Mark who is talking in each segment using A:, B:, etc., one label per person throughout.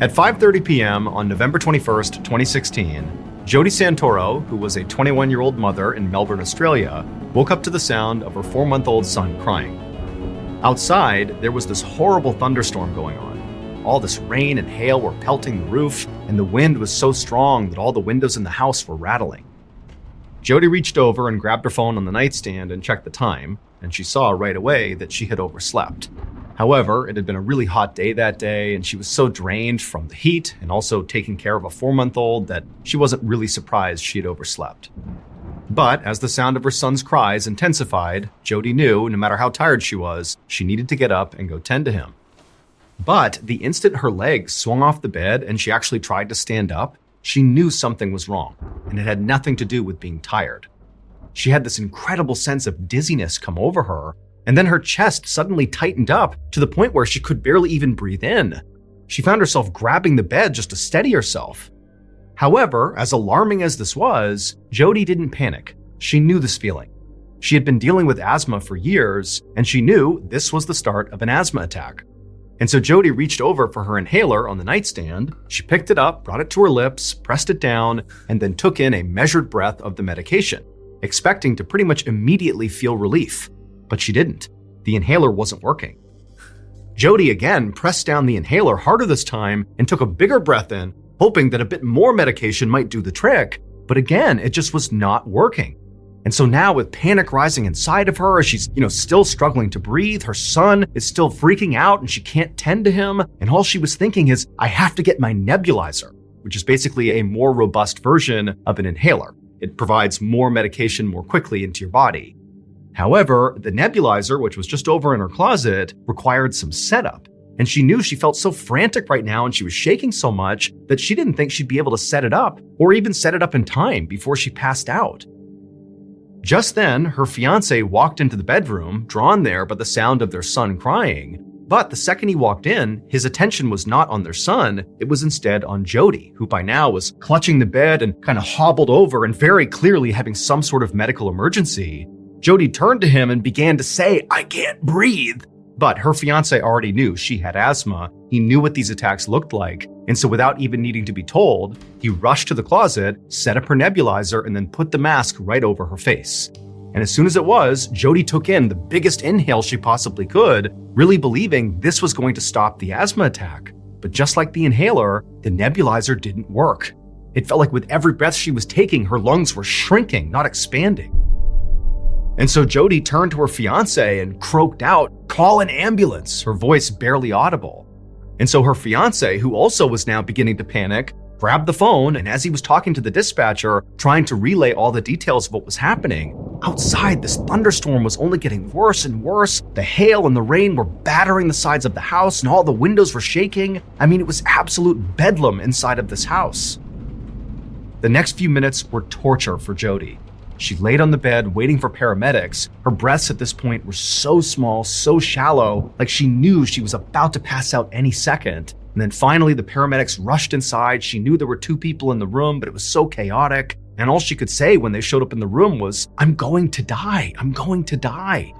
A: At 5:30 p.m. on November 21st, 2016, Jody Santoro, who was a 21-year-old mother in Melbourne, Australia, woke up to the sound of her 4-month-old son crying. Outside, there was this horrible thunderstorm going on. All this rain and hail were pelting the roof, and the wind was so strong that all the windows in the house were rattling. Jody reached over and grabbed her phone on the nightstand and checked the time, and she saw right away that she had overslept. However, it had been a really hot day that day, and she was so drained from the heat and also taking care of a 4-month-old that she wasn't really surprised she had overslept. But as the sound of her son's cries intensified, Jody knew, no matter how tired she was, she needed to get up and go tend to him. But the instant her legs swung off the bed and she actually tried to stand up, she knew something was wrong, and it had nothing to do with being tired. She had this incredible sense of dizziness come over her, and then her chest suddenly tightened up to the point where she could barely even breathe in. She found herself grabbing the bed just to steady herself. However, as alarming as this was, Jody didn't panic. She knew this feeling. She had been dealing with asthma for years, and she knew this was the start of an asthma attack. And so Jody reached over for her inhaler on the nightstand. She picked it up, brought it to her lips, pressed it down, and then took in a measured breath of the medication, expecting to pretty much immediately feel relief. But she didn't. The inhaler wasn't working. Jody again pressed down the inhaler harder this time and took a bigger breath in, hoping that a bit more medication might do the trick. But again, it just was not working. And so now with panic rising inside of her, as she's, still struggling to breathe, her son is still freaking out and she can't tend to him. And all she was thinking is, I have to get my nebulizer, which is basically a more robust version of an inhaler. It provides more medication more quickly into your body. However, the nebulizer, which was just over in her closet, required some setup. And she knew she felt so frantic right now and she was shaking so much that she didn't think she'd be able to set it up or even set it up in time before she passed out. Just then, her fiancé walked into the bedroom, drawn there by the sound of their son crying. But the second he walked in, his attention was not on their son, it was instead on Jody, who by now was clutching the bed and kind of hobbled over and very clearly having some sort of medical emergency. Jody turned to him and began to say, I can't breathe. But her fiancé already knew she had asthma. He knew what these attacks looked like. And so without even needing to be told, he rushed to the closet, set up her nebulizer, and then put the mask right over her face. And as soon as it was, Jody took in the biggest inhale she possibly could, really believing this was going to stop the asthma attack. But just like the inhaler, the nebulizer didn't work. It felt like with every breath she was taking, her lungs were shrinking, not expanding. And so Jody turned to her fiancé and croaked out, "Call an ambulance," her voice barely audible. And so her fiancé, who also was now beginning to panic, grabbed the phone, and as he was talking to the dispatcher, trying to relay all the details of what was happening, outside this thunderstorm was only getting worse and worse. The hail and the rain were battering the sides of the house, and all the windows were shaking. I mean, it was absolute bedlam inside of this house. The next few minutes were torture for Jody. She laid on the bed waiting for paramedics. Her breaths at this point were so small, so shallow, like she knew she was about to pass out any second. And then finally the paramedics rushed inside. She knew there were 2 people in the room, but it was so chaotic. And all she could say when they showed up in the room was, "I'm going to die. I'm going to die."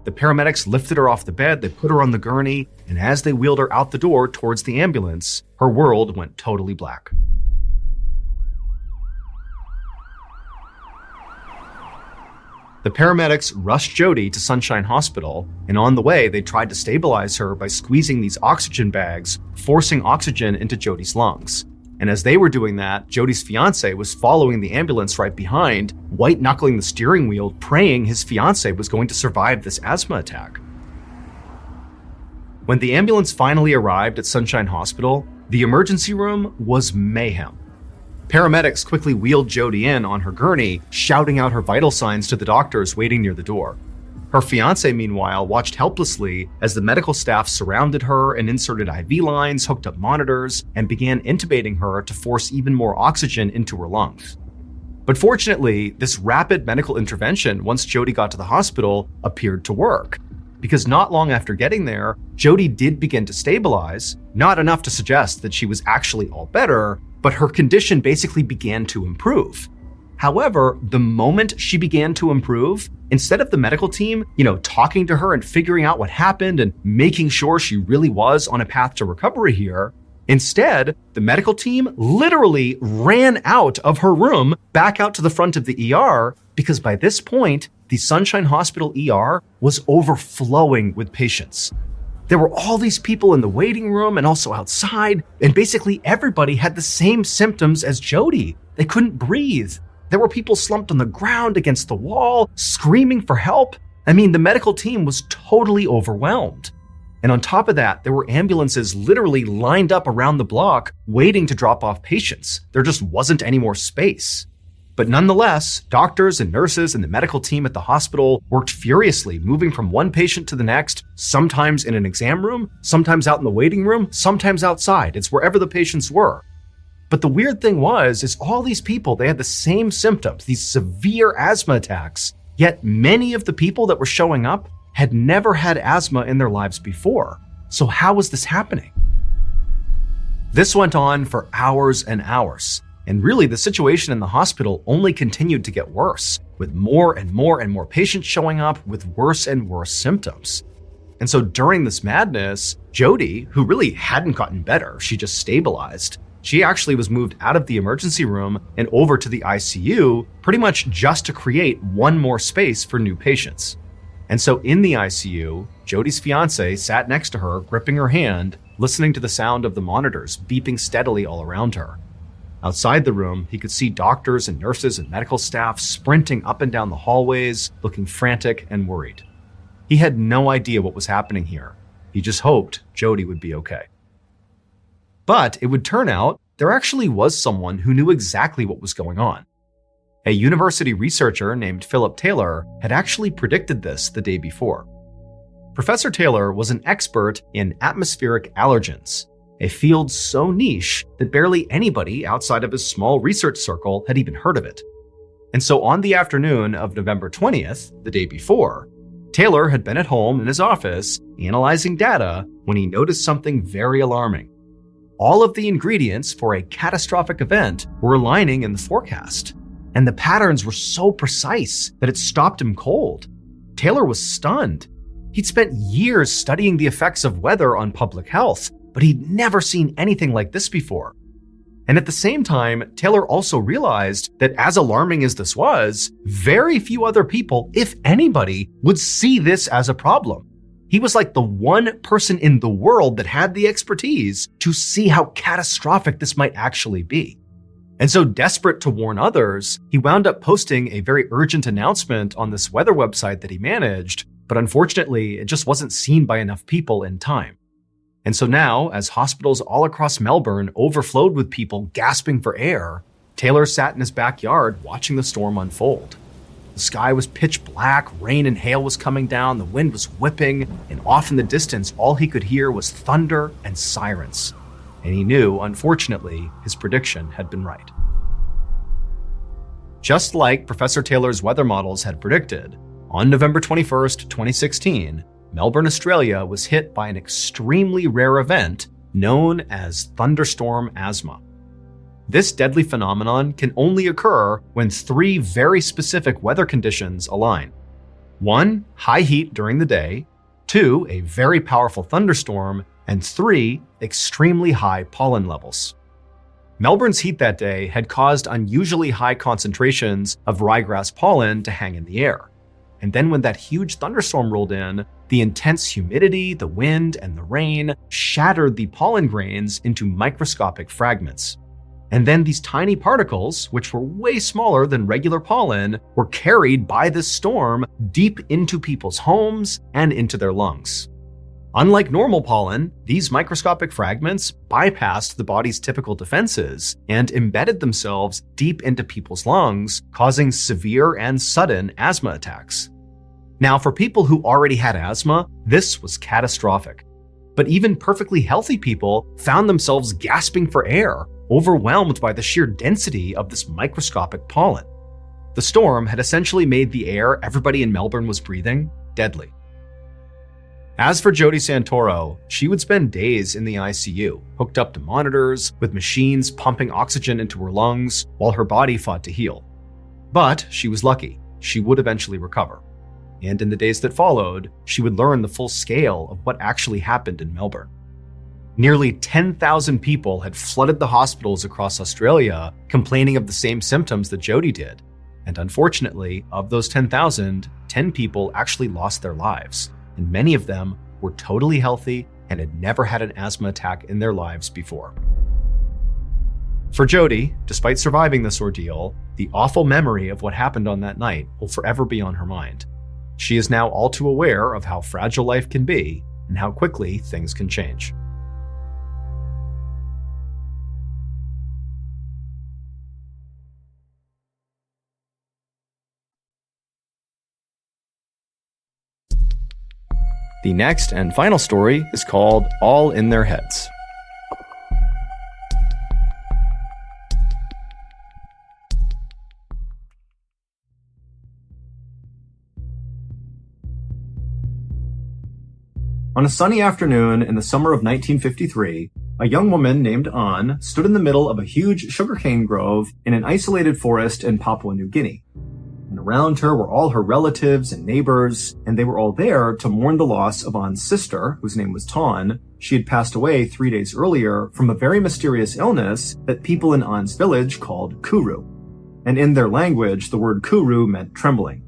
A: The paramedics lifted her off the bed, they put her on the gurney, and as they wheeled her out the door towards the ambulance, her world went totally black. The paramedics rushed Jody to Sunshine Hospital, and on the way, they tried to stabilize her by squeezing these oxygen bags, forcing oxygen into Jody's lungs. And as they were doing that, Jody's fiancé was following the ambulance right behind, white-knuckling the steering wheel, praying his fiancé was going to survive this asthma attack. When the ambulance finally arrived at Sunshine Hospital, the emergency room was mayhem. Paramedics quickly wheeled Jody in on her gurney, shouting out her vital signs to the doctors waiting near the door. Her fiancé, meanwhile, watched helplessly as the medical staff surrounded her and inserted IV lines, hooked up monitors, and began intubating her to force even more oxygen into her lungs. But fortunately, this rapid medical intervention, once Jody got to the hospital, appeared to work. Because not long after getting there, Jody did begin to stabilize, not enough to suggest that she was actually all better, but her condition basically began to improve. However, the moment she began to improve, instead of the medical team, talking to her and figuring out what happened and making sure she really was on a path to recovery here, Instead, the medical team literally ran out of her room back out to the front of the ER because by this point, the Sunshine Hospital ER was overflowing with patients. There were all these people in the waiting room and also outside, and basically everybody had the same symptoms as Jody. They couldn't breathe. There were people slumped on the ground against the wall, screaming for help. I mean, the medical team was totally overwhelmed. And on top of that, there were ambulances literally lined up around the block waiting to drop off patients. There just wasn't any more space. But nonetheless, doctors and nurses and the medical team at the hospital worked furiously, moving from one patient to the next, sometimes in an exam room, sometimes out in the waiting room, sometimes outside. It's wherever the patients were. But the weird thing is all these people, they had the same symptoms, these severe asthma attacks, yet many of the people that were showing up had never had asthma in their lives before. So how was this happening? This went on for hours and hours. And really, the situation in the hospital only continued to get worse, with more and more and more patients showing up with worse and worse symptoms. And so during this madness, Jody, who really hadn't gotten better, she just stabilized, she actually was moved out of the emergency room and over to the ICU, pretty much just to create one more space for new patients. And so in the ICU, Jody's fiance sat next to her, gripping her hand, listening to the sound of the monitors beeping steadily all around her. Outside the room, he could see doctors and nurses and medical staff sprinting up and down the hallways, looking frantic and worried. He had no idea what was happening here. He just hoped Jody would be okay. But it would turn out there actually was someone who knew exactly what was going on. A university researcher named Philip Taylor had actually predicted this the day before. Professor Taylor was an expert in atmospheric allergens, a field so niche that barely anybody outside of his small research circle had even heard of it. And so on the afternoon of November 20th, the day before, Taylor had been at home in his office analyzing data when he noticed something very alarming. All of the ingredients for a catastrophic event were aligning in the forecast, and the patterns were so precise that it stopped him cold. Taylor was stunned. He'd spent years studying the effects of weather on public health, but he'd never seen anything like this before. And at the same time, Taylor also realized that as alarming as this was, very few other people, if anybody, would see this as a problem. He was like the one person in the world that had the expertise to see how catastrophic this might actually be. And so desperate to warn others, he wound up posting a very urgent announcement on this weather website that he managed, but unfortunately, it just wasn't seen by enough people in time. And so now, as hospitals all across Melbourne overflowed with people gasping for air, Taylor sat in his backyard watching the storm unfold. The sky was pitch black, rain and hail was coming down, the wind was whipping, and off in the distance, all he could hear was thunder and sirens. And he knew, unfortunately, his prediction had been right. Just like Professor Taylor's weather models had predicted, on November 21st, 2016, Melbourne, Australia was hit by an extremely rare event known as thunderstorm asthma. This deadly phenomenon can only occur when three very specific weather conditions align. 1, high heat during the day, 2, a very powerful thunderstorm, and 3, extremely high pollen levels. Melbourne's heat that day had caused unusually high concentrations of ryegrass pollen to hang in the air. And then when that huge thunderstorm rolled in, the intense humidity, the wind, and the rain shattered the pollen grains into microscopic fragments. And then these tiny particles, which were way smaller than regular pollen, were carried by this storm deep into people's homes and into their lungs. Unlike normal pollen, these microscopic fragments bypassed the body's typical defenses and embedded themselves deep into people's lungs, causing severe and sudden asthma attacks. Now, for people who already had asthma, this was catastrophic. But even perfectly healthy people found themselves gasping for air, overwhelmed by the sheer density of this microscopic pollen. The storm had essentially made the air everybody in Melbourne was breathing deadly. As for Jody Santoro, she would spend days in the ICU, hooked up to monitors, with machines pumping oxygen into her lungs while her body fought to heal. But she was lucky. She would eventually recover. And in the days that followed, she would learn the full scale of what actually happened in Melbourne. Nearly 10,000 people had flooded the hospitals across Australia complaining of the same symptoms that Jody did. And unfortunately, of those 10,000, 10 people actually lost their lives, and many of them were totally healthy and had never had an asthma attack in their lives before. For Jody, despite surviving this ordeal, the awful memory of what happened on that night will forever be on her mind. She is now all too aware of how fragile life can be and how quickly things can change. The next and final story is called All in Their Heads. On a sunny afternoon in the summer of 1953, a young woman named An stood in the middle of a huge sugarcane grove in an isolated forest in Papua New Guinea. And around her were all her relatives and neighbors, and they were all there to mourn the loss of An's sister, whose name was Tan. She had passed away 3 days earlier from a very mysterious illness that people in An's village called kuru. And in their language, the word kuru meant trembling.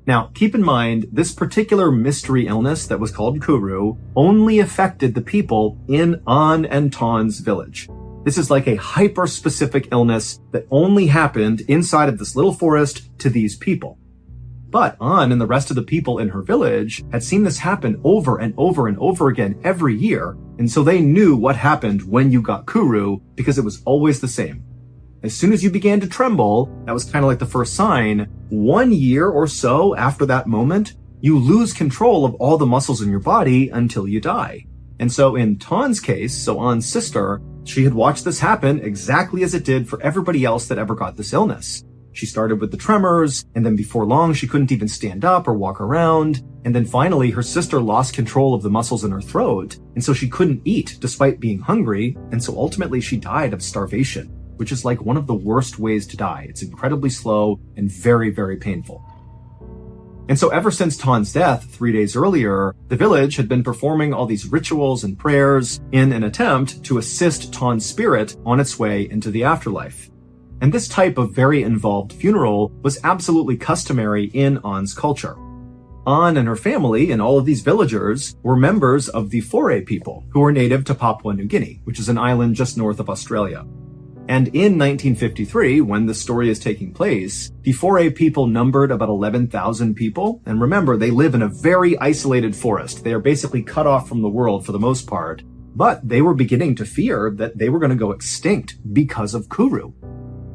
A: Now, keep in mind, this particular mystery illness that was called kuru only affected the people in An and Tan's village. This is like a hyper-specific illness that only happened inside of this little forest to these people. But An and the rest of the people in her village had seen this happen over and over and over again every year, and so they knew what happened when you got kuru because it was always the same. As soon as you began to tremble, that was kind of like the first sign, 1 year or so after that moment, you lose control of all the muscles in your body until you die. And so in Tan's case, so An's sister, she had watched this happen exactly as it did for everybody else that ever got this illness. She started with the tremors, and then before long she couldn't even stand up or walk around, and then finally her sister lost control of the muscles in her throat, and so she couldn't eat despite being hungry, and so ultimately she died of starvation, which is like one of the worst ways to die. It's incredibly slow and very, very painful. And so ever since Tan's death 3 days earlier, the village had been performing all these rituals and prayers in an attempt to assist Tan's spirit on its way into the afterlife. And this type of very involved funeral was absolutely customary in An's culture. An and her family and all of these villagers were members of the Foray people, who were native to Papua New Guinea, which is an island just north of Australia. And in 1953, when the story is taking place, the Foray people numbered about 11,000 people. And remember, they live in a very isolated forest. They are basically cut off from the world for the most part. But they were beginning to fear that they were going to go extinct because of kuru.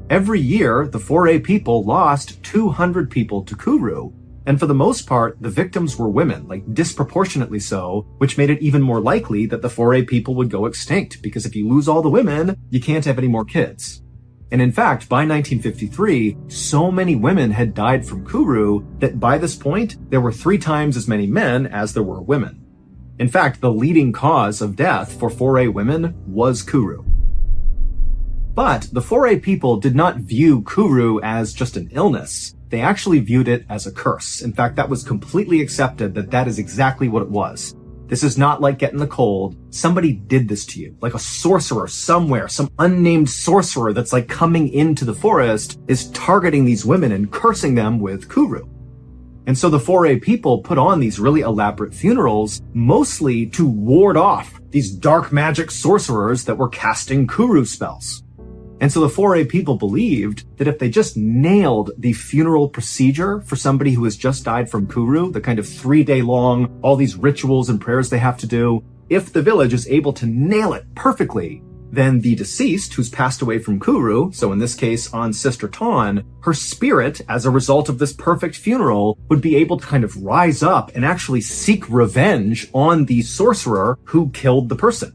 A: Every year, the Foray people lost 200 people to kuru. And for the most part, the victims were women, like disproportionately so, which made it even more likely that the Foray people would go extinct, because if you lose all the women, you can't have any more kids. And in fact, by 1953, so many women had died from kuru that by this point, there were 3 times as many men as there were women. In fact, the leading cause of death for Foray women was kuru. But the Foray people did not view kuru as just an illness. They actually viewed it as a curse. In fact, that was completely accepted that that is exactly what it was. This is not like getting the cold. Somebody did this to you, like a sorcerer somewhere, some unnamed sorcerer that's like coming into the forest is targeting these women and cursing them with kuru. And so the Foray people put on these really elaborate funerals, mostly to ward off these dark magic sorcerers that were casting kuru spells. And so the Foray people believed that if they just nailed the funeral procedure for somebody who has just died from kuru, the kind of 3-day long, all these rituals and prayers they have to do, if the village is able to nail it perfectly, then the deceased who's passed away from kuru, so in this case An's sister Tan, her spirit, as a result of this perfect funeral, would be able to kind of rise up and actually seek revenge on the sorcerer who killed the person.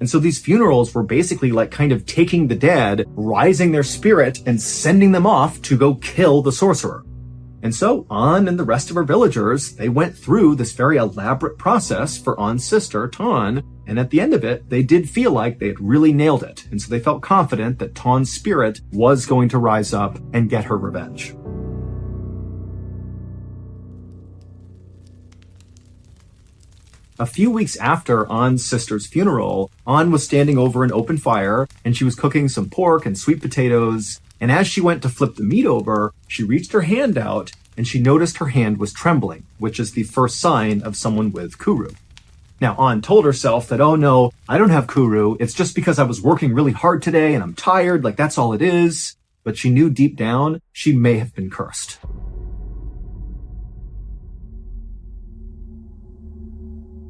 A: And so these funerals were basically like kind of taking the dead, rising their spirit, and sending them off to go kill the sorcerer. And so An and the rest of her villagers, they went through this very elaborate process for An's sister, Tan, and at the end of it, they did feel like they had really nailed it. And so they felt confident that Tan's spirit was going to rise up and get her revenge. A few weeks after An's sister's funeral, An was standing over an open fire, and she was cooking some pork and sweet potatoes, and as she went to flip the meat over, she reached her hand out, and she noticed her hand was trembling, which is the first sign of someone with Kuru. Now, An told herself that, oh no, I don't have Kuru, it's just because I was working really hard today and I'm tired, like that's all it is. But she knew deep down she may have been cursed.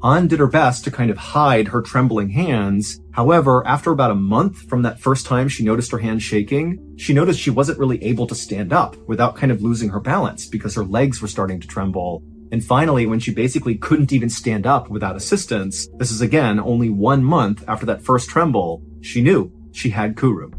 A: An did her best to kind of hide her trembling hands. However, after about a month from that first time she noticed her hand shaking, she noticed she wasn't really able to stand up without kind of losing her balance because her legs were starting to tremble. And finally, when she basically couldn't even stand up without assistance, this is again only 1 month after that first tremble, she knew she had Kuru.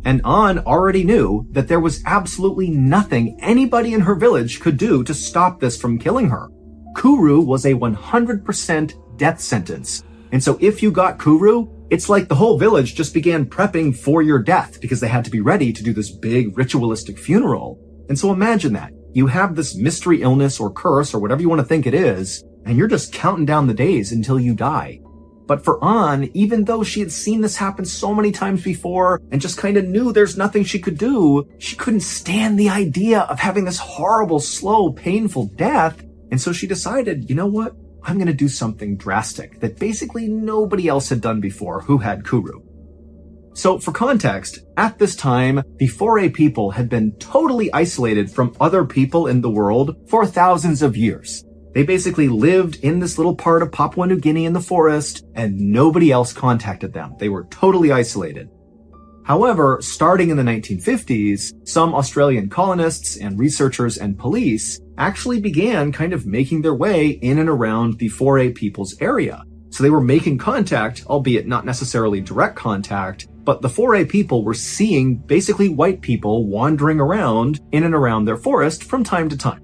A: And An already knew that there was absolutely nothing anybody in her village could do to stop this from killing her. Kuru was a 100% death sentence. And so if you got Kuru, it's like the whole village just began prepping for your death because they had to be ready to do this big ritualistic funeral. And so imagine that. You have this mystery illness or curse or whatever you want to think it is, and you're just counting down the days until you die. But for An, even though she had seen this happen so many times before and just kind of knew there's nothing she could do, she couldn't stand the idea of having this horrible, slow, painful death. And so she decided, you know what? I'm going to do something drastic that basically nobody else had done before who had Kuru. So for context, at this time, the Foray people had been totally isolated from other people in the world for thousands of years. They basically lived in this little part of Papua New Guinea in the forest, and nobody else contacted them. They were totally isolated. However, starting in the 1950s, some Australian colonists and researchers and police actually began kind of making their way in and around the Foray people's area. So they were making contact, albeit not necessarily direct contact, but the Foray people were seeing basically white people wandering around in and around their forest from time to time.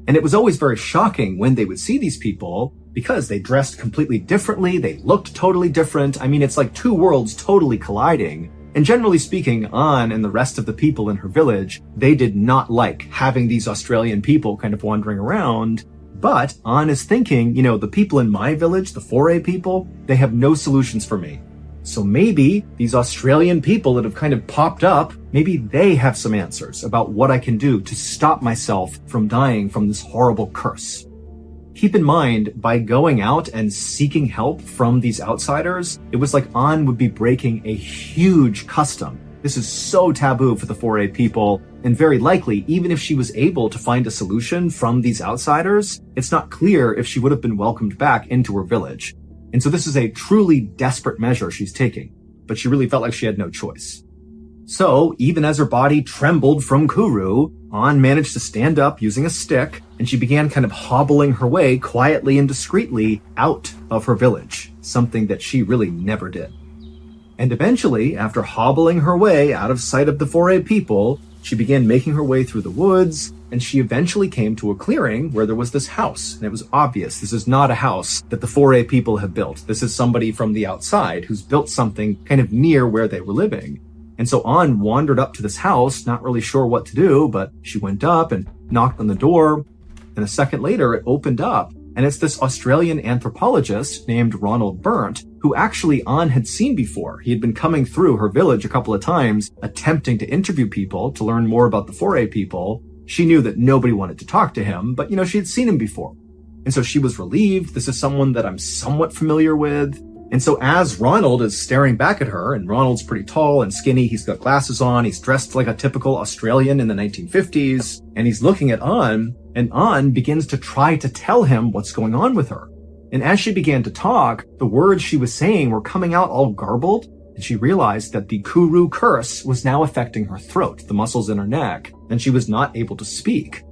A: And it was always very shocking when they would see these people because they dressed completely differently, they looked totally different. I mean, it's like two worlds totally colliding. And generally speaking, An and the rest of the people in her village, they did not like having these Australian people kind of wandering around. But An is thinking, you know, the people in my village, the Foray people, they have no solutions for me. So maybe these Australian people that have kind of popped up, maybe they have some answers about what I can do to stop myself from dying from this horrible curse. Keep in mind, by going out and seeking help from these outsiders, it was like An would be breaking a huge custom. This is so taboo for the Foray people, and very likely, even if she was able to find a solution from these outsiders, it's not clear if she would have been welcomed back into her village. And so this is a truly desperate measure she's taking, but she really felt like she had no choice. So, even as her body trembled from Kuru, An managed to stand up using a stick, and she began kind of hobbling her way quietly and discreetly out of her village, something that she really never did. And eventually, after hobbling her way out of sight of the Foray people, she began making her way through the woods, and she eventually came to a clearing where there was this house. And it was obvious this is not a house that the Foray people have built. This is somebody from the outside who's built something kind of near where they were living. And so An wandered up to this house, not really sure what to do, but she went up and knocked on the door. And a second later, it opened up. And it's this Australian anthropologist named Ronald Burnt, who actually An had seen before. He had been coming through her village a couple of times, attempting to interview people to learn more about the Foray people. She knew that nobody wanted to talk to him, but, she had seen him before. And so she was relieved. This is someone that I'm somewhat familiar with. And so as Ronald is staring back at her, and Ronald's pretty tall and skinny, he's got glasses on, he's dressed like a typical Australian in the 1950s, and he's looking at An, and An begins to try to tell him what's going on with her. And as she began to talk, the words she was saying were coming out all garbled, and she realized that the Kuru curse was now affecting her throat, the muscles in her neck, and she was not able to speak.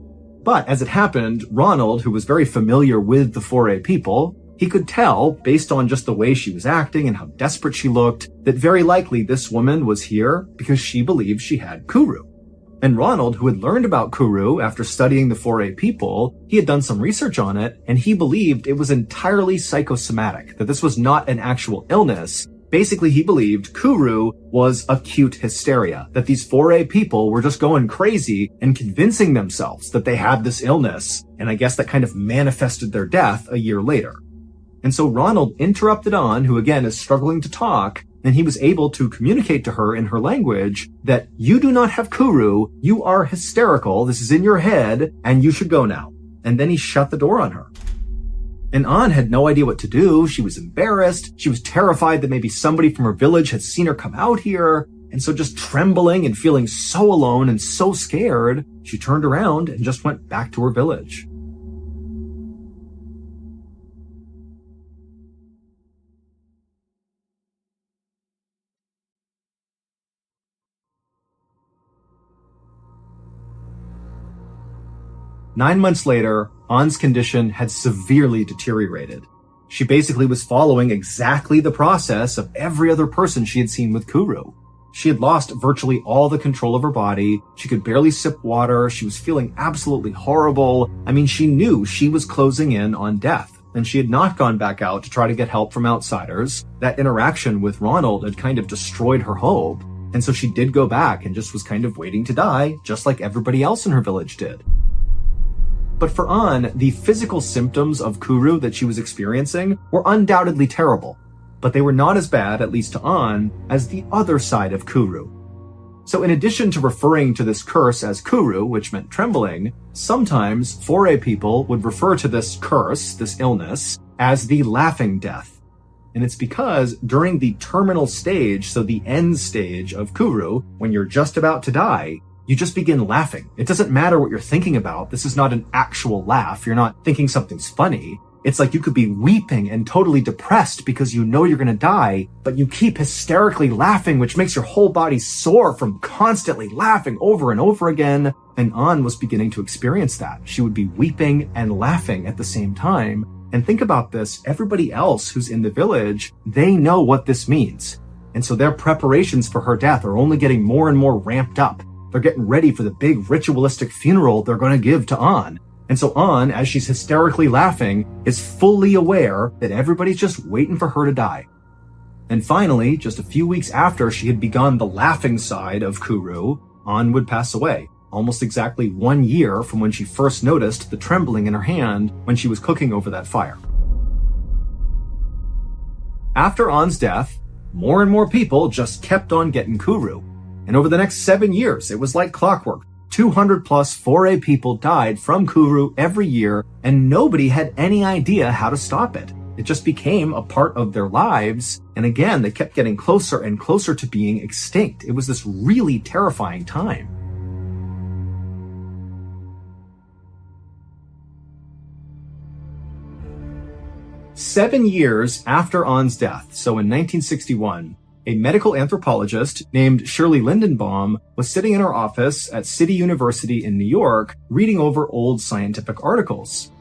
A: But as it happened, Ronald, who was very familiar with the Foray people, he could tell, based on just the way she was acting and how desperate she looked, that very likely this woman was here because she believed she had Kuru. And Ronald, who had learned about Kuru after studying the Foray people, he had done some research on it, and he believed it was entirely psychosomatic, that this was not an actual illness. Basically, he believed Kuru was acute hysteria, that these 4A people were just going crazy and convincing themselves that they had this illness, and I guess that kind of manifested their death a year later. And so Ronald interrupted An, who again is struggling to talk, and he was able to communicate to her in her language that you do not have Kuru, you are hysterical, this is in your head, and you should go now. And then he shut the door on her. And An had no idea what to do. She was embarrassed. She was terrified that maybe somebody from her village had seen her come out here. And so just trembling and feeling so alone and so scared, she turned around and just went back to her village. Nine months later, An's condition had severely deteriorated. She basically was following exactly the process of every other person she had seen with Kuru. She had lost virtually all the control of her body. She could barely sip water. She was feeling absolutely horrible. I mean, she knew she was closing in on death, and she had not gone back out to try to get help from outsiders. That interaction with Ronald had kind of destroyed her hope, and so she did go back and just was kind of waiting to die, just like everybody else in her village did. But for An, the physical symptoms of Kuru that she was experiencing were undoubtedly terrible, but they were not as bad, at least to An, as the other side of Kuru. So in addition to referring to this curse as Kuru, which meant trembling, sometimes 4A people would refer to this curse, this illness, as the laughing death. And it's because during the terminal stage, so the end stage of Kuru, when you're just about to die, you just begin laughing. It doesn't matter what you're thinking about. This is not an actual laugh. You're not thinking something's funny. It's like you could be weeping and totally depressed because you know you're going to die, but you keep hysterically laughing, which makes your whole body sore from constantly laughing over and over again. And An was beginning to experience that. She would be weeping and laughing at the same time. And think about this. Everybody else who's in the village, they know what this means. And so their preparations for her death are only getting more and more ramped up. They're getting ready for the big ritualistic funeral they're going to give to An. And so An, as she's hysterically laughing, is fully aware that everybody's just waiting for her to die. And finally, just a few weeks after she had begun the laughing side of Kuru, An would pass away, almost exactly 1 year from when she first noticed the trembling in her hand when she was cooking over that fire. After An's death, more and more people just kept on getting Kuru. And over the next 7 years, it was like clockwork. 200 plus 4A people died from Kuru every year, and nobody had any idea how to stop it. It just became a part of their lives, and again, they kept getting closer and closer to being extinct. It was this really terrifying time. Seven years after An's death, so in 1961, a medical anthropologist named Shirley Lindenbaum was sitting in her office at City University in New York reading over old scientific articles.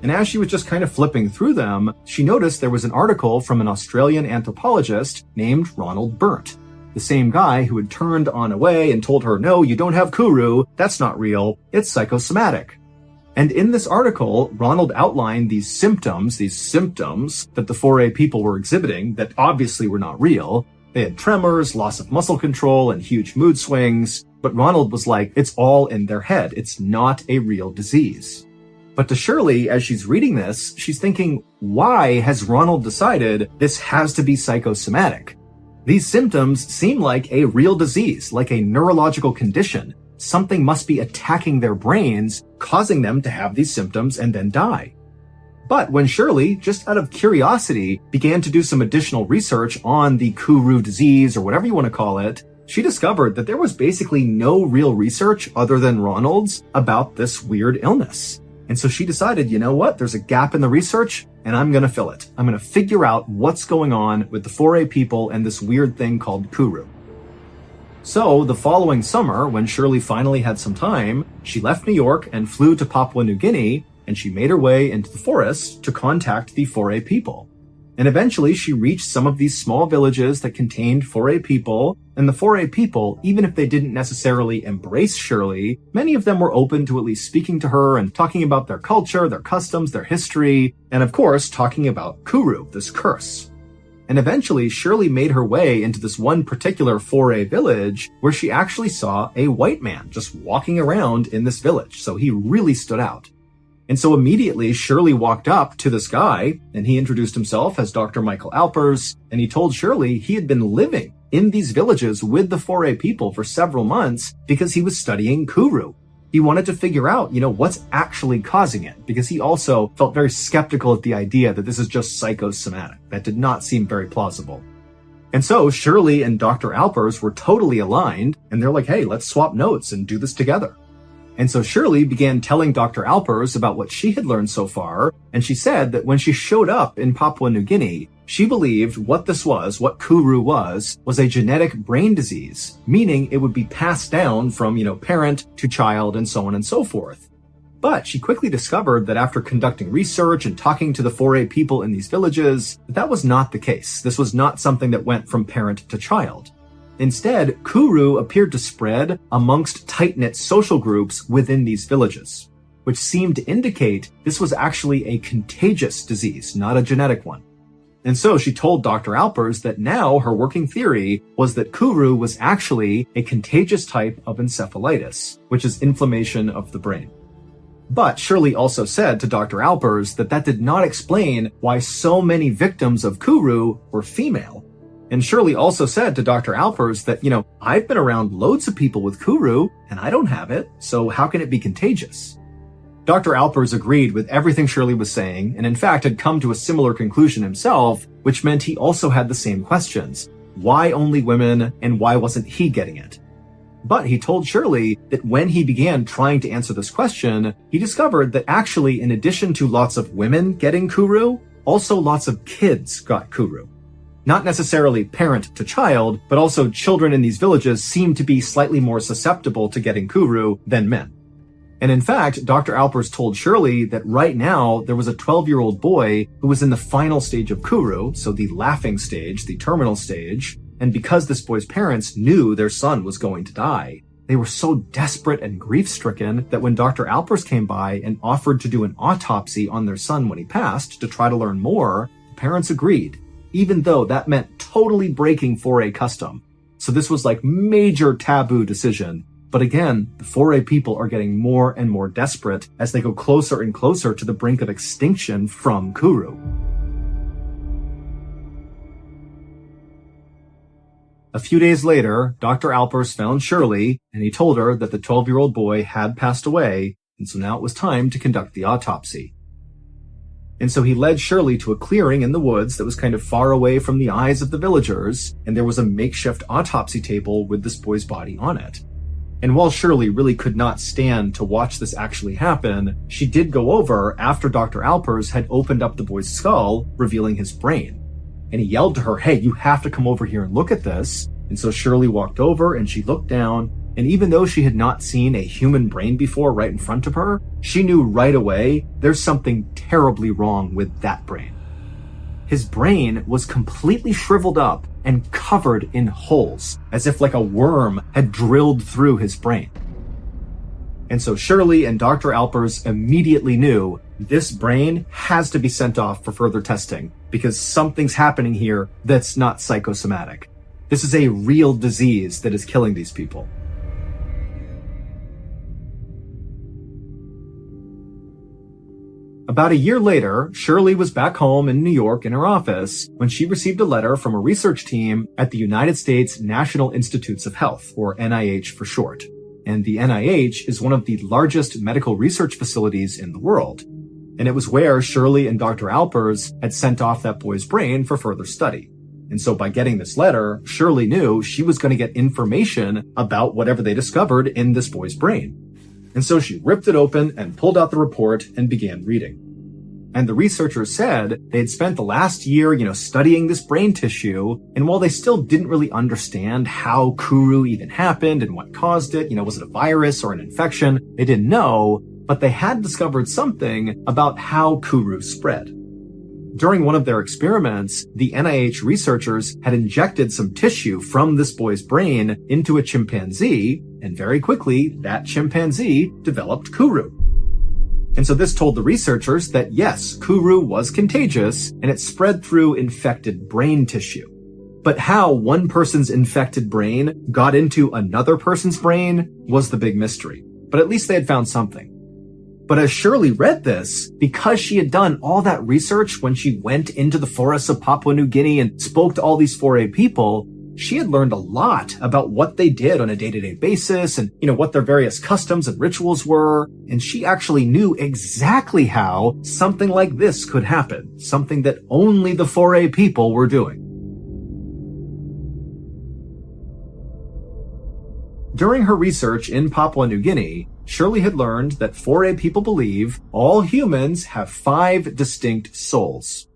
A: And as she was just kind of flipping through them, she noticed there was an article from an Australian anthropologist named Ronald Burnt, the same guy who had turned An away and told her, no, you don't have Kuru, that's not real, it's psychosomatic. And in this article, Ronald outlined these symptoms that the 4A people were exhibiting that obviously were not real. They had tremors, loss of muscle control, and huge mood swings. But Ronald was like, it's all in their head. It's not a real disease. But to Shirley, as she's reading this, she's thinking, why has Ronald decided this has to be psychosomatic? These symptoms seem like a real disease, like a neurological condition. Something must be attacking their brains, causing them to have these symptoms and then die. But when Shirley, just out of curiosity, began to do some additional research on the Kuru disease, or whatever you want to call it, she discovered that there was basically no real research other than Ronald's about this weird illness. And so she decided, you know what, there's a gap in the research, and I'm going to fill it. I'm going to figure out what's going on with the 4A people and this weird thing called Kuru. So the following summer, when Shirley finally had some time, she left New York and flew to Papua New Guinea, and she made her way into the forest to contact the 4A people. And eventually she reached some of these small villages that contained 4A people, and the 4A people, even if they didn't necessarily embrace Shirley, many of them were open to at least speaking to her and talking about their culture, their customs, their history, and of course, talking about Kuru, this curse. And eventually, Shirley made her way into this one particular 4A village where she actually saw a white man just walking around in this village. So he really stood out. And so immediately, Shirley walked up to this guy, and he introduced himself as Dr. Michael Alpers, and he told Shirley he had been living in these villages with the 4A people for several months because he was studying Kuru. He wanted to figure out, what's actually causing it, because he also felt very skeptical at the idea that this is just psychosomatic. That did not seem very plausible. And so Shirley and Dr. Alpers were totally aligned, and they're like, hey, let's swap notes and do this together. And so Shirley began telling Dr. Alpers about what she had learned so far, and she said that when she showed up in Papua New Guinea, she believed what Kuru was a genetic brain disease, meaning it would be passed down from, parent to child and so on and so forth. But she quickly discovered that after conducting research and talking to the 4A people in these villages, that was not the case. This was not something that went from parent to child. Instead, Kuru appeared to spread amongst tight-knit social groups within these villages, which seemed to indicate this was actually a contagious disease, not a genetic one. And so she told Dr. Alpers that now her working theory was that Kuru was actually a contagious type of encephalitis, which is inflammation of the brain. But Shirley also said to Dr. Alpers that did not explain why so many victims of Kuru were female. And Shirley also said to Dr. Alpers that, I've been around loads of people with Kuru, and I don't have it, so how can it be contagious? Dr. Alpers agreed with everything Shirley was saying, and in fact had come to a similar conclusion himself, which meant he also had the same questions. Why only women, and why wasn't he getting it? But he told Shirley that when he began trying to answer this question, he discovered that actually, in addition to lots of women getting Kuru, also lots of kids got Kuru. Not necessarily parent to child, but also children in these villages seem to be slightly more susceptible to getting Kuru than men. And in fact, Dr. Alpers told Shirley that right now there was a 12-year-old boy who was in the final stage of Kuru, so the laughing stage, the terminal stage, and because this boy's parents knew their son was going to die, they were so desperate and grief-stricken that when Dr. Alpers came by and offered to do an autopsy on their son when he passed to try to learn more, the parents agreed, even though that meant totally breaking 4A custom. So this was like major taboo decision. But again, the 4A people are getting more and more desperate as they go closer and closer to the brink of extinction from Kuru. A few days later, Dr. Alpers found Shirley, and he told her that the 12-year-old boy had passed away, and so now it was time to conduct the autopsy. And so he led Shirley to a clearing in the woods that was kind of far away from the eyes of the villagers, and there was a makeshift autopsy table with this boy's body on it. And while Shirley really could not stand to watch this actually happen, she did go over after Dr. Alpers had opened up the boy's skull, revealing his brain. And he yelled to her, hey, you have to come over here and look at this. And so Shirley walked over and she looked down, and even though she had not seen a human brain before right in front of her, she knew right away there's something terribly wrong with that brain. His brain was completely shriveled up and covered in holes, as if like a worm had drilled through his brain. And so Shirley and Dr. Alpers immediately knew this brain has to be sent off for further testing because something's happening here that's not psychosomatic. This is a real disease that is killing these people. About a year later, Shirley was back home in New York in her office when she received a letter from a research team at the United States National Institutes of Health, or NIH for short. And the NIH is one of the largest medical research facilities in the world. And it was where Shirley and Dr. Alpers had sent off that boy's brain for further study. And so by getting this letter, Shirley knew she was going to get information about whatever they discovered in this boy's brain. And so she ripped it open and pulled out the report and began reading. And the researchers said they had spent the last year, studying this brain tissue. And while they still didn't really understand how Kuru even happened and what caused it, was it a virus or an infection? They didn't know, but they had discovered something about how Kuru spread. During one of their experiments, the NIH researchers had injected some tissue from this boy's brain into a chimpanzee, and very quickly, that chimpanzee developed Kuru. And so this told the researchers that yes, Kuru was contagious and it spread through infected brain tissue. But how one person's infected brain got into another person's brain was the big mystery. But at least they had found something. But as Shirley read this, because she had done all that research when she went into the forests of Papua New Guinea and spoke to all these 4A people, she had learned a lot about what they did on a day-to-day basis and, what their various customs and rituals were. And she actually knew exactly how something like this could happen, something that only the 4A people were doing. During her research in Papua New Guinea, Shirley had learned that 4A people believe all humans have 5 distinct souls.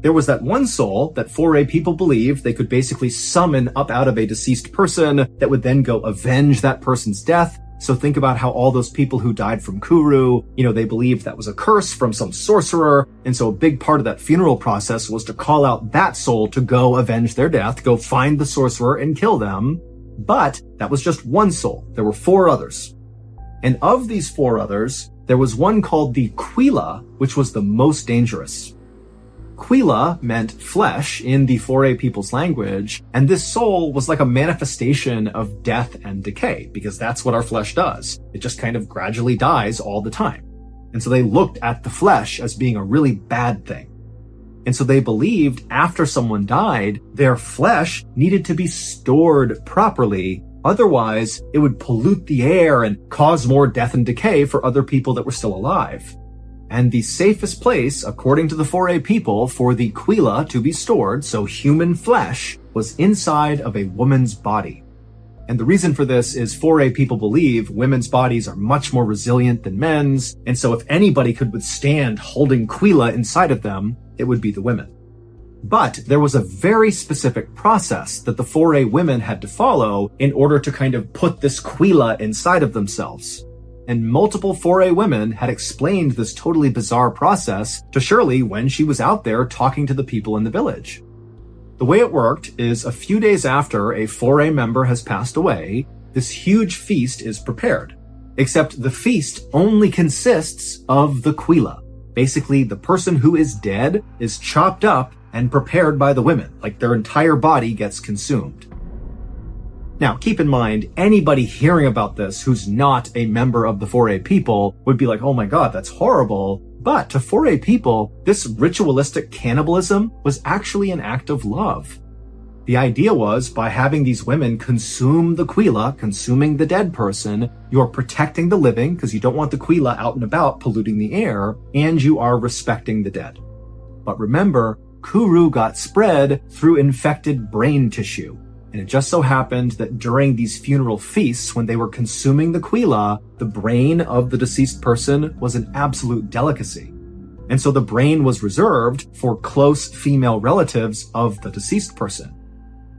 A: There was that one soul that 4A people believed they could basically summon up out of a deceased person that would then go avenge that person's death. So think about how all those people who died from Kuru, they believed that was a curse from some sorcerer. And so a big part of that funeral process was to call out that soul to go avenge their death, go find the sorcerer and kill them. But that was just one soul. There were 4 others. And of these 4 others, there was one called the Quila, which was the most dangerous. Quila meant flesh in the 4A people's language, and this soul was like a manifestation of death and decay, because that's what our flesh does. It just kind of gradually dies all the time. And so they looked at the flesh as being a really bad thing. And so they believed after someone died, their flesh needed to be stored properly. Otherwise, it would pollute the air and cause more death and decay for other people that were still alive. And the safest place, according to the 4A people, for the Quila to be stored, so human flesh, was inside of a woman's body. And the reason for this is 4A people believe women's bodies are much more resilient than men's, and so if anybody could withstand holding Quila inside of them, it would be the women. But there was a very specific process that the 4A women had to follow in order to kind of put this Quila inside of themselves. And multiple 4A women had explained this totally bizarre process to Shirley when she was out there talking to the people in the village. The way it worked is a few days after a 4A member has passed away, this huge feast is prepared. Except the feast only consists of the Quila. Basically, the person who is dead is chopped up and prepared by the women, like their entire body gets consumed. Now, keep in mind, anybody hearing about this who's not a member of the 4A people would be like, oh my god, that's horrible. But to 4A people, this ritualistic cannibalism was actually an act of love. The idea was, by having these women consume the Quila, consuming the dead person, you're protecting the living because you don't want the Quila out and about polluting the air, and you are respecting the dead. But remember, Kuru got spread through infected brain tissue. And it just so happened that during these funeral feasts, when they were consuming the Quila, the brain of the deceased person was an absolute delicacy. And so the brain was reserved for close female relatives of the deceased person.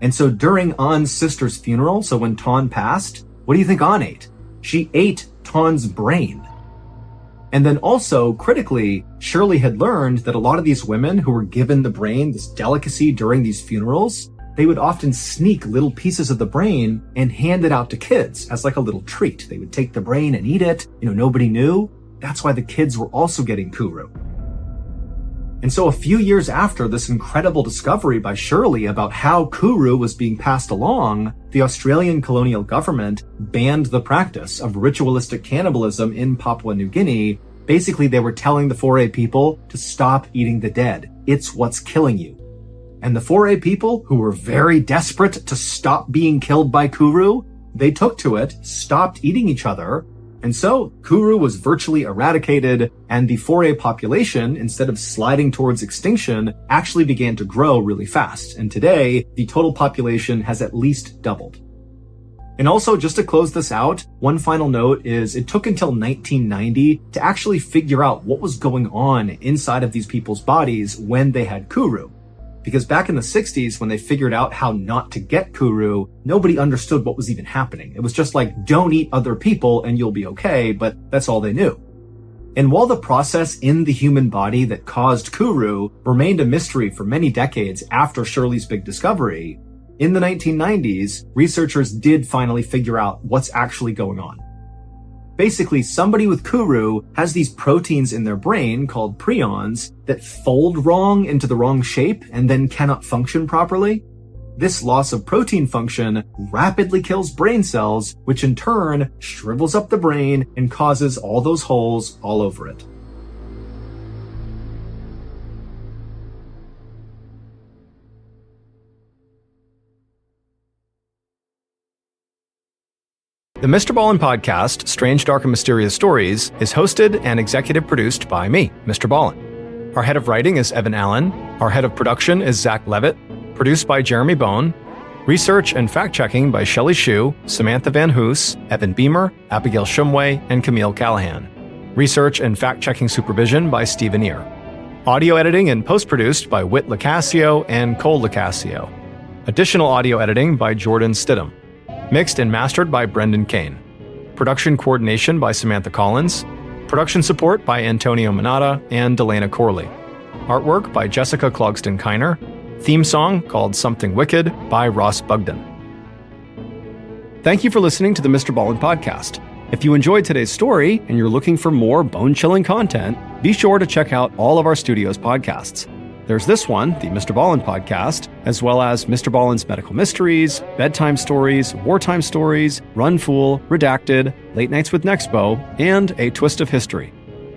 A: And so during An's sister's funeral, so when Ton passed, what do you think An ate? She ate Ton's brain. And then also, critically, Shirley had learned that a lot of these women who were given the brain, this delicacy during these funerals, they would often sneak little pieces of the brain and hand it out to kids as like a little treat. They would take the brain and eat it. Nobody knew. That's why the kids were also getting Kuru. And so a few years after this incredible discovery by Shirley about how Kuru was being passed along, the Australian colonial government banned the practice of ritualistic cannibalism in Papua New Guinea. Basically, they were telling the 4A people to stop eating the dead. It's what's killing you. And the 4A people, who were very desperate to stop being killed by Kuru, they took to it, stopped eating each other, and so Kuru was virtually eradicated, and the 4A population, instead of sliding towards extinction, actually began to grow really fast. And today, the total population has at least doubled. And also, just to close this out, one final note is it took until 1990 to actually figure out what was going on inside of these people's bodies when they had Kuru. Because back in the 60s, when they figured out how not to get Kuru, nobody understood what was even happening. It was just like, don't eat other people and you'll be okay, but that's all they knew. And while the process in the human body that caused Kuru remained a mystery for many decades after Shirley's big discovery, in the 1990s, researchers did finally figure out what's actually going on. Basically, somebody with Kuru has these proteins in their brain called prions that fold wrong into the wrong shape and then cannot function properly. This loss of protein function rapidly kills brain cells, which in turn shrivels up the brain and causes all those holes all over it. The MrBallen podcast, Strange, Dark, and Mysterious Stories, is hosted and executive produced by me, MrBallen. Our head of writing is Evan Allen. Our head of production is Zach Levitt. Produced by Jeremy Bone. Research and fact-checking by Shelley Shue, Samantha Van Hoos, Evan Beamer, Abigail Shumway, and Camille Callahan. Research and fact-checking supervision by Stephen Ear. Audio editing and post-produced by Whit Lacasio and Cole Lacasio. Additional audio editing by Jordan Stidham. Mixed and mastered by Brendan Kane. Production coordination by Samantha Collins. Production support by Antonio Manata and Delana Corley. Artwork by Jessica Clogston-Kiner. Theme song called Something Wicked by Ross Bugden. Thank you for listening to the MrBallen podcast. If you enjoyed today's story and you're looking for more bone-chilling content, be sure to check out all of our studio's podcasts. There's this one, the MrBallen podcast, as well as MrBallen's Medical Mysteries, Bedtime Stories, Wartime Stories, Run Fool, Redacted, Late Nights with Nexpo, and A Twist of History.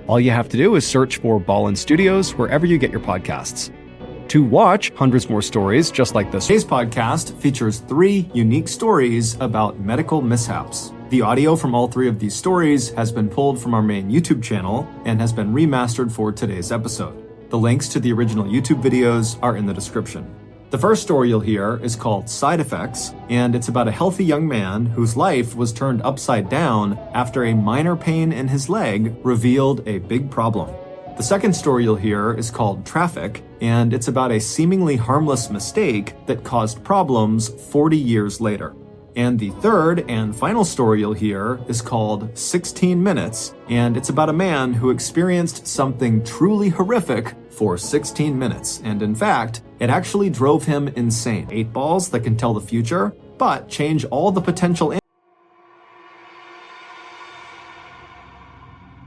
A: All you have to do is search for Ballen Studios wherever you get your podcasts. To watch hundreds more stories just like this, today's podcast features 3 unique stories about medical mishaps. The audio from all 3 of these stories has been pulled from our main YouTube channel and has been remastered for today's episode. The links to the original YouTube videos are in the description. The first story you'll hear is called Side Effects, and it's about a healthy young man whose life was turned upside down after a minor pain in his leg revealed a big problem. The second story you'll hear is called Traffic, and it's about a seemingly harmless mistake that caused problems 40 years later. And the third and final story you'll hear is called 16 Minutes, and it's about a man who experienced something truly horrific for 16 minutes. And in fact, it actually drove him insane. 8 balls that can tell the future, but change all the potential.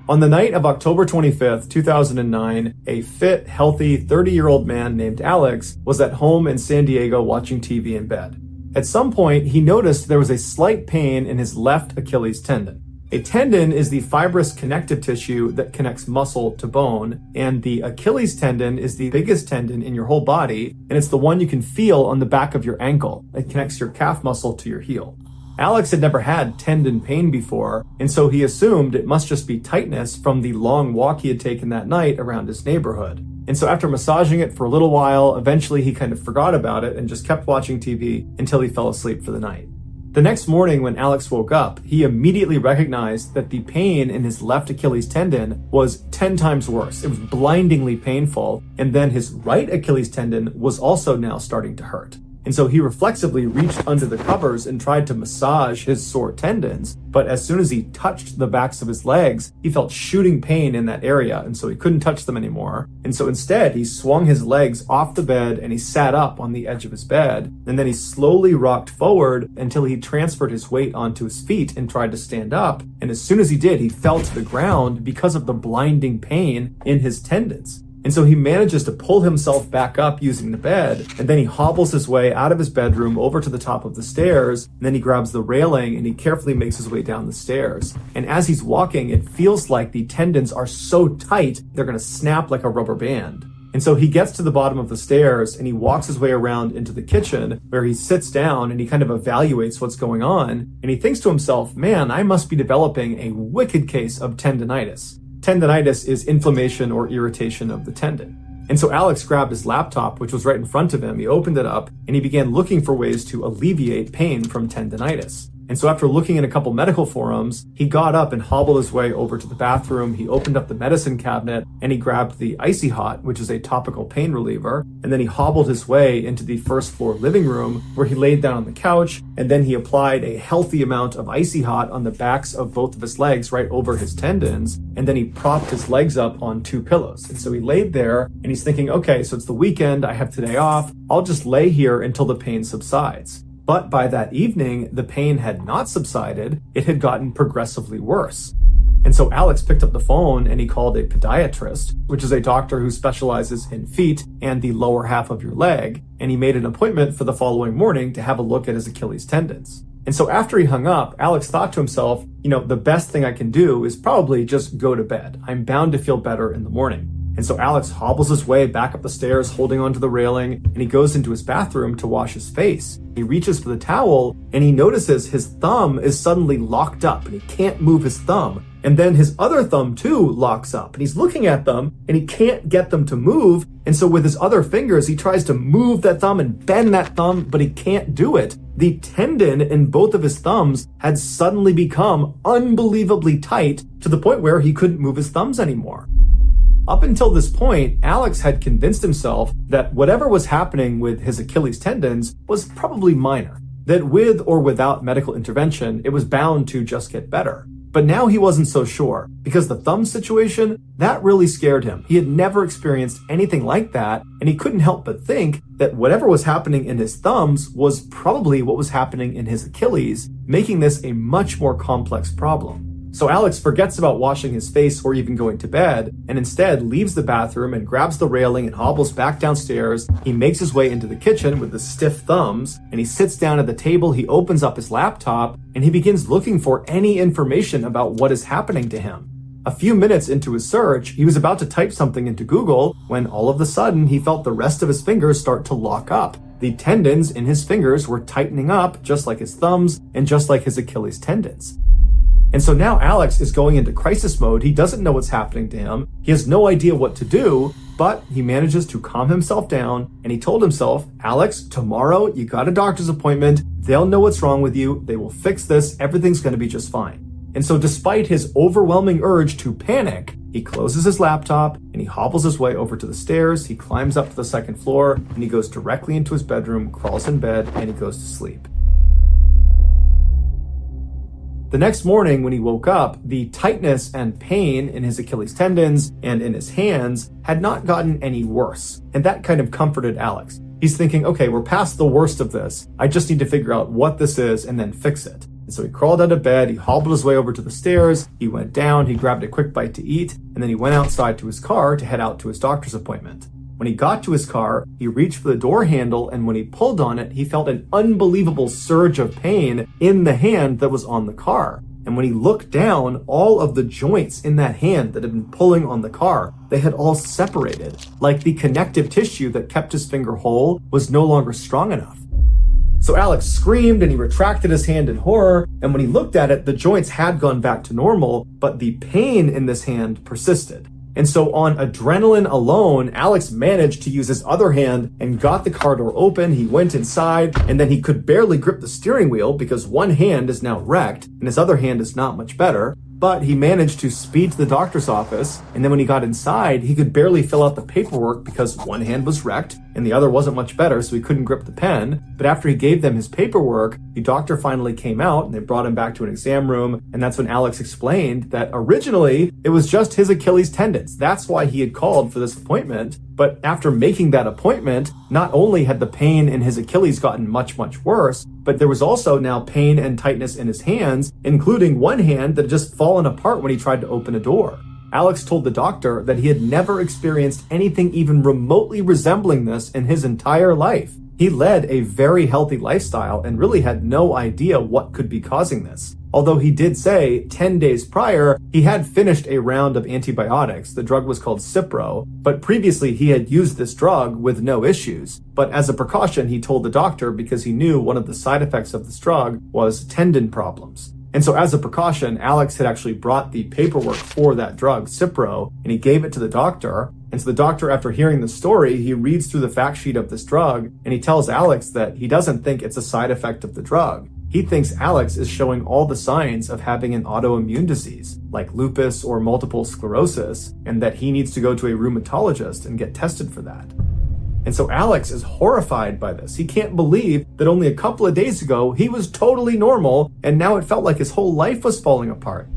A: On the night of October 25th, 2009, a fit, healthy 30-year-old man named Alex was at home in San Diego watching TV in bed. At some point, he noticed there was a slight pain in his left Achilles tendon. A tendon is the fibrous connective tissue that connects muscle to bone, and the Achilles tendon is the biggest tendon in your whole body, and it's the one you can feel on the back of your ankle. It connects your calf muscle to your heel. Alex had never had tendon pain before, and so he assumed it must just be tightness from the long walk he had taken that night around his neighborhood. And so after massaging it for a little while, eventually he kind of forgot about it and just kept watching TV until he fell asleep for the night. The next morning when Alex woke up, he immediately recognized that the pain in his left Achilles tendon was 10 times worse. It was blindingly painful, and then his right Achilles tendon was also now starting to hurt. And so he reflexively reached under the covers and tried to massage his sore tendons. But as soon as he touched the backs of his legs, he felt shooting pain in that area. And so he couldn't touch them anymore. And so instead, he swung his legs off the bed and he sat up on the edge of his bed. And then he slowly rocked forward until he transferred his weight onto his feet and tried to stand up. And as soon as he did, he fell to the ground because of the blinding pain in his tendons. And so he manages to pull himself back up using the bed, and then he hobbles his way out of his bedroom over to the top of the stairs, and then he grabs the railing and he carefully makes his way down the stairs. And as he's walking, it feels like the tendons are so tight, they're gonna snap like a rubber band. And so he gets to the bottom of the stairs and he walks his way around into the kitchen where he sits down and he kind of evaluates what's going on. And he thinks to himself, man, I must be developing a wicked case of tendinitis. Tendinitis is inflammation or irritation of the tendon. And so Alex grabbed his laptop, which was right in front of him. He opened it up and he began looking for ways to alleviate pain from tendinitis. And so after looking in a couple medical forums, he got up and hobbled his way over to the bathroom. He opened up the medicine cabinet and he grabbed the Icy Hot, which is a topical pain reliever. And then he hobbled his way into the first floor living room where he laid down on the couch. And then he applied a healthy amount of Icy Hot on the backs of both of his legs right over his tendons. And then he propped his legs up on 2 pillows. And so he laid there and he's thinking, okay, so it's the weekend. I have today off. I'll just lay here until the pain subsides. But by that evening, the pain had not subsided, it had gotten progressively worse. And so Alex picked up the phone and he called a podiatrist, which is a doctor who specializes in feet and the lower half of your leg, and he made an appointment for the following morning to have a look at his Achilles tendons. And so after he hung up, Alex thought to himself, the best thing I can do is probably just go to bed. I'm bound to feel better in the morning. And so Alex hobbles his way back up the stairs, holding onto the railing, and he goes into his bathroom to wash his face. He reaches for the towel, and he notices his thumb is suddenly locked up, and he can't move his thumb. And then his other thumb too locks up, and he's looking at them, and he can't get them to move. And so with his other fingers, he tries to move that thumb and bend that thumb, but he can't do it. The tendon in both of his thumbs had suddenly become unbelievably tight to the point where he couldn't move his thumbs anymore. Up until this point, Alex had convinced himself that whatever was happening with his Achilles tendons was probably minor, that with or without medical intervention, it was bound to just get better. But now he wasn't so sure, because the thumb situation, that really scared him. He had never experienced anything like that, and he couldn't help but think that whatever was happening in his thumbs was probably what was happening in his Achilles, making this a much more complex problem. So Alex forgets about washing his face or even going to bed, and instead leaves the bathroom and grabs the railing and hobbles back downstairs. He makes his way into the kitchen with the stiff thumbs, and he sits down at the table, he opens up his laptop, and he begins looking for any information about what is happening to him. A few minutes into his search, he was about to type something into Google when all of a sudden he felt the rest of his fingers start to lock up. The tendons in his fingers were tightening up just like his thumbs and just like his Achilles tendons. And so now Alex is going into crisis mode. He doesn't know what's happening to him. He has no idea what to do, but he manages to calm himself down, and he told himself, Alex, tomorrow you got a doctor's appointment. They'll know what's wrong with you. They will fix this. Everything's going to be just fine. And so despite his overwhelming urge to panic, he closes his laptop and he hobbles his way over to the stairs. He climbs up to the second floor and he goes directly into his bedroom, crawls in bed, and he goes to sleep. The next morning when he woke up, the tightness and pain in his Achilles tendons and in his hands had not gotten any worse. And that kind of comforted Alex. He's thinking, okay, we're past the worst of this. I just need to figure out what this is and then fix it. And so he crawled out of bed, he hobbled his way over to the stairs, he went down, he grabbed a quick bite to eat, and then he went outside to his car to head out to his doctor's appointment. When he got to his car, he reached for the door handle, and when he pulled on it, he felt an unbelievable surge of pain in the hand that was on the car. And when he looked down, all of the joints in that hand that had been pulling on the car, they had all separated, like the connective tissue that kept his finger whole was no longer strong enough. So Alex screamed and he retracted his hand in horror, and when he looked at it, the joints had gone back to normal, but the pain in this hand persisted. And so on adrenaline alone, Alex managed to use his other hand and got the car door open. He went inside, and then he could barely grip the steering wheel because one hand is now wrecked and his other hand is not much better. But he managed to speed to the doctor's office, and then when he got inside, he could barely fill out the paperwork because one hand was wrecked and the other wasn't much better, so he couldn't grip the pen. But after he gave them his paperwork, the doctor finally came out and they brought him back to an exam room, and that's when Alex explained that originally it was just his Achilles tendons. That's why he had called for this appointment. But after making that appointment, not only had the pain in his Achilles gotten much, much worse, but there was also now pain and tightness in his hands, including one hand that had just fallen apart when he tried to open a door. Alex told the doctor that he had never experienced anything even remotely resembling this in his entire life. He led a very healthy lifestyle and really had no idea what could be causing this. Although he did say 10 days prior, he had finished a round of antibiotics. The drug was called Cipro, but previously he had used this drug with no issues. But as a precaution, he told the doctor because he knew one of the side effects of this drug was tendon problems. And so as a precaution, Alex had actually brought the paperwork for that drug, Cipro, and he gave it to the doctor. And so the doctor, after hearing the story, he reads through the fact sheet of this drug, and he tells Alex that he doesn't think it's a side effect of the drug. He thinks Alex is showing all the signs of having an autoimmune disease, like lupus or multiple sclerosis, and that he needs to go to a rheumatologist and get tested for that. And so Alex is horrified by this. He can't believe that only a couple of days ago, he was totally normal, and now it felt like his whole life was falling apart.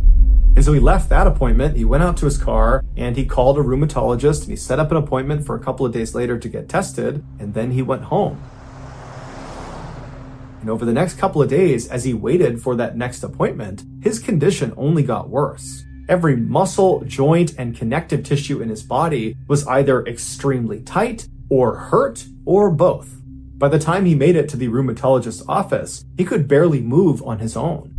A: And so he left that appointment, he went out to his car, and he called a rheumatologist, and he set up an appointment for a couple of days later to get tested, and then he went home.
B: And over the next couple of days, as he waited for that next appointment, his condition only got worse. Every muscle, joint, and connective tissue in his body was either extremely tight or hurt or both. By the time he made it to the rheumatologist's office, he could barely move on his own.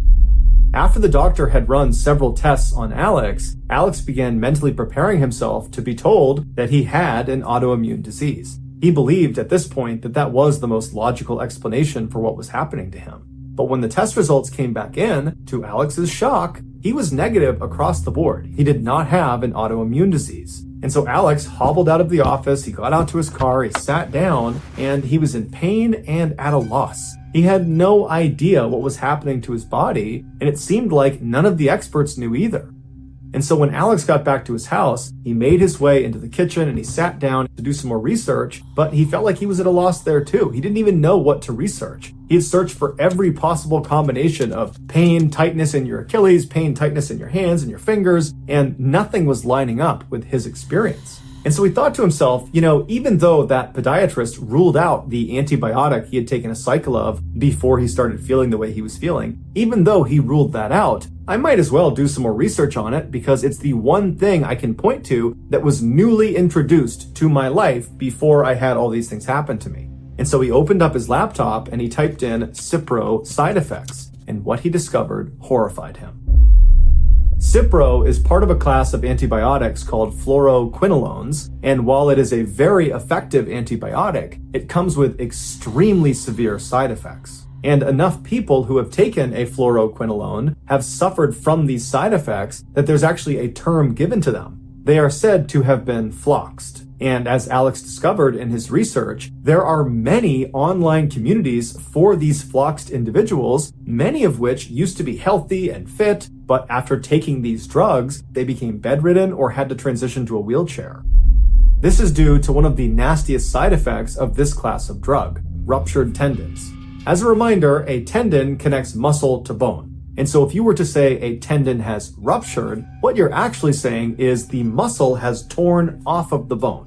B: After the doctor had run several tests on Alex began mentally preparing himself to be told that he had an autoimmune disease. He believed at this point that that was the most logical explanation for what was happening to him. But when the test results came back in, to Alex's shock, he was negative across the board. He did not have an autoimmune disease. And so Alex hobbled out of the office, he got out to his car, he sat down, and he was in pain and at a loss. He had no idea what was happening to his body, and it seemed like none of the experts knew either. And so when Alex got back to his house, he made his way into the kitchen and he sat down to do some more research, but he felt like he was at a loss there too. He didn't even know what to research. He had searched for every possible combination of pain, tightness in your Achilles, pain, tightness in your hands and your fingers, and nothing was lining up with his experience. And so he thought to himself, even though that podiatrist ruled out the antibiotic he had taken a cycle of before he started feeling the way he was feeling, even though he ruled that out, I might as well do some more research on it because it's the one thing I can point to that was newly introduced to my life before I had all these things happen to me. And so he opened up his laptop and he typed in Cipro side effects, and what he discovered horrified him. Cipro is part of a class of antibiotics called fluoroquinolones, and while it is a very effective antibiotic, it comes with extremely severe side effects. And enough people who have taken a fluoroquinolone have suffered from these side effects that there's actually a term given to them. They are said to have been floxed. And as Alex discovered in his research, there are many online communities for these floxed individuals, many of which used to be healthy and fit, but after taking these drugs, they became bedridden or had to transition to a wheelchair. This is due to one of the nastiest side effects of this class of drug, ruptured tendons. As a reminder, a tendon connects muscle to bone. And so if you were to say a tendon has ruptured, what you're actually saying is the muscle has torn off of the bone.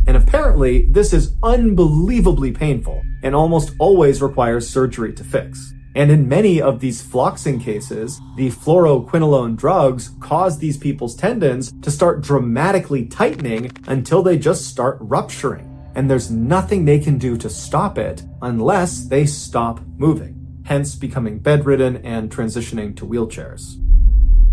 B: And apparently, this is unbelievably painful and almost always requires surgery to fix. And in many of these floxing cases, the fluoroquinolone drugs cause these people's tendons to start dramatically tightening until they just start rupturing. And there's nothing they can do to stop it unless they stop moving, hence becoming bedridden and transitioning to wheelchairs.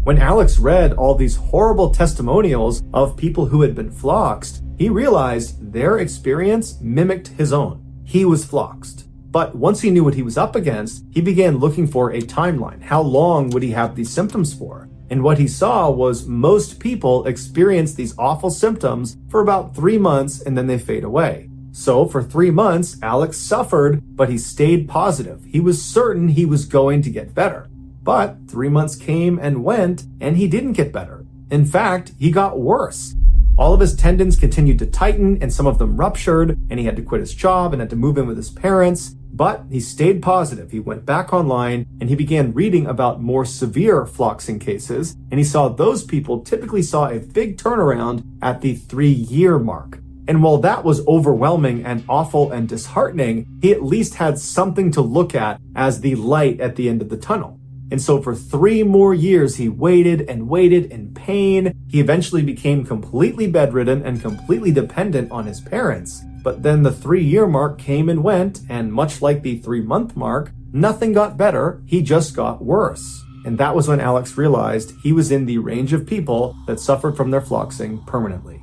B: When Alex read all these horrible testimonials of people who had been floxed, he realized their experience mimicked his own. He was floxed. But once he knew what he was up against, he began looking for a timeline. How long would he have these symptoms for? And what he saw was most people experience these awful symptoms for about 3 months and then they fade away. So for 3 months, Alex suffered, but he stayed positive. He was certain he was going to get better. But 3 months came and went, and he didn't get better. In fact, he got worse. All of his tendons continued to tighten, and some of them ruptured, and he had to quit his job and had to move in with his parents. But he stayed positive. He went back online, and he began reading about more severe floxing cases, and he saw those people typically saw a big turnaround at the 3-year mark. And while that was overwhelming and awful and disheartening, he at least had something to look at as the light at the end of the tunnel. And so for 3 more years, he waited and waited in pain. He eventually became completely bedridden and completely dependent on his parents. But then the 3-year mark came and went, and much like the 3-month mark, nothing got better, he just got worse. And that was when Alex realized he was in the range of people that suffered from their floxing permanently.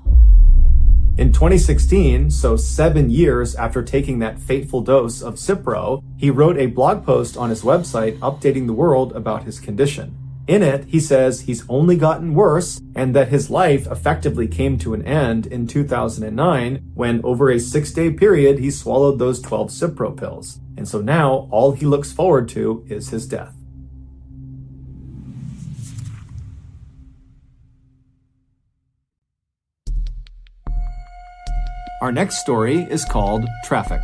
B: In 2016, so 7 years after taking that fateful dose of Cipro, he wrote a blog post on his website updating the world about his condition. In it, he says he's only gotten worse and that his life effectively came to an end in 2009 when over a 6-day period he swallowed those 12 Cipro pills. And so now all he looks forward to is his death. Our next story is called Traffic.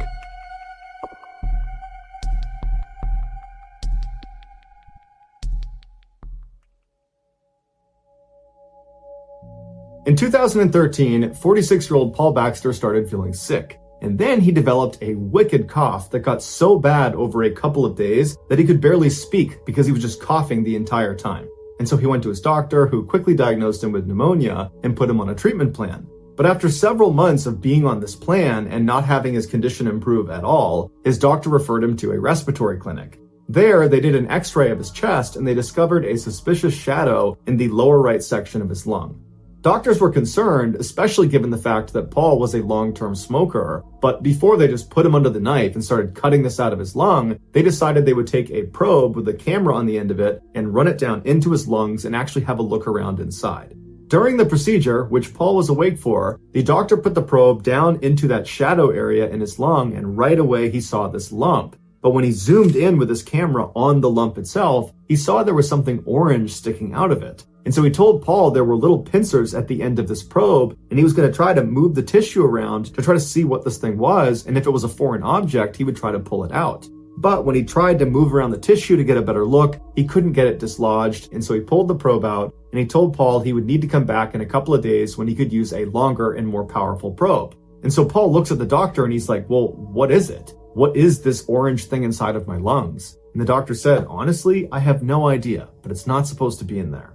B: In 2013, 46-year-old Paul Baxter started feeling sick. And then he developed a wicked cough that got so bad over a couple of days that he could barely speak because he was just coughing the entire time. And so he went to his doctor, who quickly diagnosed him with pneumonia and put him on a treatment plan. But after several months of being on this plan and not having his condition improve at all, his doctor referred him to a respiratory clinic. There, they did an x-ray of his chest and they discovered a suspicious shadow in the lower right section of his lung. Doctors were concerned, especially given the fact that Paul was a long-term smoker, but before they just put him under the knife and started cutting this out of his lung, they decided they would take a probe with a camera on the end of it and run it down into his lungs and actually have a look around inside. During the procedure, which Paul was awake for, the doctor put the probe down into that shadow area in his lung, and right away he saw this lump. But when he zoomed in with his camera on the lump itself, he saw there was something orange sticking out of it. And so he told Paul there were little pincers at the end of this probe, and he was going to try to move the tissue around to try to see what this thing was, and if it was a foreign object, he would try to pull it out. But when he tried to move around the tissue to get a better look, he couldn't get it dislodged, and so he pulled the probe out, and he told Paul he would need to come back in a couple of days when he could use a longer and more powerful probe. And so Paul looks at the doctor and he's like, well, what is it? What is this orange thing inside of my lungs? And the doctor said, honestly, I have no idea, but it's not supposed to be in there.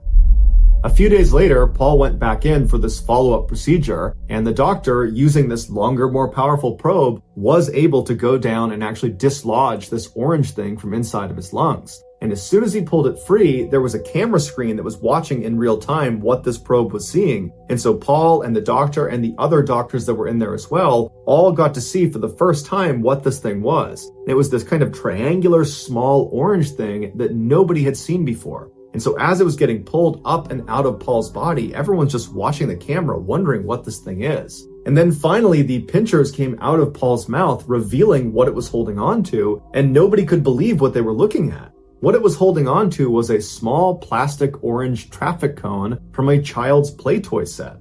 B: A few days later, Paul went back in for this follow-up procedure, and the doctor, using this longer, more powerful probe, was able to go down and actually dislodge this orange thing from inside of his lungs. And as soon as he pulled it free, there was a camera screen that was watching in real time what this probe was seeing. And so Paul and the doctor and the other doctors that were in there as well all got to see for the first time what this thing was. And it was this kind of triangular, small orange thing that nobody had seen before. And so as it was getting pulled up and out of Paul's body, everyone's just watching the camera wondering what this thing is. And then finally, the pinchers came out of Paul's mouth, revealing what it was holding on to, and nobody could believe what they were looking at. What it was holding on to was a small plastic orange traffic cone from a child's play toy set.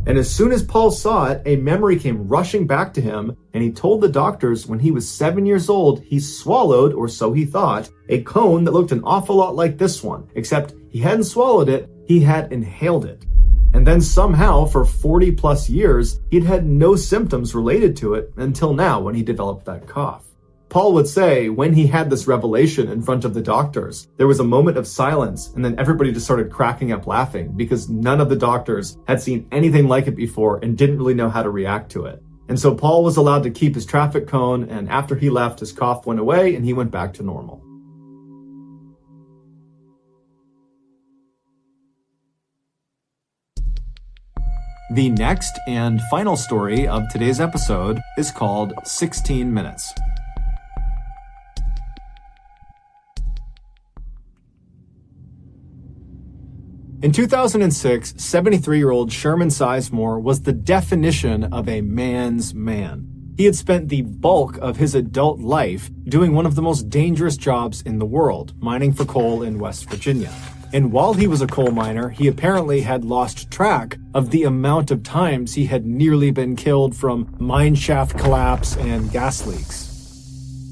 B: And as soon as Paul saw it, a memory came rushing back to him, and he told the doctors when he was 7 years old, he swallowed, or so he thought, a cone that looked an awful lot like this one, except he hadn't swallowed it, he had inhaled it. And then somehow, for 40 plus years, he'd had no symptoms related to it until now when he developed that cough. Paul would say when he had this revelation in front of the doctors, there was a moment of silence, and then everybody just started cracking up laughing because none of the doctors had seen anything like it before and didn't really know how to react to it. And so Paul was allowed to keep his traffic cone, and after he left, his cough went away and he went back to normal. The next and final story of today's episode is called 16 Minutes. In 2006, 73-year-old Sherman Sizemore was the definition of a man's man. He had spent the bulk of his adult life doing one of the most dangerous jobs in the world, mining for coal in West Virginia. And while he was a coal miner, he apparently had lost track of the amount of times he had nearly been killed from mine shaft collapse and gas leaks.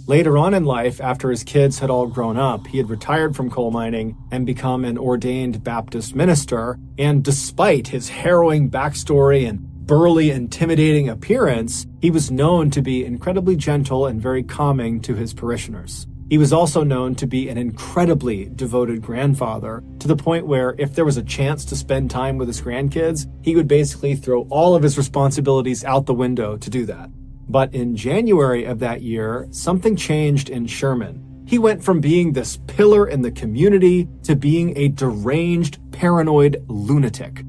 B: Later on in life, after his kids had all grown up, he had retired from coal mining and become an ordained Baptist minister. And despite his harrowing backstory and burly, intimidating appearance, he was known to be incredibly gentle and very calming to his parishioners. He was also known to be an incredibly devoted grandfather, to the point where if there was a chance to spend time with his grandkids, he would basically throw all of his responsibilities out the window to do that. But in January of that year, something changed in Sherman. He went from being this pillar in the community to being a deranged, paranoid lunatic.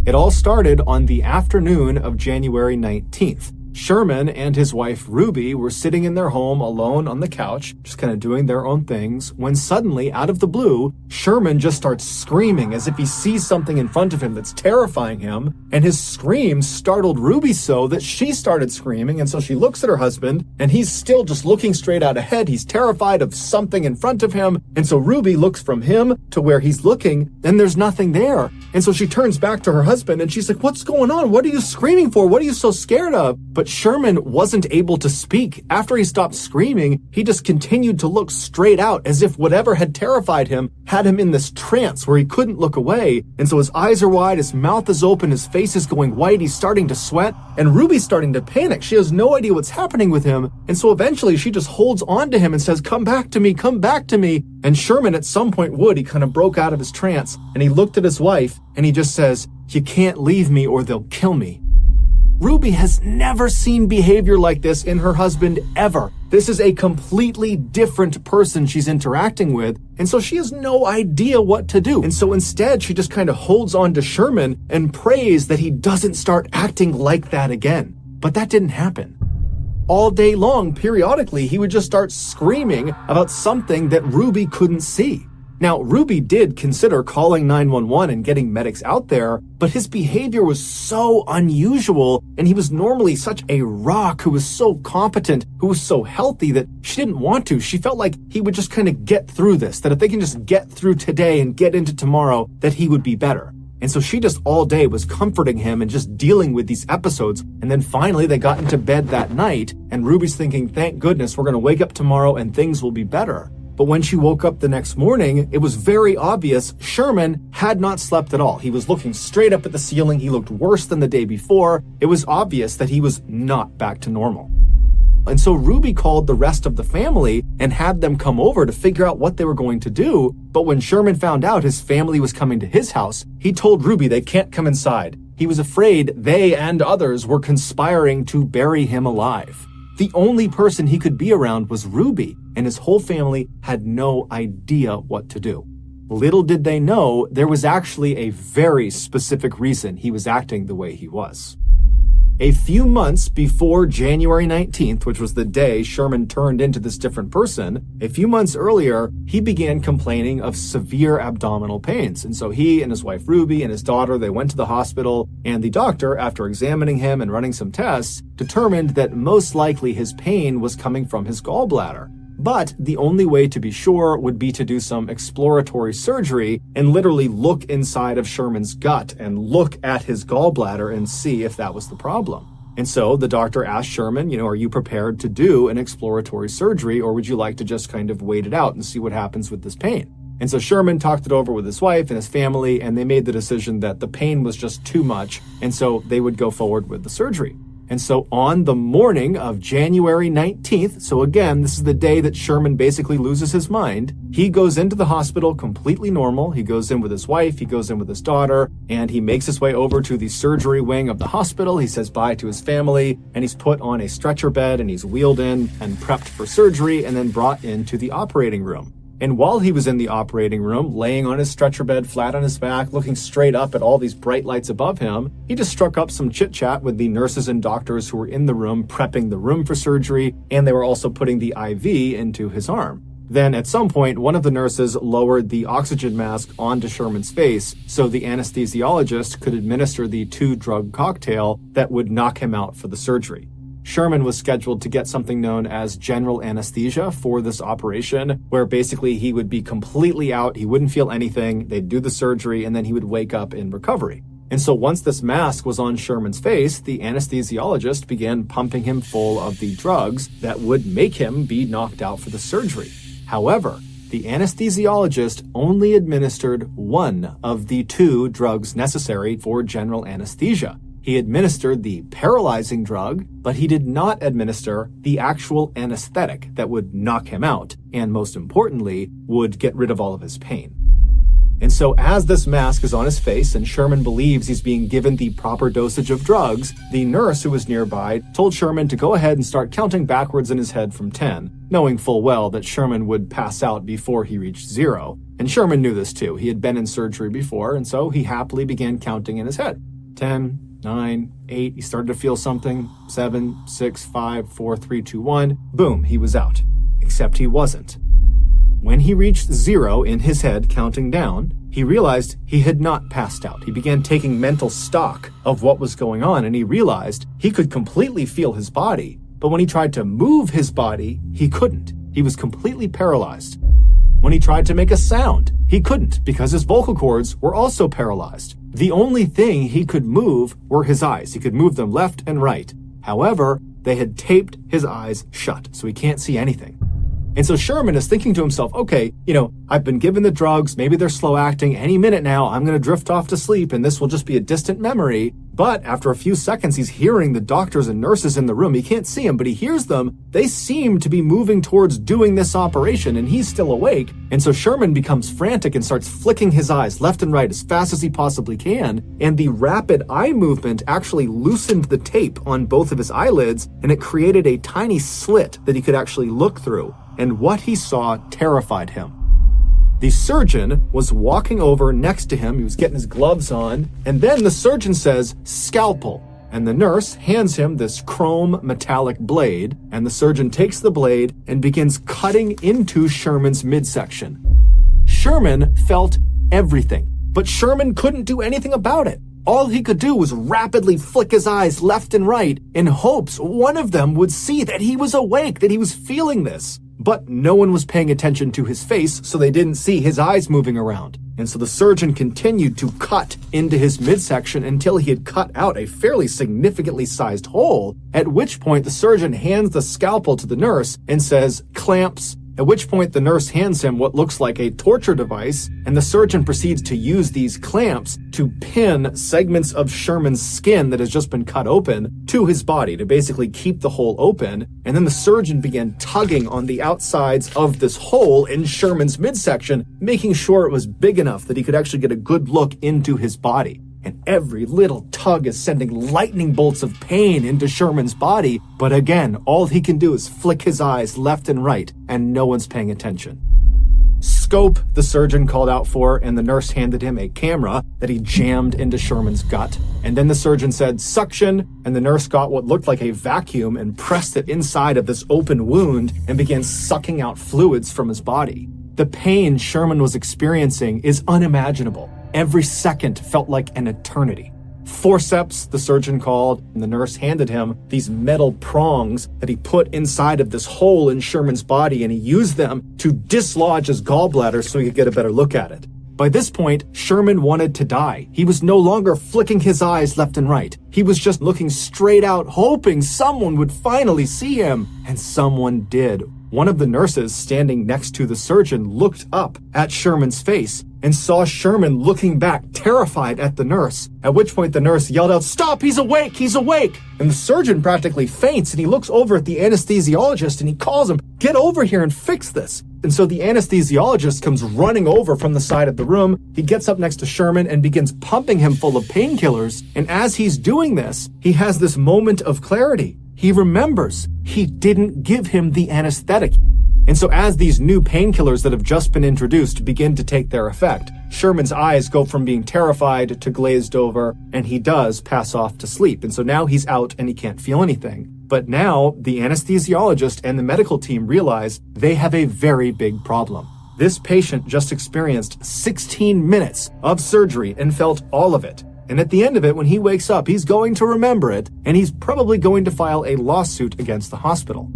B: It all started on the afternoon of January 19th. Sherman and his wife Ruby were sitting in their home alone on the couch, just kind of doing their own things, when suddenly, out of the blue, Sherman just starts screaming as if he sees something in front of him that's terrifying him, and his scream startled Ruby so that she started screaming, and so she looks at her husband, and he's still just looking straight out ahead. He's terrified of something in front of him, and so Ruby looks from him to where he's looking, and there's nothing there. And so she turns back to her husband, and she's like, "What's going on? What are you screaming for? What are you so scared of?" But But Sherman wasn't able to speak. After he stopped screaming, he just continued to look straight out as if whatever had terrified him had him in this trance where he couldn't look away. And so his eyes are wide, his mouth is open, his face is going white, he's starting to sweat, and Ruby's starting to panic. She has no idea what's happening with him. And so eventually she just holds on to him and says, "Come back to me, come back to me." And Sherman at some point he kind of broke out of his trance and he looked at his wife and he just says, "You can't leave me or they'll kill me." Ruby has never seen behavior like this in her husband ever. This is a completely different person she's interacting with, and so she has no idea what to do. And so instead, she just kind of holds on to Sherman and prays that he doesn't start acting like that again. But that didn't happen. All day long, periodically, he would just start screaming about something that Ruby couldn't see. Now, Ruby did consider calling 911 and getting medics out there, but his behavior was so unusual, and he was normally such a rock who was so competent, who was so healthy that she didn't want to. She felt like he would just kind of get through this, that if they can just get through today and get into tomorrow, that he would be better. And so she just all day was comforting him and just dealing with these episodes. And then finally they got into bed that night, and Ruby's thinking, thank goodness, we're going to wake up tomorrow and things will be better. But when she woke up the next morning, it was very obvious Sherman had not slept at all. He was looking straight up at the ceiling. He looked worse than the day before. It was obvious that he was not back to normal. And so Ruby called the rest of the family and had them come over to figure out what they were going to do. But when Sherman found out his family was coming to his house, he told Ruby they can't come inside. He was afraid they and others were conspiring to bury him alive. The only person he could be around was Ruby, and his whole family had no idea what to do. Little did they know there was actually a very specific reason he was acting the way he was. A few months before January 19th, which was the day Sherman turned into this different person, a few months earlier, he began complaining of severe abdominal pains. And so he and his wife Ruby and his daughter, they went to the hospital, and the doctor, after examining him and running some tests, determined that most likely his pain was coming from his gallbladder. But the only way to be sure would be to do some exploratory surgery and literally look inside of Sherman's gut and look at his gallbladder and see if that was the problem. And so the doctor asked Sherman, are you prepared to do an exploratory surgery, or would you like to just kind of wait it out and see what happens with this pain? And so Sherman talked it over with his wife and his family, and they made the decision that the pain was just too much, and so they would go forward with the surgery. And so on the morning of January 19th, so again, this is the day that Sherman basically loses his mind, he goes into the hospital completely normal. He goes in with his wife, he goes in with his daughter, and he makes his way over to the surgery wing of the hospital. He says bye to his family, and he's put on a stretcher bed, and he's wheeled in and prepped for surgery, and then brought into the operating room. And while he was in the operating room, laying on his stretcher bed, flat on his back, looking straight up at all these bright lights above him, he just struck up some chit-chat with the nurses and doctors who were in the room, prepping the room for surgery, and they were also putting the IV into his arm. Then at some point, one of the nurses lowered the oxygen mask onto Sherman's face so the anesthesiologist could administer the 2-drug cocktail that would knock him out for the surgery. Sherman was scheduled to get something known as general anesthesia for this operation, where basically he would be completely out, he wouldn't feel anything, they'd do the surgery, and then he would wake up in recovery. And so once this mask was on Sherman's face, the anesthesiologist began pumping him full of the drugs that would make him be knocked out for the surgery. However, the anesthesiologist only administered one of the 2 drugs necessary for general anesthesia. He administered the paralyzing drug, but he did not administer the actual anesthetic that would knock him out, and most importantly, would get rid of all of his pain. And so as this mask is on his face and Sherman believes he's being given the proper dosage of drugs, the nurse who was nearby told Sherman to go ahead and start counting backwards in his head from 10, knowing full well that Sherman would pass out before he reached 0. And Sherman knew this too. He had been in surgery before, and so he happily began counting in his head. 10, 9, 8, he started to feel something. 7, 6, 5, 4, 3, 2, 1. Boom, he was out. Except he wasn't. When he reached 0 in his head, counting down, he realized he had not passed out. He began taking mental stock of what was going on, and he realized he could completely feel his body, but when he tried to move his body, he couldn't. He was completely paralyzed. When he tried to make a sound, he couldn't because his vocal cords were also paralyzed. The only thing he could move were his eyes. He could move them left and right. However, they had taped his eyes shut, so he can't see anything. And so Sherman is thinking to himself, okay, I've been given the drugs, maybe they're slow acting, any minute now I'm going to drift off to sleep and this will just be a distant memory. But after a few seconds, he's hearing the doctors and nurses in the room. He can't see them, but he hears them. They seem to be moving towards doing this operation, and he's still awake. And so Sherman becomes frantic and starts flicking his eyes left and right as fast as he possibly can. And the rapid eye movement actually loosened the tape on both of his eyelids, and it created a tiny slit that he could actually look through. And what he saw terrified him. The surgeon was walking over next to him. He was getting his gloves on. And then the surgeon says, "Scalpel." And the nurse hands him this chrome metallic blade. And the surgeon takes the blade and begins cutting into Sherman's midsection. Sherman felt everything, but Sherman couldn't do anything about it. All he could do was rapidly flick his eyes left and right in hopes one of them would see that he was awake, that he was feeling this. But no one was paying attention to his face, so they didn't see his eyes moving around. And so the surgeon continued to cut into his midsection until he had cut out a fairly significantly sized hole, at which point the surgeon hands the scalpel to the nurse and says, "Clamps." At which point the nurse hands him what looks like a torture device, and the surgeon proceeds to use these clamps to pin segments of Sherman's skin that has just been cut open to his body to basically keep the hole open. And then the surgeon began tugging on the outsides of this hole in Sherman's midsection, making sure it was big enough that he could actually get a good look into his body. And every little tug is sending lightning bolts of pain into Sherman's body. But again, all he can do is flick his eyes left and right, and no one's paying attention. Scope, the surgeon called out for, and the nurse handed him a camera that he jammed into Sherman's gut. And then the surgeon said, "Suction," and the nurse got what looked like a vacuum and pressed it inside of this open wound and began sucking out fluids from his body. The pain Sherman was experiencing is unimaginable. Every second felt like an eternity. Forceps, the surgeon called, and the nurse handed him these metal prongs that he put inside of this hole in Sherman's body, and he used them to dislodge his gallbladder so he could get a better look at it. By this point, Sherman wanted to die. He was no longer flicking his eyes left and right. He was just looking straight out, hoping someone would finally see him. And someone did. One of the nurses standing next to the surgeon looked up at Sherman's face and saw Sherman looking back, terrified at the nurse, at which point the nurse yelled out, "Stop, he's awake, he's awake!" And the surgeon practically faints, and he looks over at the anesthesiologist and he calls him, "Get over here and fix this." And so the anesthesiologist comes running over from the side of the room. He gets up next to Sherman and begins pumping him full of painkillers. And as he's doing this, he has this moment of clarity. He remembers he didn't give him the anesthetic. And so as these new painkillers that have just been introduced begin to take their effect, Sherman's eyes go from being terrified to glazed over, and he does pass off to sleep. And so now he's out and he can't feel anything. But now the anesthesiologist and the medical team realize they have a very big problem. This patient just experienced 16 minutes of surgery and felt all of it. And at the end of it, when he wakes up, he's going to remember it, and he's probably going to file a lawsuit against the hospital.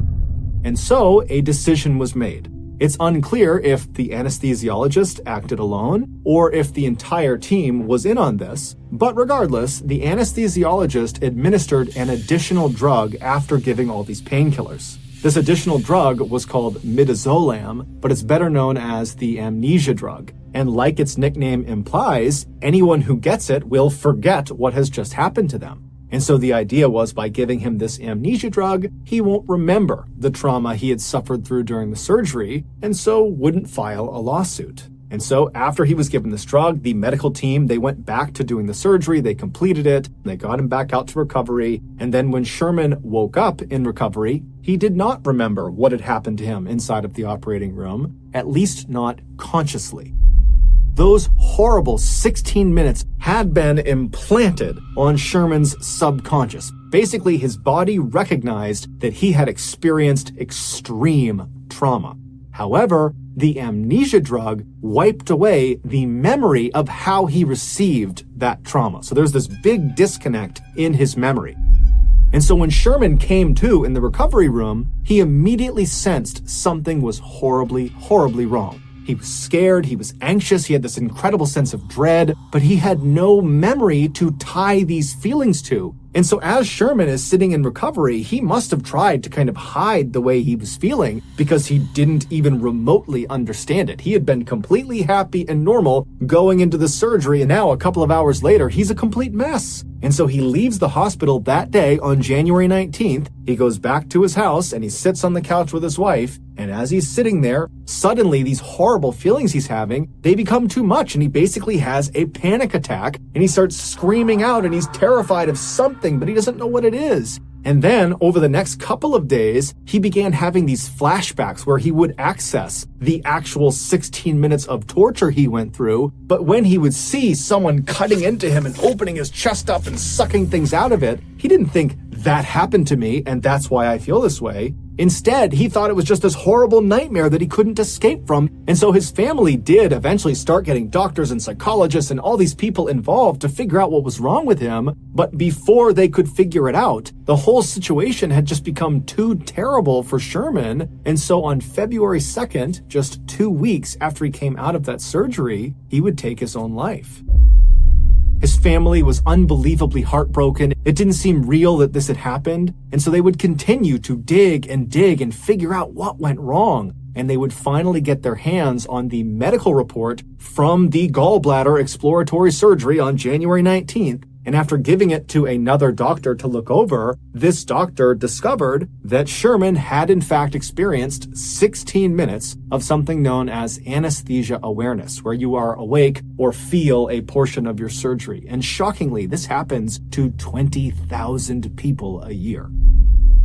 B: And so a decision was made. It's unclear if the anesthesiologist acted alone or if the entire team was in on this, but regardless, the anesthesiologist administered an additional drug after giving all these painkillers. This additional drug was called midazolam, but it's better known as the amnesia drug. And like its nickname implies, anyone who gets it will forget what has just happened to them. And so the idea was by giving him this amnesia drug, he won't remember the trauma he had suffered through during the surgery, and so wouldn't file a lawsuit. And so after he was given this drug, the medical team, they went back to doing the surgery, they completed it, they got him back out to recovery, and then when Sherman woke up in recovery, he did not remember what had happened to him inside of the operating room, at least not consciously. Those horrible 16 minutes had been implanted on Sherman's subconscious. Basically, his body recognized that he had experienced extreme trauma. However, the amnesia drug wiped away the memory of how he received that trauma. So there's this big disconnect in his memory. And so when Sherman came to in the recovery room, he immediately sensed something was horribly, horribly wrong. He was scared, he was anxious, he had this incredible sense of dread, but he had no memory to tie these feelings to. And so as Sherman is sitting in recovery, he must have tried to kind of hide the way he was feeling because he didn't even remotely understand it. He had been completely happy and normal going into the surgery, and now a couple of hours later, he's a complete mess. And so he leaves the hospital that day on January 19th. He goes back to his house and he sits on the couch with his wife. And as he's sitting there, suddenly these horrible feelings he's having, they become too much. And he basically has a panic attack and he starts screaming out and he's terrified of something, but he doesn't know what it is. And then over the next couple of days, he began having these flashbacks where he would access the actual 16 minutes of torture he went through. But when he would see someone cutting into him and opening his chest up and sucking things out of it, he didn't think that happened to me and that's why I feel this way. Instead, he thought it was just this horrible nightmare that he couldn't escape from. And so his family did eventually start getting doctors and psychologists and all these people involved to figure out what was wrong with him. But before they could figure it out, the whole situation had just become too terrible for Sherman. And so on February 2nd, just 2 weeks after he came out of that surgery, he would take his own life. His family was unbelievably heartbroken. It didn't seem real that this had happened. And so they would continue to dig and figure out what went wrong. And they would finally get their hands on the medical report from the gallbladder exploratory surgery on January 19th. And after giving it to another doctor to look over, this doctor discovered that Sherman had in fact experienced 16 minutes of something known as anesthesia awareness, where you are awake or feel a portion of your surgery. And shockingly, this happens to 20,000 people a year.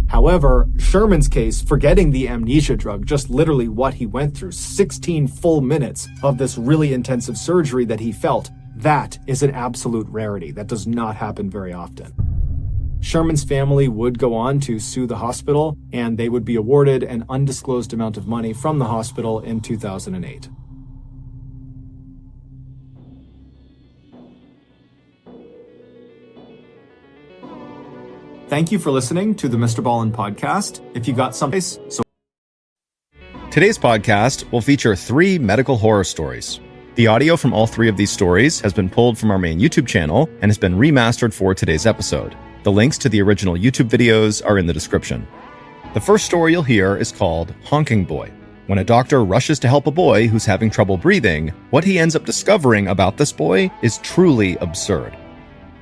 B: However, Sherman's case, forgetting the amnesia drug, just literally what he went through, 16 full minutes of this really intensive surgery that he felt, that is an absolute rarity. That does not happen very often. Sherman's family would go on to sue the hospital, and they would be awarded an undisclosed amount of money from the hospital in 2008. Thank you for listening to the MrBallen podcast. If you got something,
A: Today's podcast will feature 3 medical horror stories. The audio from all 3 of these stories has been pulled from our main YouTube channel and has been remastered for today's episode. The links to the original YouTube videos are in the description. The first story you'll hear is called Honking Boy. When a doctor rushes to help a boy who's having trouble breathing, what he ends up discovering about this boy is truly absurd.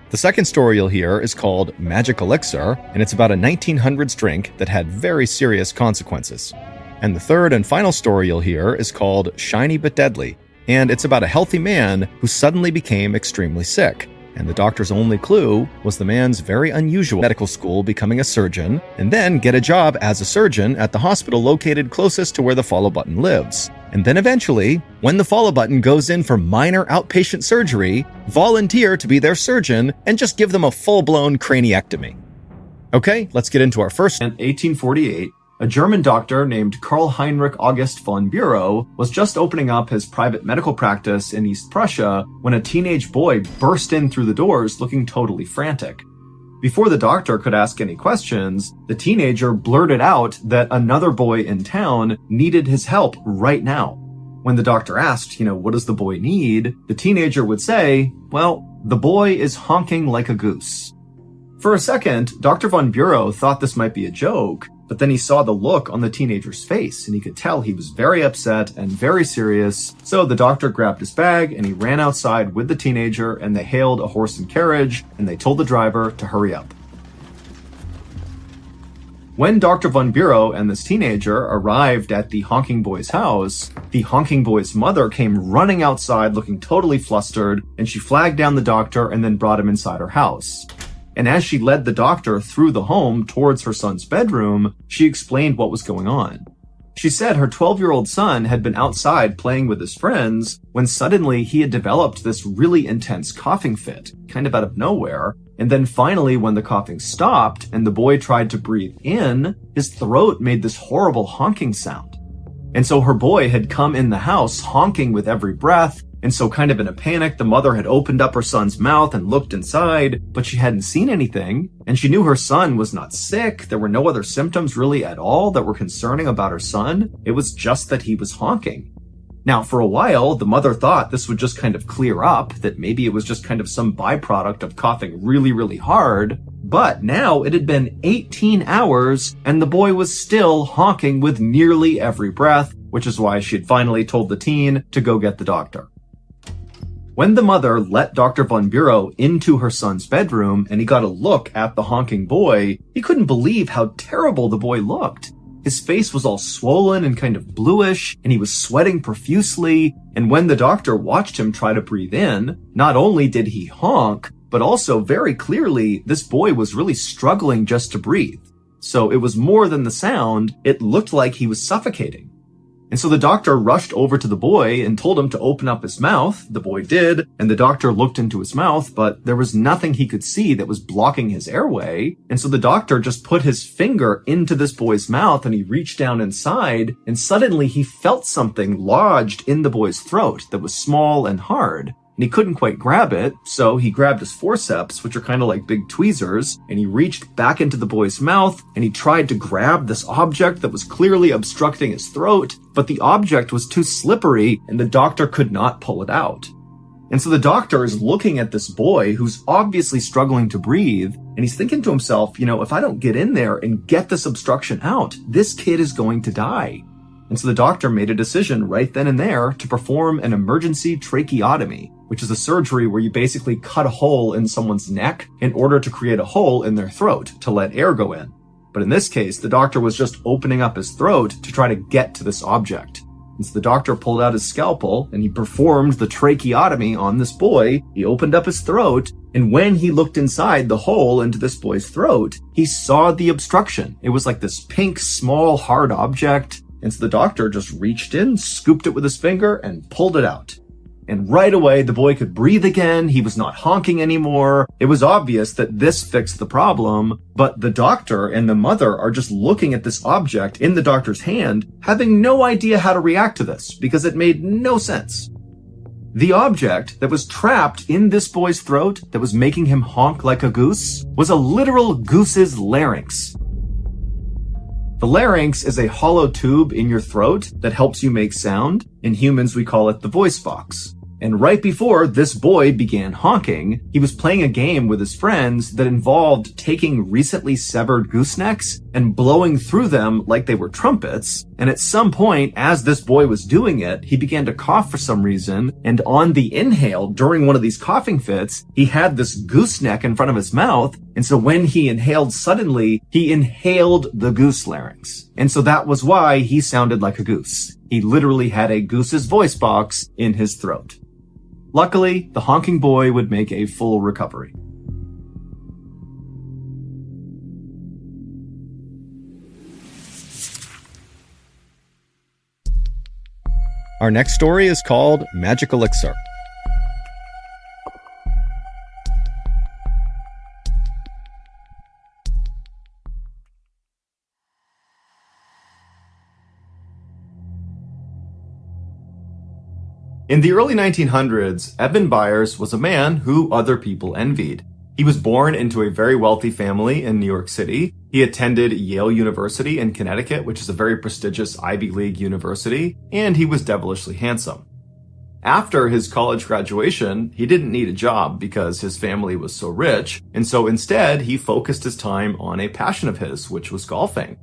A: The second story you'll hear is called Magic Elixir, and it's about a 1900s drink that had very serious consequences. And the third and final story you'll hear is called Shiny But Deadly, and it's about a healthy man who suddenly became extremely sick. And the doctor's only clue was the man's very unusual medical school becoming a surgeon, and then get a job as a surgeon at the hospital located closest to where the follow button lives. And then eventually, when the follow button goes in for minor outpatient surgery, volunteer to be their surgeon and just give them a full-blown craniectomy. Okay, let's get into our first.
B: In 1848, a German doctor named Karl Heinrich August von Bureau was just opening up his private medical practice in East Prussia when a teenage boy burst in through the doors looking totally frantic. Before the doctor could ask any questions, the teenager blurted out that another boy in town needed his help right now. When the doctor asked, what does the boy need? The teenager would say, well, the boy is honking like a goose. For a second, Dr. von Bureau thought this might be a joke, but then he saw the look on the teenager's face, and he could tell he was very upset and very serious. So the doctor grabbed his bag, and he ran outside with the teenager, and they hailed a horse and carriage, and they told the driver to hurry up. When Dr. von Bureau and this teenager arrived at the honking boy's house, the honking boy's mother came running outside looking totally flustered, and she flagged down the doctor and then brought him inside her house. And as she led the doctor through the home towards her son's bedroom, she explained what was going on. She said her 12-year-old son had been outside playing with his friends when suddenly he had developed this really intense coughing fit, kind of out of nowhere. And then finally, when the coughing stopped and the boy tried to breathe in, his throat made this horrible honking sound. And so her boy had come in the house honking with every breath. And so kind of in a panic, the mother had opened up her son's mouth and looked inside, but she hadn't seen anything. And she knew her son was not sick. There were no other symptoms really at all that were concerning about her son. It was just that he was honking.
A: Now, for a while, the mother thought this would just kind of clear up, that maybe it was just kind of some byproduct of coughing really, really hard. But now it had been 18 hours and the boy was still honking with nearly every breath, which is why she had finally told the teen to go get the doctor. When the mother let Dr. Von Bureau into her son's bedroom and he got a look at the honking boy, he couldn't believe how terrible the boy looked. His face was all swollen and kind of bluish, and he was sweating profusely, and when the doctor watched him try to breathe in, not only did he honk, but also very clearly this boy was really struggling just to breathe. So it was more than the sound, it looked like he was suffocating. And so the doctor rushed over to the boy and told him to open up his mouth. The boy did, and the doctor looked into his mouth, but there was nothing he could see that was blocking his airway. And so the doctor just put his finger into this boy's mouth and he reached down inside, and suddenly he felt something lodged in the boy's throat that was small and hard. And he couldn't quite grab it, so he grabbed his forceps, which are kind of like big tweezers, and he reached back into the boy's mouth, and he tried to grab this object that was clearly obstructing his throat, but the object was too slippery, and the doctor could not pull it out. And so the doctor is looking at this boy who's obviously struggling to breathe, and he's thinking to himself, if I don't get in there and get this obstruction out, this kid is going to die. And so the doctor made a decision right then and there to perform an emergency tracheotomy, which is a surgery where you basically cut a hole in someone's neck in order to create a hole in their throat to let air go in. But in this case, the doctor was just opening up his throat to try to get to this object. And so the doctor pulled out his scalpel and he performed the tracheotomy on this boy. He opened up his throat, and when he looked inside the hole into this boy's throat, he saw the obstruction. It was like this pink, small, hard object. And so the doctor just reached in, scooped it with his finger, and pulled it out. And right away, the boy could breathe again. He was not honking anymore. It was obvious that this fixed the problem, but the doctor and the mother are just looking at this object in the doctor's hand, having no idea how to react to this because it made no sense. The object that was trapped in this boy's throat that was making him honk like a goose was a literal goose's larynx. The larynx is a hollow tube in your throat that helps you make sound. In humans, we call it the voice box. And right before this boy began honking, he was playing a game with his friends that involved taking recently severed goosenecks and blowing through them like they were trumpets. And at some point, as this boy was doing it, he began to cough for some reason. And on the inhale, during one of these coughing fits, he had this gooseneck in front of his mouth. And so when he inhaled suddenly, he inhaled the goose larynx. And so that was why he sounded like a goose. He literally had a goose's voice box in his throat. Luckily, the honking boy would make a full recovery. Our next story is called Magic Elixir. In the early 1900s, Eben Byers was a man who other people envied. He was born into a very wealthy family in New York City. He attended Yale University in Connecticut, which is a very prestigious Ivy League university, and he was devilishly handsome. After his college graduation, he didn't need a job because his family was so rich, and so instead he focused his time on a passion of his, which was golfing.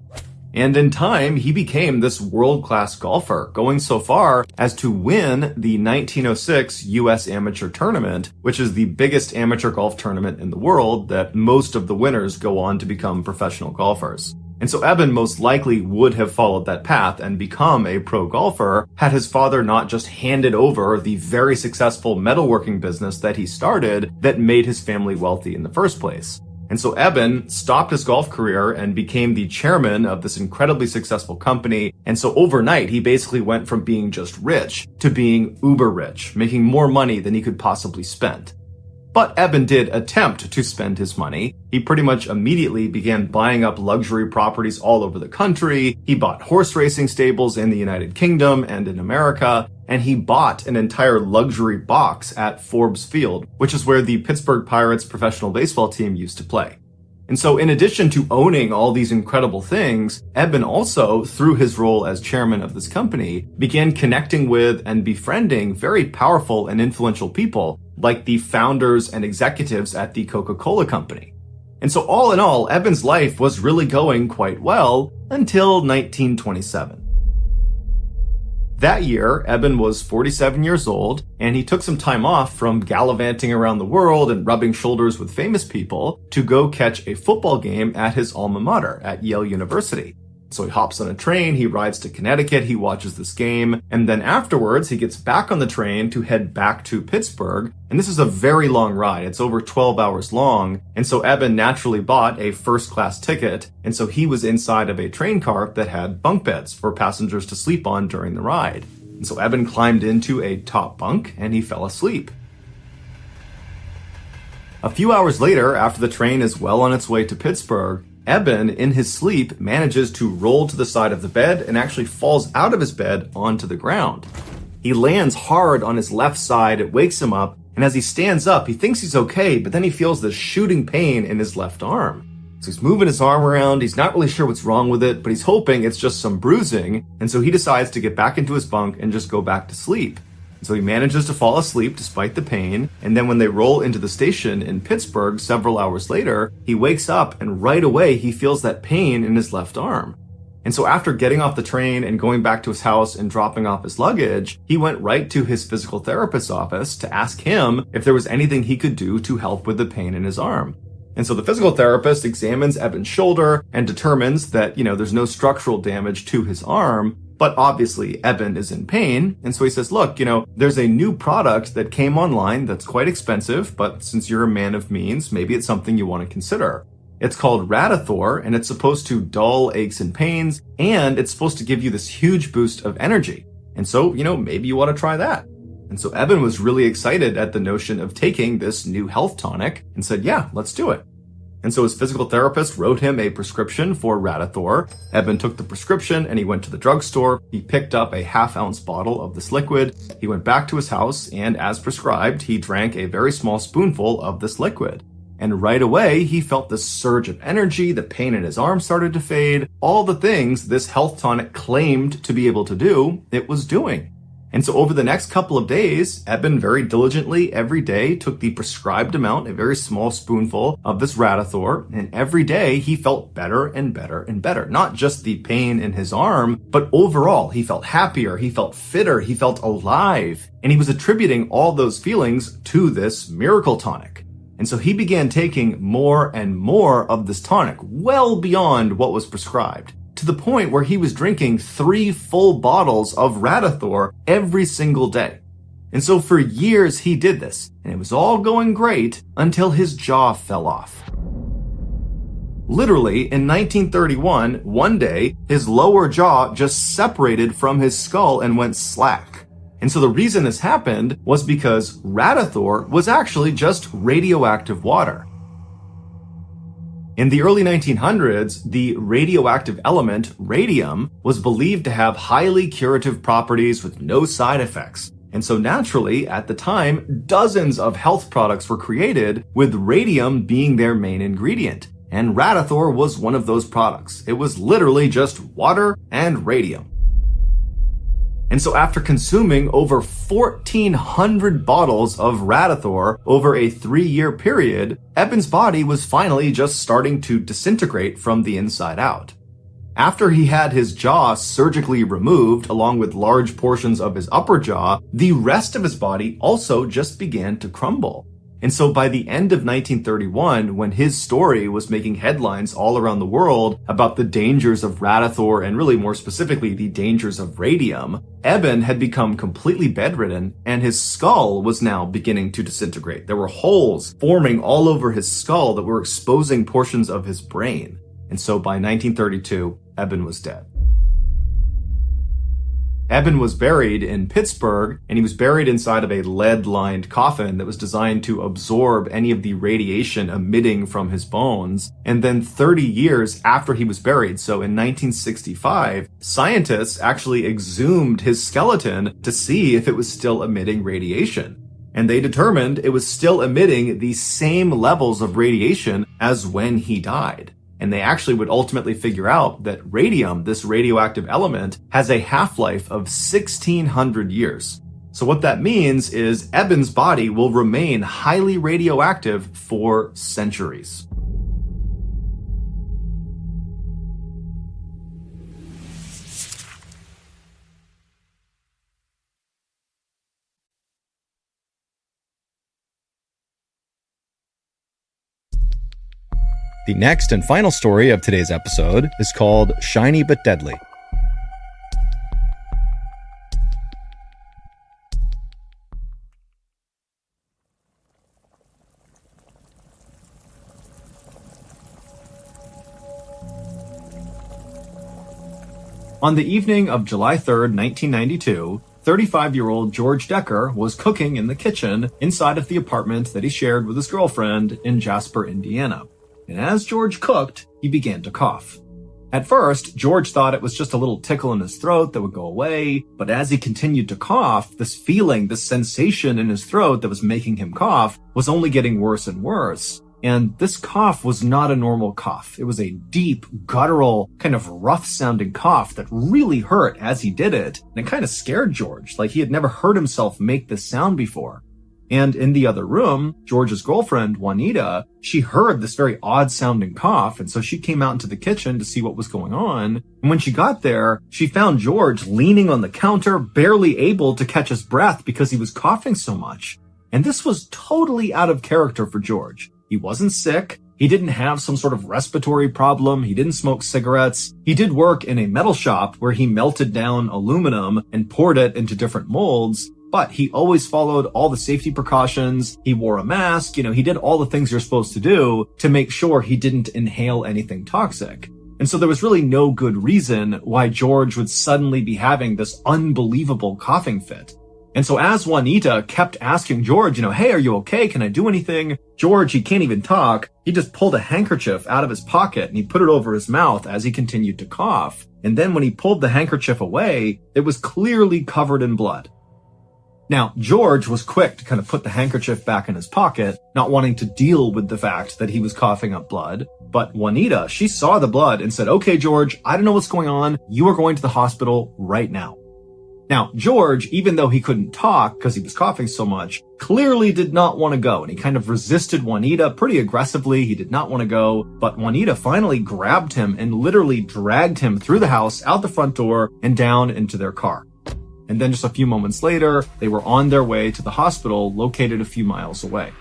A: And in time, he became this world-class golfer, going so far as to win the 1906 U.S. Amateur Tournament, which is the biggest amateur golf tournament in the world that most of the winners go on to become professional golfers. And so Eben most likely would have followed that path and become a pro golfer had his father not just handed over the very successful metalworking business that he started that made his family wealthy in the first place. And so Eben stopped his golf career and became the chairman of this incredibly successful company. And so overnight, he basically went from being just rich to being uber rich, making more money than he could possibly spend. But Eben did attempt to spend his money. He pretty much immediately began buying up luxury properties all over the country. He bought horse racing stables in the United Kingdom and in America. And he bought an entire luxury box at Forbes Field, which is where the Pittsburgh Pirates professional baseball team used to play.
B: And so in addition to owning all these incredible things, Eben also, through his role as chairman of this company, began connecting with and befriending very powerful and influential people, like the founders and executives at the Coca-Cola Company. And so all in all, Eben's life was really going quite well until 1927. That year, Eben was 47 years old, and he took some time off from gallivanting around the world and rubbing shoulders with famous people to go catch a football game at his alma mater at Yale University. So he hops on a train, he rides to Connecticut, he watches this game, and then afterwards he gets back on the train to head back to Pittsburgh. And this is a very long ride. It's over 12 hours long. And so Eben naturally bought a first-class ticket, and so he was inside of a train car that had bunk beds for passengers to sleep on during the ride. And so Eben climbed into a top bunk and he fell asleep. A few hours later, after the train is well on its way to Pittsburgh, Eben, in his sleep, manages to roll to the side of the bed and actually falls out of his bed onto the ground. He lands hard on his left side, it wakes him up, and as he stands up, he thinks he's okay, but then he feels this shooting pain in his left arm. So he's moving his arm around, he's not really sure what's wrong with it, but he's hoping it's just some bruising, and so he decides to get back into his bunk and just go back to sleep. So he manages to fall asleep despite the pain, and then when they roll into the station in Pittsburgh several hours later, he wakes up and right away he feels that pain in his left arm. And so after getting off the train and going back to his house and dropping off his luggage, he went right to his physical therapist's office to ask him if there was anything he could do to help with the pain in his arm. And so the physical therapist examines Eben's shoulder and determines that, there's no structural damage to his arm. But obviously, Eben is in pain, and so he says, look, there's a new product that came online that's quite expensive, but since you're a man of means, maybe it's something you want to consider. It's called Radithor, and it's supposed to dull aches and pains, and it's supposed to give you this huge boost of energy. And so, maybe you want to try that. And so Eben was really excited at the notion of taking this new health tonic and said, yeah, let's do it. And so his physical therapist wrote him a prescription for Radithor. Eben took the prescription and he went to the drugstore. He picked up a half-ounce bottle of this liquid. He went back to his house and, as prescribed, he drank a very small spoonful of this liquid. And right away, he felt this surge of energy, the pain in his arm started to fade. All the things this health tonic claimed to be able to do, it was doing. And so over the next couple of days, Eben very diligently every day took the prescribed amount, a very small spoonful of this Radithor, and every day he felt better and better and better. Not just the pain in his arm, but overall he felt happier, he felt fitter, he felt alive. And he was attributing all those feelings to this miracle tonic. And so he began taking more and more of this tonic, well beyond what was prescribed, to the point where he was drinking 3 full bottles of Radithor every single day. And so for years he did this, and it was all going great until his jaw fell off. Literally, in 1931, one day, his lower jaw just separated from his skull and went slack. And so the reason this happened was because Radithor was actually just radioactive water. In the early 1900s, the radioactive element, radium, was believed to have highly curative properties with no side effects. And so naturally, at the time, dozens of health products were created with radium being their main ingredient. And Radithor was one of those products. It was literally just water and radium. And so after consuming over 1,400 bottles of Radithor over a 3-year period, Eben's body was finally just starting to disintegrate from the inside out. After he had his jaw surgically removed, along with large portions of his upper jaw, the rest of his body also just began to crumble. And so by the end of 1931, when his story was making headlines all around the world about the dangers of Radithor and really more specifically the dangers of radium, Eben had become completely bedridden and his skull was now beginning to disintegrate. There were holes forming all over his skull that were exposing portions of his brain. And so by 1932, Eben was dead. Eben was buried in Pittsburgh, and he was buried inside of a lead-lined coffin that was designed to absorb any of the radiation emitting from his bones. And then 30 years after he was buried, so in 1965, scientists actually exhumed his skeleton to see if it was still emitting radiation. And they determined it was still emitting the same levels of radiation as when he died. And they actually would ultimately figure out that radium, this radioactive element, has a half-life of 1,600 years. So what that means is Eben's body will remain highly radioactive for centuries.
A: The next and final story of today's episode is called Shiny But Deadly.
B: On the evening of July 3rd, 1992, 35-year-old George Decker was cooking in the kitchen inside of the apartment that he shared with his girlfriend in Jasper, Indiana. And as George cooked, he began to cough. At first, George thought it was just a little tickle in his throat that would go away, but as he continued to cough, this feeling, this sensation in his throat that was making him cough was only getting worse and worse. And this cough was not a normal cough. It was a deep, guttural, kind of rough-sounding cough that really hurt as he did it, and it kind of scared George, like he had never heard himself make this sound before. And in the other room, George's girlfriend, Juanita, she heard this very odd-sounding cough, and so she came out into the kitchen to see what was going on. And when she got there, she found George leaning on the counter, barely able to catch his breath because he was coughing so much. And this was totally out of character for George. He wasn't sick. He didn't have some sort of respiratory problem. He didn't smoke cigarettes. He did work in a metal shop where he melted down aluminum and poured it into different molds. But he always followed all the safety precautions. He wore a mask. He did all the things you're supposed to do to make sure he didn't inhale anything toxic. And so there was really no good reason why George would suddenly be having this unbelievable coughing fit. And so as Juanita kept asking George, hey, are you okay? Can I do anything? George, he can't even talk. He just pulled a handkerchief out of his pocket and he put it over his mouth as he continued to cough. And then when he pulled the handkerchief away, it was clearly covered in blood. Now, George was quick to kind of put the handkerchief back in his pocket, not wanting to deal with the fact that he was coughing up blood. But Juanita, she saw the blood and said, okay, George, I don't know what's going on. You are going to the hospital right now. Now, George, even though he couldn't talk because he was coughing so much, clearly did not want to go. And he kind of resisted Juanita pretty aggressively. He did not want to go. But Juanita finally grabbed him and literally dragged him through the house, out the front door, and down into their car. And then just a few moments later, they were on their way to the hospital located a few miles away.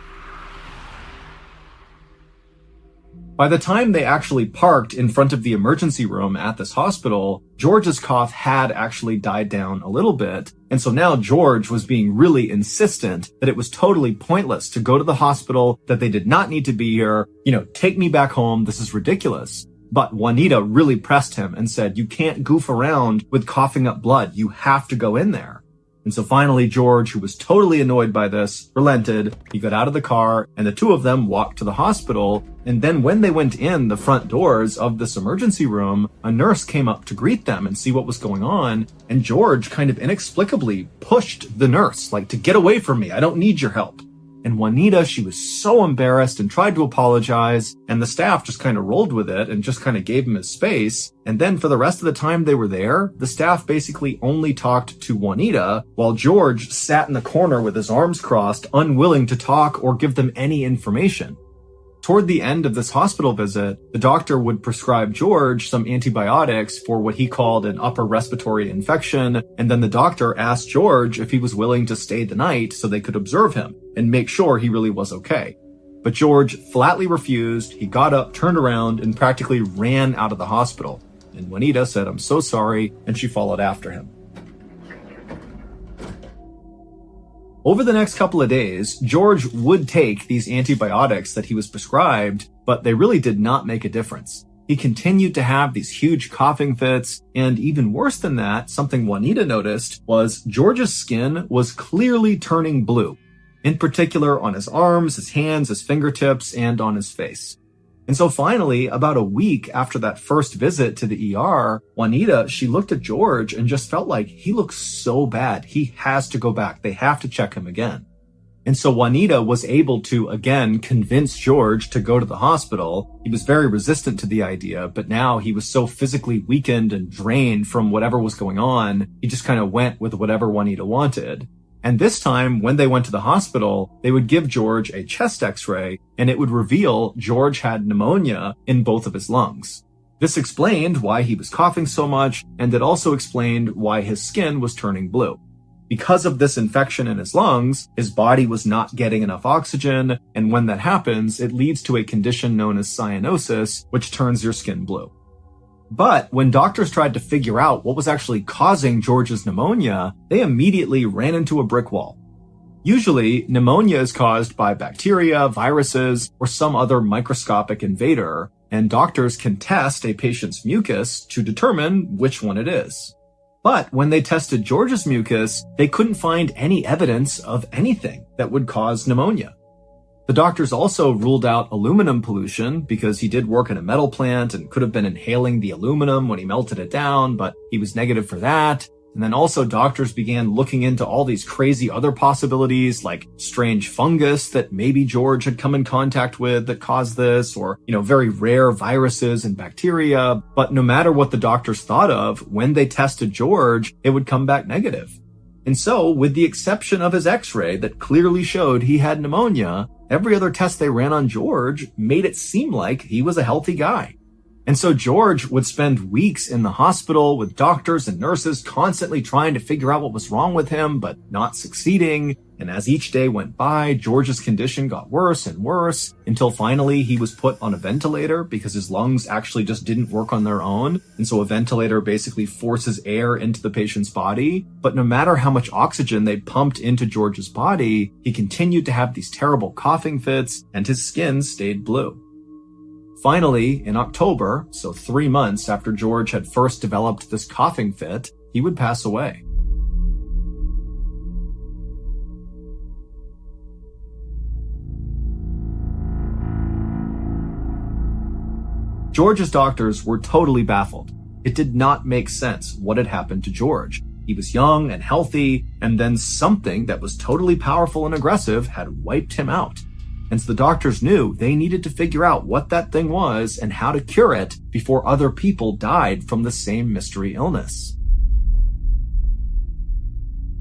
B: By the time they actually parked in front of the emergency room at this hospital, George's cough had actually died down a little bit. And so now George was being really insistent that it was totally pointless to go to the hospital, that they did not need to be here. Take me back home. This is ridiculous. But Juanita really pressed him and said, you can't goof around with coughing up blood. You have to go in there. And so finally, George, who was totally annoyed by this, relented. He got out of the car and the two of them walked to the hospital. And then when they went in the front doors of this emergency room, a nurse came up to greet them and see what was going on. And George kind of inexplicably pushed the nurse, like, to get away from me. I don't need your help. And Juanita, she was so embarrassed and tried to apologize, and the staff just kind of rolled with it and just kind of gave him his space. And then for the rest of the time they were there, the staff basically only talked to Juanita, while George sat in the corner with his arms crossed, unwilling to talk or give them any information. Toward the end of this hospital visit, the doctor would prescribe George some antibiotics for what he called an upper respiratory infection, and then the doctor asked George if he was willing to stay the night so they could observe him and make sure he really was okay. But George flatly refused. He got up, turned around, and practically ran out of the hospital. And Juanita said, "I'm so sorry," and she followed after him. Over the next couple of days, George would take these antibiotics that he was prescribed, but they really did not make a difference. He continued to have these huge coughing fits, and even worse than that, something Juanita noticed was George's skin was clearly turning blue, in particular on his arms, his hands, his fingertips, and on his face. And so finally, about a week after that first visit to the ER, Juanita, she looked at George and just felt like he looks so bad. He has to go back. They have to check him again.
A: And so Juanita was able to, again, convince George to go to the hospital. He was very resistant to the idea, but now he was so physically weakened and drained from whatever was going on, he just kind of went with whatever Juanita wanted. And this time, when they went to the hospital, they would give George a chest x-ray, and it would reveal George had pneumonia in both of his lungs. This explained why he was coughing so much, and it also explained why his skin was turning blue. Because of this infection in his lungs, his body was not getting enough oxygen, and when that happens, it leads to a condition known as cyanosis, which turns your skin blue. But when doctors tried to figure out what was actually causing George's pneumonia, they immediately ran into a brick wall. Usually, pneumonia is caused by bacteria, viruses, or some other microscopic invader, and doctors can test a patient's mucus to determine which one it is. But when they tested George's mucus, they couldn't find any evidence of anything that would cause pneumonia. The doctors also ruled out aluminum pollution because he did work in a metal plant and could have been inhaling the aluminum when he melted it down, but he was negative for that. And then also doctors began looking into all these crazy other possibilities like strange fungus that maybe George had come in contact with that caused this, or, very rare viruses and bacteria. But no matter what the doctors thought of, when they tested George, it would come back negative. And so, with the exception of his x-ray that clearly showed he had pneumonia, every other test they ran on George made it seem like he was a healthy guy. And so George would spend weeks in the hospital with doctors and nurses constantly trying to figure out what was wrong with him, but not succeeding. And as each day went by, George's condition got worse and worse until finally he was put on a ventilator because his lungs actually just didn't work on their own. And so a ventilator basically forces air into the patient's body. But no matter how much oxygen they pumped into George's body, he continued to have these terrible coughing fits and his skin stayed blue. Finally, in October, so 3 months after George had first developed this coughing fit, he would pass away. George's doctors were totally baffled. It did not make sense what had happened to George. He was young and healthy, and then something that was totally powerful and aggressive had wiped him out. And so the doctors knew they needed to figure out what that thing was and how to cure it before other people died from the same mystery illness.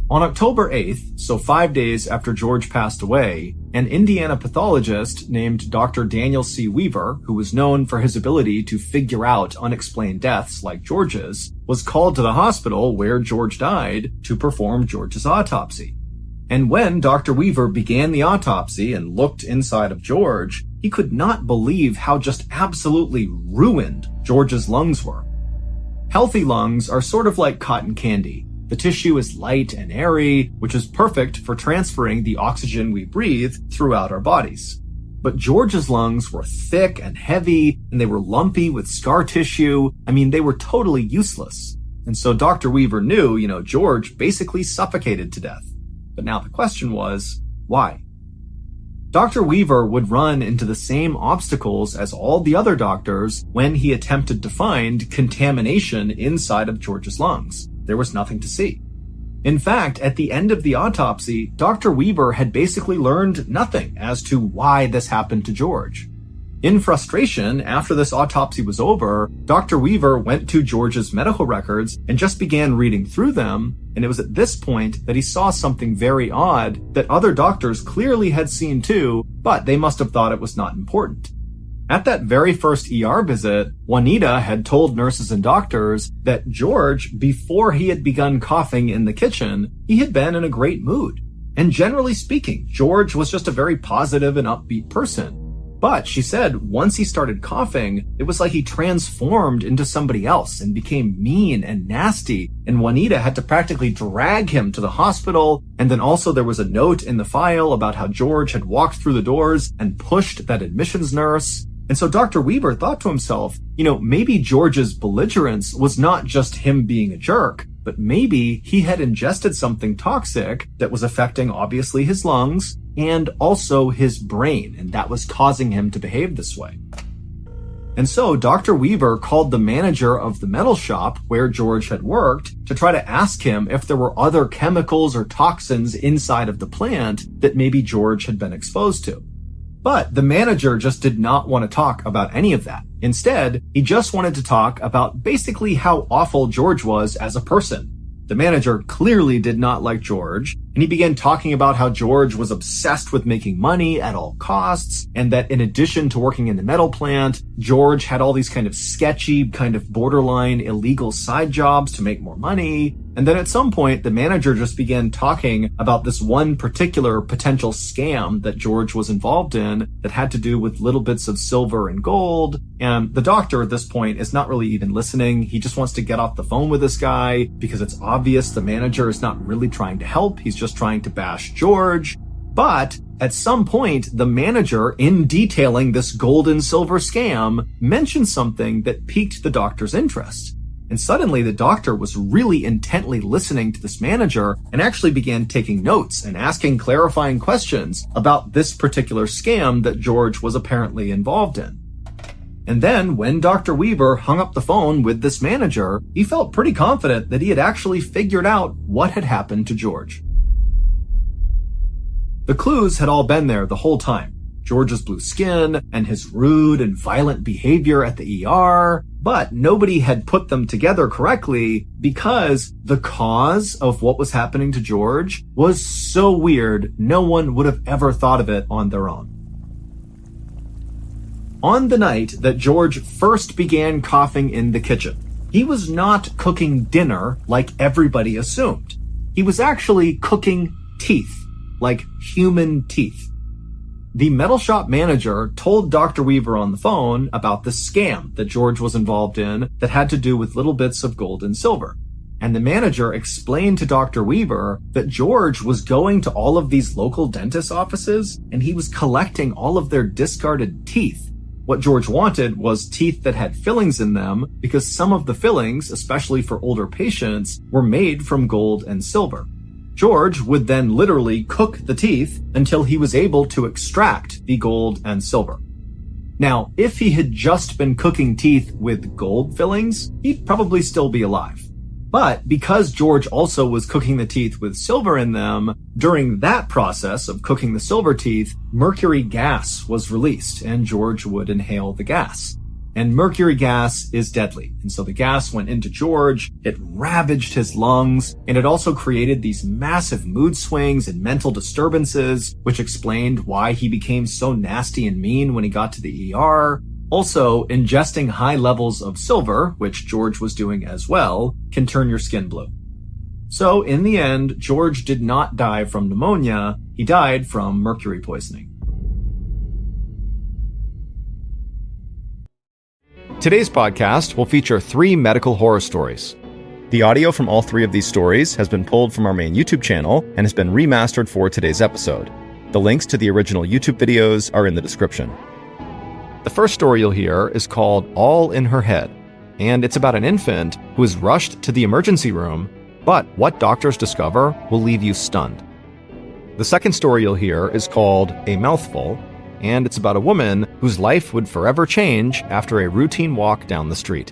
A: On October 8th, so 5 days after George passed away, an Indiana pathologist named Dr. Daniel C. Weaver, who was known for his ability to figure out unexplained deaths like George's, was called to the hospital where George died to perform George's autopsy. And when Dr. Weaver began the autopsy and looked inside of George, he could not believe how just absolutely ruined George's lungs were. Healthy lungs are sort of like cotton candy. The tissue is light and airy, which is perfect for transferring the oxygen we breathe throughout our bodies. But George's lungs were thick and heavy, and they were lumpy with scar tissue. They were totally useless. And so Dr. Weaver knew, George basically suffocated to death. But now the question was, why? Dr. Weaver would run into the same obstacles as all the other doctors when he attempted to find contamination inside of George's lungs. There was nothing to see. In fact, at the end of the autopsy, Dr. Weaver had basically learned nothing as to why this happened to George. In frustration, after this autopsy was over, Dr. Weaver went to George's medical records and just began reading through them, and it was at this point that he saw something very odd that other doctors clearly had seen too, but they must have thought it was not important. At that very first ER visit, Juanita had told nurses and doctors that George, before he had begun coughing in the kitchen, he had been in a great mood. And generally speaking, George was just a very positive and upbeat person. But she said once he started coughing, it was like he transformed into somebody else and became mean and nasty, and Juanita had to practically drag him to the hospital. And then also there was a note in the file about how George had walked through the doors and pushed that admissions nurse. And so Dr. Weaver thought to himself, maybe George's belligerence was not just him being a jerk, but maybe he had ingested something toxic that was affecting obviously his lungs and also his brain, and that was causing him to behave this way.
B: And so Dr. Weaver called the manager of the metal shop where George had worked to try to ask him if there were other chemicals or toxins inside of the plant that maybe George had been exposed to. But the manager just did not want to talk about any of that. Instead, he just wanted to talk about basically how awful George was as a person. The manager clearly did not like George, and he began talking about how George was obsessed with making money at all costs, and that in addition to working in the metal plant, George had all these kind of sketchy, kind of borderline illegal side jobs to make more money. And then at some point, the manager just began talking about this one particular potential scam that George was involved in that had to do with little bits of silver and gold. And the doctor at this point is not really even listening. He just wants to get off the phone with this guy because it's obvious the manager is not really trying to help. He's just trying to bash George. But at some point, the manager, in detailing this gold and silver scam, mentioned something that piqued the doctor's interest. And suddenly the doctor was really intently listening to this manager and actually began taking notes and asking clarifying questions about this particular scam that George was apparently involved in. And then when Dr. Weaver hung up the phone with this manager, he felt pretty confident that he had actually figured out what had happened to George. The clues had all been there the whole time. George's blue skin and his rude and violent behavior at the ER, but nobody had put them together correctly because the cause of what was happening to George was so weird, no one would have ever thought of it on their own. On the night that George first began coughing in the kitchen, he was not cooking dinner like everybody assumed. He was actually cooking teeth, like human teeth. The metal shop manager told Dr. Weaver on the phone about the scam that George was involved in that had to do with little bits of gold and silver. And the manager explained to Dr. Weaver that George was going to all of these local dentist offices and he was collecting all of their discarded teeth. What George wanted was teeth that had fillings in them because some of the fillings, especially for older patients, were made from gold and silver. George would then literally cook the teeth until he was able to extract the gold and silver. Now, if he had just been cooking teeth with gold fillings, he'd probably still be alive. But because George also was cooking the teeth with silver in them, during that process of cooking the silver teeth, mercury gas was released and George would inhale the gas. And mercury gas is deadly. And so the gas went into George, it ravaged his lungs, and it also created these massive mood swings and mental disturbances, which explained why he became so nasty and mean when he got to the ER. Also, ingesting high levels of silver, which George was doing as well, can turn your skin blue. So in the end, George did not die from pneumonia, he died from mercury poisoning.
A: Today's podcast will feature 3 medical horror stories. The audio from all 3 of these stories has been pulled from our main YouTube channel and has been remastered for today's episode. The links to the original YouTube videos are in the description. The first story you'll hear is called All in Her Head, and it's about an infant who is rushed to the emergency room, but what doctors discover will leave you stunned. The second story you'll hear is called A Mouthful, and it's about a woman whose life would forever change after a routine walk down the street.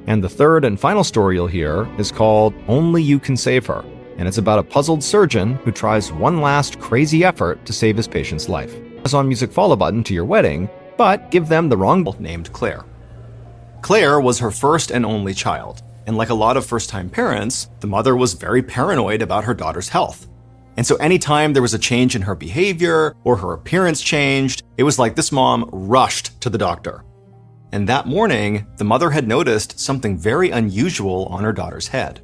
A: And the third and final story you'll hear is called Only You Can Save Her, and it's about a puzzled surgeon who tries one last crazy effort to save his patient's life. Amazon Music follow button to your wedding, but give them the wrong named Claire. Claire was her first and only child, and like a lot of first-time parents, the mother was very paranoid about her daughter's health. And so anytime there was a change in her behavior or her appearance changed, it was like this mom rushed to the doctor. And that morning, the mother had noticed something very unusual on her daughter's head.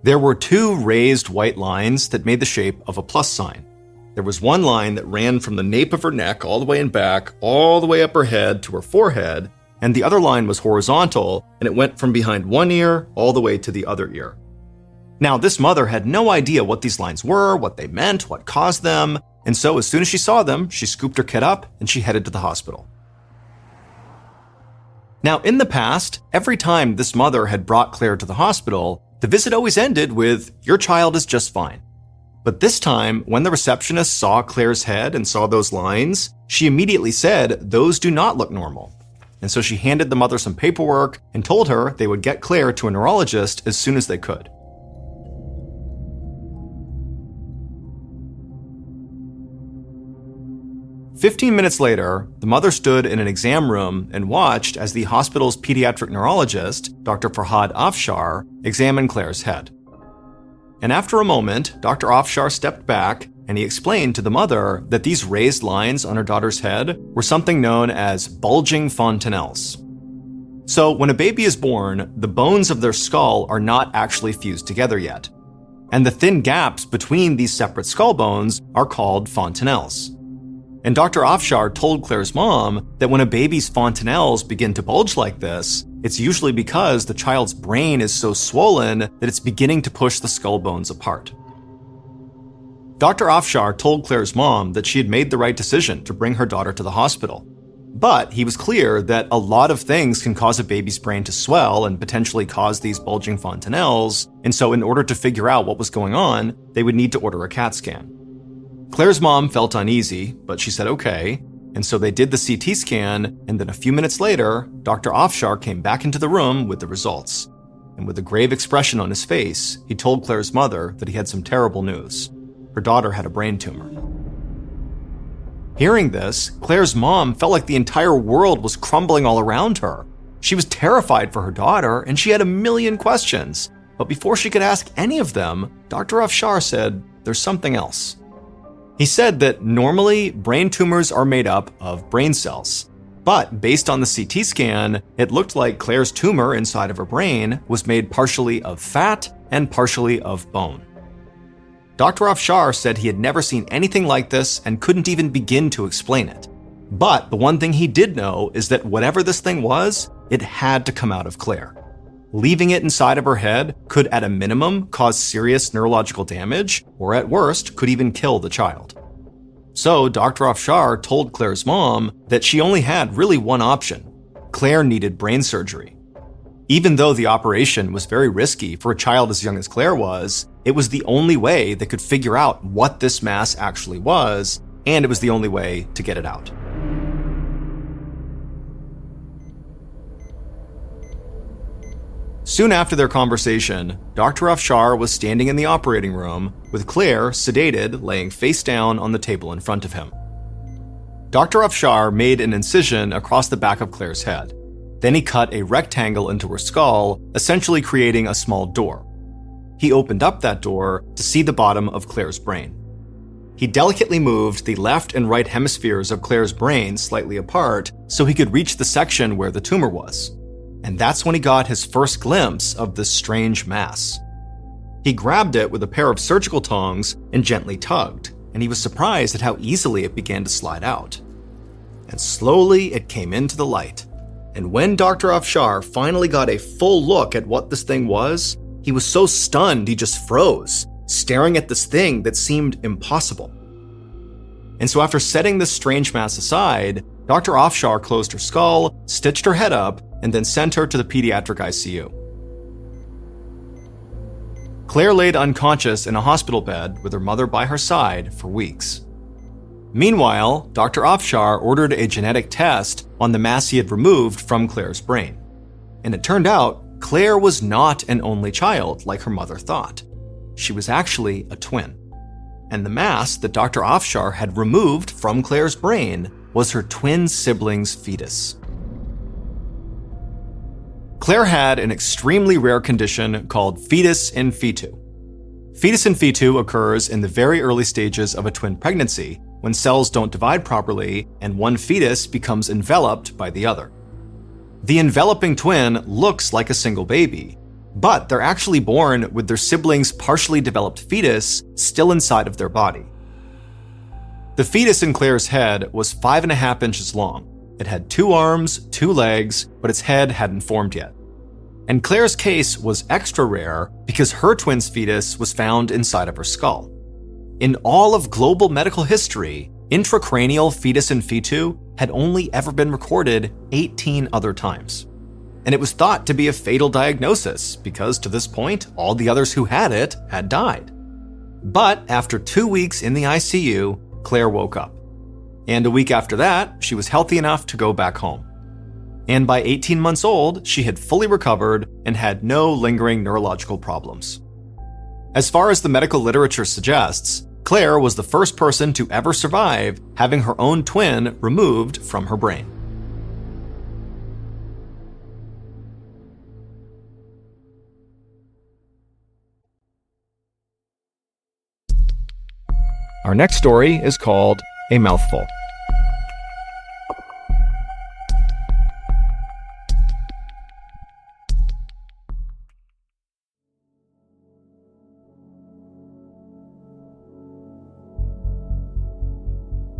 A: There were 2 raised white lines that made the shape of a plus sign. There was one line that ran from the nape of her neck all the way in back, all the way up her head to her forehead, and the other line was horizontal, and it went from behind one ear all the way to the other ear. Now, this mother had no idea what these lines were, what they meant, what caused them, and so as soon as she saw them, she scooped her kid up and she headed to the hospital. Now, in the past, every time this mother had brought Claire to the hospital, the visit always ended with, "Your child is just fine." But this time, when the receptionist saw Claire's head and saw those lines, she immediately said, "Those do not look normal." and so she handed the mother some paperwork and told her they would get Claire to a neurologist as soon as they could. "15 minutes later, the mother stood in an exam room and watched as the hospital's pediatric neurologist, Dr. Farhad Afshar, examined Claire's head. And after a moment, Dr. Afshar stepped back and he explained to the mother that these raised lines on her daughter's head were something known as bulging fontanelles. So when a baby is born, the bones of their skull are not actually fused together yet. And the thin gaps between these separate skull bones are called fontanelles. And Dr. Afshar told Claire's mom that when a baby's fontanelles begin to bulge like this, it's usually because the child's brain is so swollen that it's beginning to push the skull bones apart. Dr. Afshar told Claire's mom that she had made the right decision to bring her daughter to the hospital. But he was clear that a lot of things can cause a baby's brain to swell and potentially cause these bulging fontanelles, and so in order to figure out what was going on, they would need to order a CAT scan. Claire's mom felt uneasy, but she said okay, and so they did the CT scan, and then a few minutes later, Dr. Afshar came back into the room with the results. And with a grave expression on his face, he told Claire's mother that he had some terrible news. Her daughter had a brain tumor. Hearing this, Claire's mom felt like the entire world was crumbling all around her. She was terrified for her daughter, and she had a million questions. But before she could ask any of them, Dr. Afshar said, "There's something else." He said that normally brain tumors are made up of brain cells, but based on the CT scan, it looked like Claire's tumor inside of her brain was made partially of fat and partially of bone. Dr. Afshar said he had never seen anything like this and couldn't even begin to explain it. But the one thing he did know is that whatever this thing was, it had to come out of Claire. Leaving it inside of her head could at a minimum cause serious neurological damage, or at worst could even kill the child. So Dr. Afshar told Claire's mom that she only had really one option. Claire needed brain surgery. Even though the operation was very risky for a child as young as Claire was, it was the only way they could figure out what this mass actually was, and it was the only way to get it out. Soon after their conversation, Dr. Afshar was standing in the operating room with Claire, sedated, laying face down on the table in front of him. Dr. Afshar made an incision across the back of Claire's head. Then he cut a rectangle into her skull, essentially creating a small door. He opened up that door to see the bottom of Claire's brain. He delicately moved the left and right hemispheres of Claire's brain slightly apart so he could reach the section where the tumor was. And that's when he got his first glimpse of this strange mass. He grabbed it with a pair of surgical tongs and gently tugged, and he was surprised at how easily it began to slide out. And slowly it came into the light. And when Dr. Afshar finally got a full look at what this thing was, he was so stunned he just froze, staring at this thing that seemed impossible. And so after setting this strange mass aside, Dr. Afshar closed her skull, stitched her head up, and then sent her to the pediatric ICU. Claire laid unconscious in a hospital bed with her mother by her side for weeks. Meanwhile, Dr. Afshar ordered a genetic test on the mass he had removed from Claire's brain. And it turned out Claire was not an only child like her mother thought. She was actually a twin. And the mass that Dr. Afshar had removed from Claire's brain was her twin sibling's fetus. Claire had an extremely rare condition called fetus in fetu. Fetus in fetu occurs in the very early stages of a twin pregnancy when cells don't divide properly and one fetus becomes enveloped by the other. The enveloping twin looks like a single baby, but they're actually born with their siblings' partially developed fetus still inside of their body. The fetus in Claire's head was 5.5 inches long. It had 2 arms, 2 legs, but its head hadn't formed yet. And Claire's case was extra rare because her twin's fetus was found inside of her skull. In all of global medical history, intracranial fetus in fetu had only ever been recorded 18 other times. And it was thought to be a fatal diagnosis because to this point, all the others who had it had died. But after 2 weeks in the ICU, Claire woke up. And a week after that, she was healthy enough to go back home. and by 18 months old, she had fully recovered and had no lingering neurological problems. As far as the medical literature suggests, Claire was the first person to ever survive having her own twin removed from her brain. Our next story is called A Mouthful.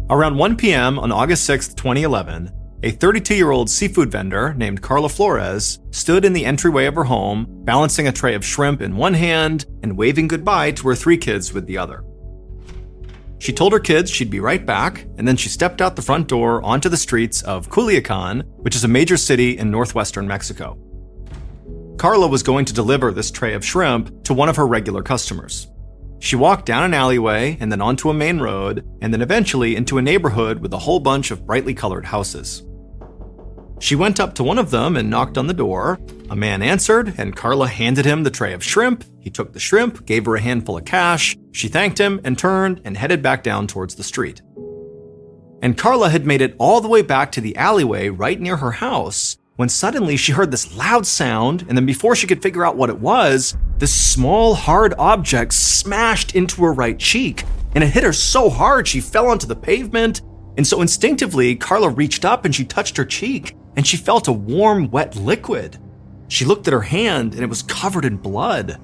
A: Around 1 p.m. on August 6, 2011, a 32-year-old seafood vendor named Carla Flores stood in the entryway of her home, balancing a tray of shrimp in one hand and waving goodbye to her 3 kids with the other. She told her kids she'd be right back, and then she stepped out the front door onto the streets of Culiacan, which is a major city in northwestern Mexico. Carla was going to deliver this tray of shrimp to one of her regular customers. She walked down an alleyway and then onto a main road, and then eventually into a neighborhood with a whole bunch of brightly colored houses. She went up to one of them and knocked on the door. A man answered, and Carla handed him the tray of shrimp. He took the shrimp, gave her a handful of cash. She thanked him and turned and headed back down towards the street. And Carla had made it all the way back to the alleyway right near her house when suddenly she heard this loud sound, and then before she could figure out what it was, this small, hard object smashed into her right cheek, and it hit her so hard she fell onto the pavement. And so instinctively, Carla reached up and she touched her cheek, and she felt a warm, wet liquid. She looked at her hand, and it was covered in blood.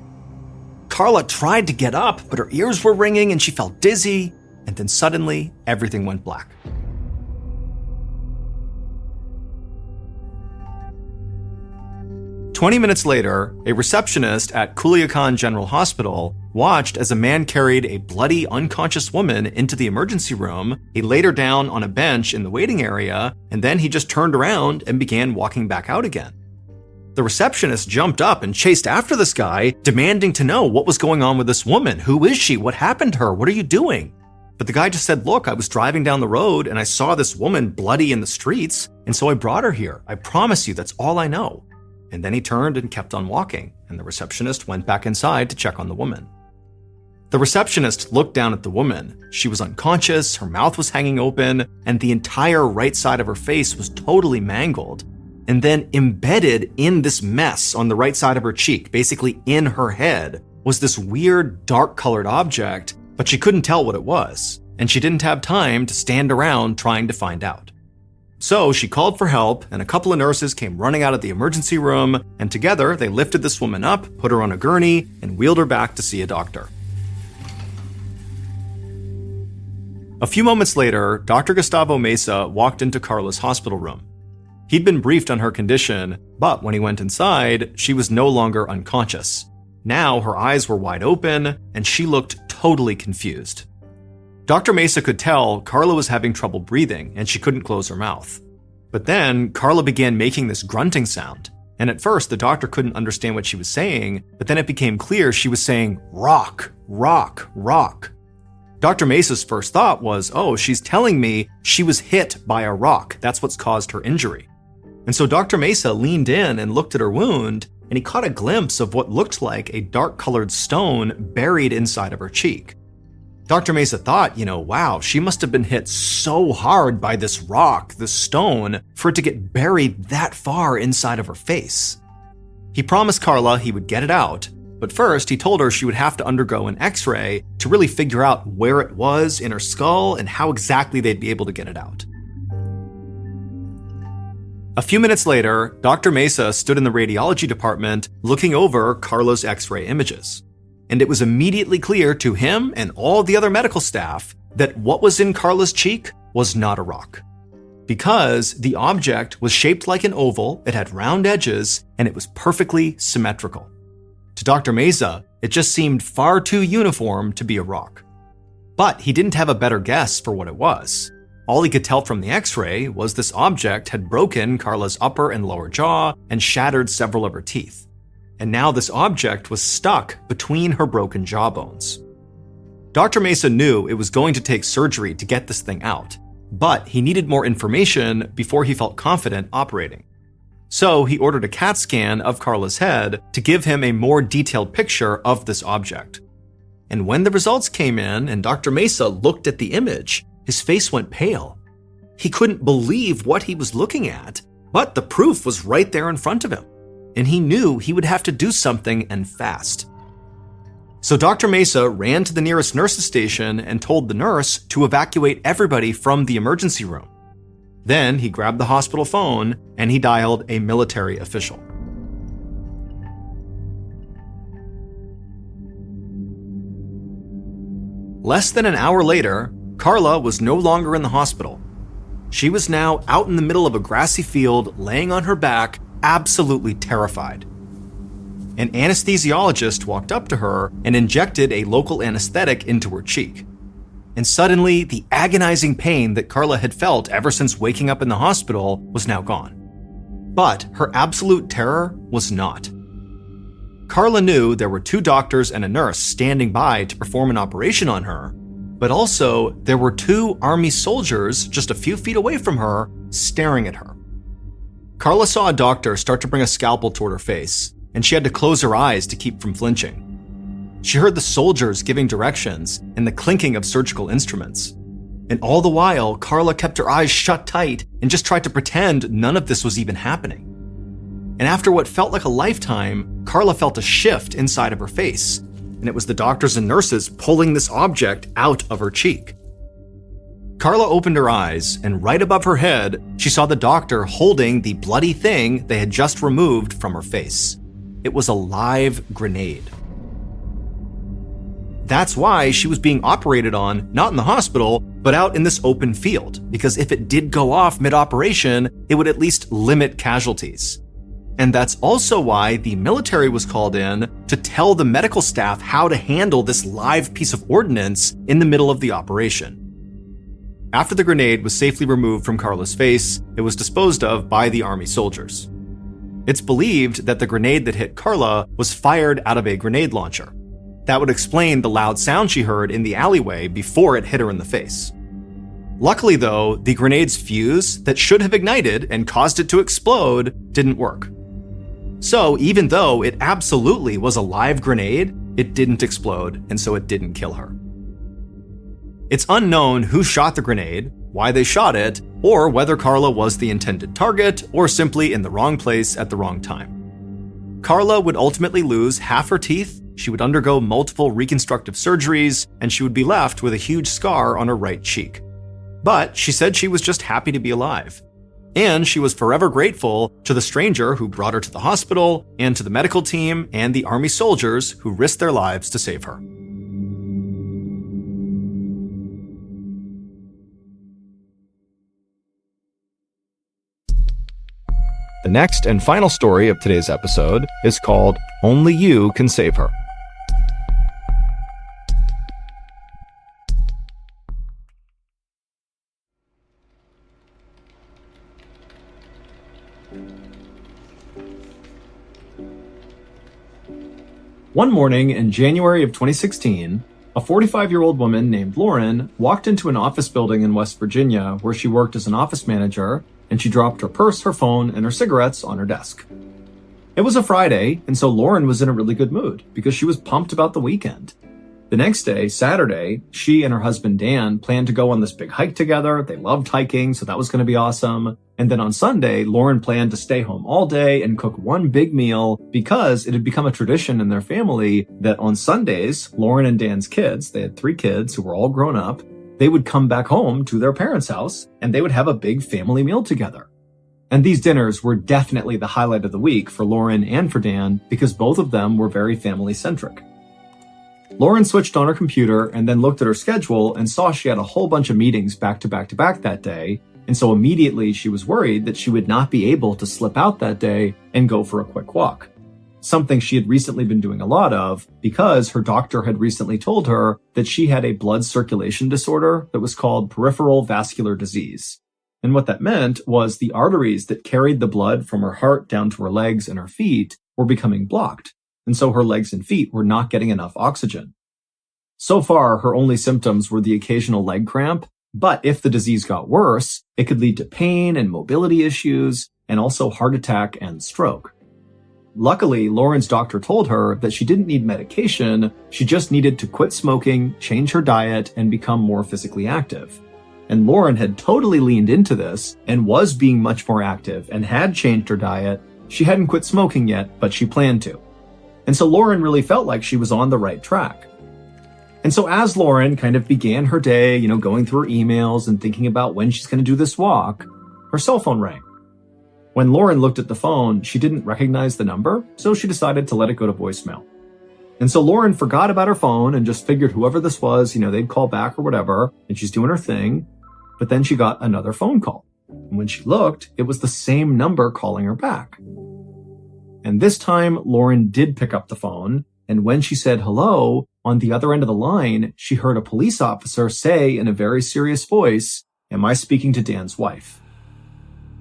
A: Carla tried to get up, but her ears were ringing and she felt dizzy, and then suddenly, everything went black. "20 minutes later, a receptionist at Culiacan General Hospital watched as a man carried a bloody, unconscious woman into the emergency room. He laid her down on a bench in the waiting area, and then he just turned around and began walking back out again. The receptionist jumped up and chased after this guy, demanding to know what was going on with this woman. Who is she? What happened to her? What are you doing? But the guy just said, look, I was driving down the road and I saw this woman bloody in the streets, and so I brought her here. I promise you, that's all I know. And then he turned and kept on walking, and the receptionist went back inside to check on the woman. The receptionist looked down at the woman. She was unconscious, her mouth was hanging open, and the entire right side of her face was totally mangled. And then embedded in this mess on the right side of her cheek, basically in her head, was this weird dark-colored object, but she couldn't tell what it was, and she didn't have time to stand around trying to find out. So she called for help, and a couple of nurses came running out of the emergency room, and together they lifted this woman up, put her on a gurney, and wheeled her back to see a doctor. A few moments later, Dr. Gustavo Mesa walked into Carla's hospital room. He'd been briefed on her condition, but when he went inside, she was no longer unconscious. Now her eyes were wide open, and she looked totally confused. Dr. Mesa could tell Carla was having trouble breathing, and she couldn't close her mouth. But then Carla began making this grunting sound, and at first the doctor couldn't understand what she was saying, but then it became clear she was saying, rock, rock, rock. Dr. Mesa's first thought was, oh, she's telling me she was hit by a rock. That's what's caused her injury. And so Dr. Mesa leaned in and looked at her wound, and he caught a glimpse of what looked like a dark-colored stone buried inside of her cheek. Dr. Mesa thought, wow, she must have been hit so hard by this rock, this stone, for it to get buried that far inside of her face. He promised Carla he would get it out, but first he told her she would have to undergo an X-ray to really figure out where it was in her skull and how exactly they'd be able to get it out. A few minutes later, Dr. Mesa stood in the radiology department looking over Carla's X-ray images. And it was immediately clear to him and all the other medical staff that what was in Carla's cheek was not a rock. Because the object was shaped like an oval, it had round edges, and it was perfectly symmetrical. To Dr. Mesa, it just seemed far too uniform to be a rock. But he didn't have a better guess for what it was. All he could tell from the X-ray was this object had broken Carla's upper and lower jaw and shattered several of her teeth. And now this object was stuck between her broken jawbones. Dr. Mesa knew it was going to take surgery to get this thing out, but he needed more information before he felt confident operating. So he ordered a CAT scan of Carla's head to give him a more detailed picture of this object. And when the results came in and Dr. Mesa looked at the image, his face went pale. He couldn't believe what he was looking at, but the proof was right there in front of him, and he knew he would have to do something and fast. So Dr. Mesa ran to the nearest nurse's station and told the nurse to evacuate everybody from the emergency room. Then he grabbed the hospital phone and he dialed a military official. Less than an hour later, Carla was no longer in the hospital. She was now out in the middle of a grassy field, laying on her back, absolutely terrified. An anesthesiologist walked up to her and injected a local anesthetic into her cheek. And suddenly, the agonizing pain that Carla had felt ever since waking up in the hospital was now gone. But her absolute terror was not. Carla knew there were 2 doctors and a nurse standing by to perform an operation on her, but also there were 2 army soldiers just a few feet away from her, staring at her. Carla saw a doctor start to bring a scalpel toward her face, and she had to close her eyes to keep from flinching. She heard the soldiers giving directions and the clinking of surgical instruments. And all the while, Carla kept her eyes shut tight and just tried to pretend none of this was even happening. And after what felt like a lifetime, Carla felt a shift inside of her face, and it was the doctors and nurses pulling this object out of her cheek. Carla opened her eyes, and right above her head, she saw the doctor holding the bloody thing they had just removed from her face. It was a live grenade. That's why she was being operated on, not in the hospital, but out in this open field, because if it did go off mid-operation, it would at least limit casualties. And that's also why the military was called in to tell the medical staff how to handle this live piece of ordnance in the middle of the operation. After the grenade was safely removed from Carla's face, it was disposed of by the army soldiers. It's believed that the grenade that hit Carla was fired out of a grenade launcher. That would explain the loud sound she heard in the alleyway before it hit her in the face. Luckily though, the grenade's fuse that should have ignited and caused it to explode didn't work. So even though it absolutely was a live grenade, it didn't explode, and so it didn't kill her. It's unknown who shot the grenade, why they shot it, or whether Carla was the intended target or simply in the wrong place at the wrong time. Carla would ultimately lose half her teeth, she would undergo multiple reconstructive surgeries, and she would be left with a huge scar on her right cheek. But she said she was just happy to be alive. And she was forever grateful to the stranger who brought her to the hospital, and to the medical team and the army soldiers who risked their lives to save her. The next and final story of today's episode is called Only You Can Save Her.
B: One morning in January of 2016, a 45-year-old woman named Lauren walked into an office building in West Virginia where she worked as an office manager, and she dropped her purse, her phone, and her cigarettes on her desk. It was a Friday, and so Lauren was in a really good mood because she was pumped about the weekend. The next day, Saturday, she and her husband Dan planned to go on this big hike together. They loved hiking, so that was going to be awesome. And then on Sunday, Lauren planned to stay home all day and cook one big meal because it had become a tradition in their family that on Sundays, Lauren and Dan's kids, they had 3 kids who were all grown up, they would come back home to their parents' house and they would have a big family meal together. And these dinners were definitely the highlight of the week for Lauren and for Dan because both of them were very family-centric. Lauren switched on her computer and then looked at her schedule and saw she had a whole bunch of meetings back to back to back that day, and so immediately she was worried that she would not be able to slip out that day and go for a quick walk. Something she had recently been doing a lot of because her doctor had recently told her that she had a blood circulation disorder that was called peripheral vascular disease. And what that meant was the arteries that carried the blood from her heart down to her legs and her feet were becoming blocked. And so her legs and feet were not getting enough oxygen. So far, her only symptoms were the occasional leg cramp, but if the disease got worse, it could lead to pain and mobility issues, and also heart attack and stroke. Luckily, Lauren's doctor told her that she didn't need medication, she just needed to quit smoking, change her diet, and become more physically active. And Lauren had totally leaned into this and was being much more active and had changed her diet. She hadn't quit smoking yet, but she planned to. And so Lauren really felt like she was on the right track. And so as Lauren kind of began her day, going through her emails and thinking about when she's going to do this walk, her cell phone rang. When Lauren looked at the phone, she didn't recognize the number, so she decided to let it go to voicemail. And so Lauren forgot about her phone and just figured whoever this was, they'd call back or whatever, and she's doing her thing. But then she got another phone call. And when she looked, it was the same number calling her back. And this time, Lauren did pick up the phone, and when she said hello, on the other end of the line, she heard a police officer say in a very serious voice, "Am I speaking to Dan's wife?"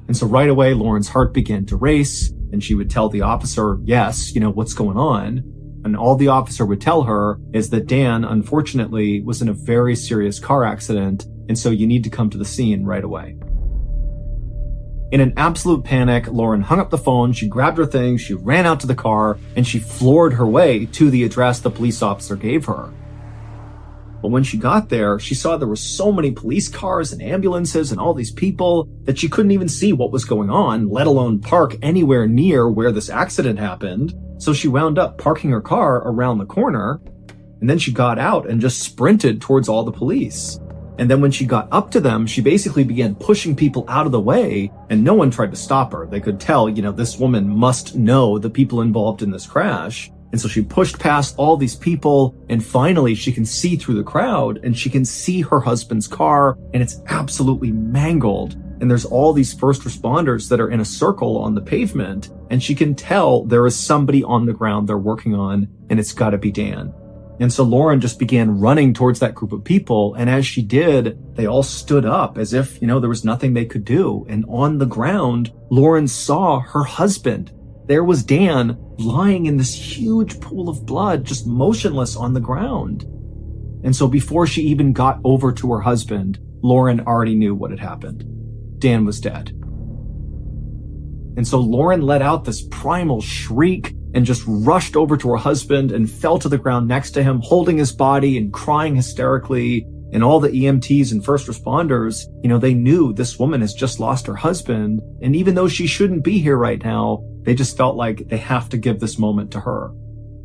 B: And so right away, Lauren's heart began to race, and she would tell the officer, yes, what's going on? And all the officer would tell her is that Dan, unfortunately, was in a very serious car accident, and so you need to come to the scene right away. In an absolute panic, Lauren hung up the phone, she grabbed her things, she ran out to the car, and she floored her way to the address the police officer gave her. But when she got there, she saw there were so many police cars and ambulances and all these people that she couldn't even see what was going on, let alone park anywhere near where this accident happened. So she wound up parking her car around the corner, and then she got out and just sprinted towards all the police. And then when she got up to them, she basically began pushing people out of the way, and no one tried to stop her. They could tell, this woman must know the people involved in this crash. And so she pushed past all these people, and finally she can see through the crowd, and she can see her husband's car, and it's absolutely mangled. And there's all these first responders that are in a circle on the pavement, and she can tell there is somebody on the ground they're working on, and it's gotta be Dan. And so Lauren just began running towards that group of people, and as she did, they all stood up as if, there was nothing they could do. And on the ground, Lauren saw her husband. There was Dan lying in this huge pool of blood, just motionless on the ground. And so before she even got over to her husband, Lauren already knew what had happened. Dan was dead. And so Lauren let out this primal shriek and just rushed over to her husband and fell to the ground next to him, holding his body and crying hysterically. And all the EMTs and first responders, they knew this woman has just lost her husband. And even though she shouldn't be here right now, they just felt like they have to give this moment to her.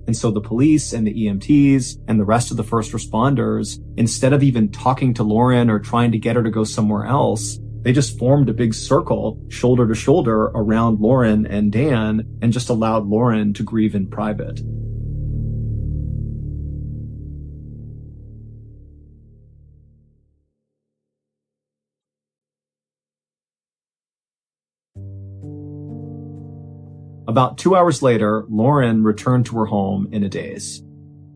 B: And so the police and the EMTs and the rest of the first responders, instead of even talking to Lauren or trying to get her to go somewhere else, they just formed a big circle, shoulder to shoulder, around Lauren and Dan, and just allowed Lauren to grieve in private. About 2 hours later, Lauren returned to her home in a daze.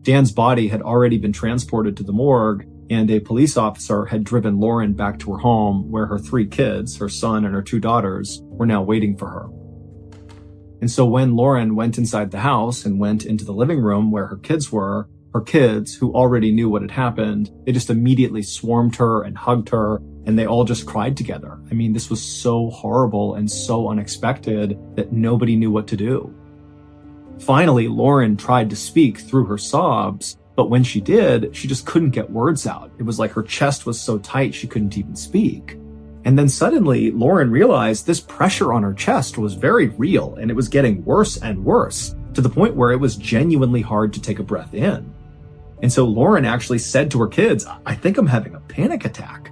B: Dan's body had already been transported to the morgue, and a police officer had driven Lauren back to her home where her 3 kids, her son and her 2 daughters, were now waiting for her. And so when Lauren went inside the house and went into the living room where her kids were, her kids, who already knew what had happened, they just immediately swarmed her and hugged her, and they all just cried together. I mean, this was so horrible and so unexpected that nobody knew what to do. Finally, Lauren tried to speak through her sobs, but when she did, she just couldn't get words out. It was like her chest was so tight she couldn't even speak. And then suddenly, Lauren realized this pressure on her chest was very real, and it was getting worse and worse, to the point where it was genuinely hard to take a breath in. And so Lauren actually said to her kids, "I think I'm having a panic attack."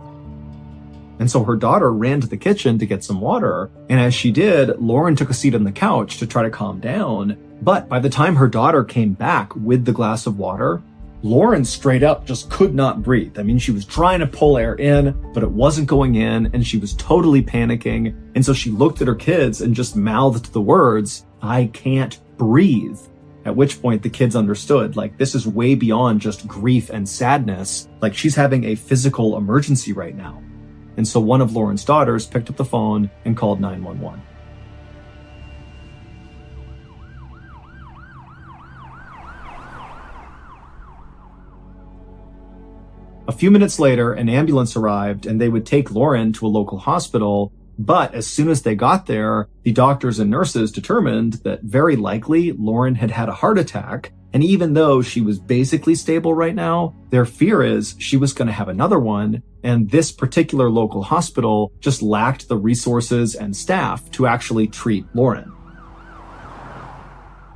B: And so her daughter ran to the kitchen to get some water, and as she did, Lauren took a seat on the couch to try to calm down. But by the time her daughter came back with the glass of water, Lauren straight up just could not breathe. I mean, she was trying to pull air in, but it wasn't going in, and she was totally panicking. And so she looked at her kids and just mouthed the words, "I can't breathe." At which point the kids understood, like, this is way beyond just grief and sadness. Like, she's having a physical emergency right now. And so one of Lauren's daughters picked up the phone and called 911. A few minutes later, an ambulance arrived and they would take Lauren to a local hospital, But as soon as they got there, the doctors and nurses determined that very likely Lauren had had a heart attack, and even though she was basically stable right now, their fear is she was going to have another one, and this particular local hospital just lacked the resources and staff to actually treat Lauren.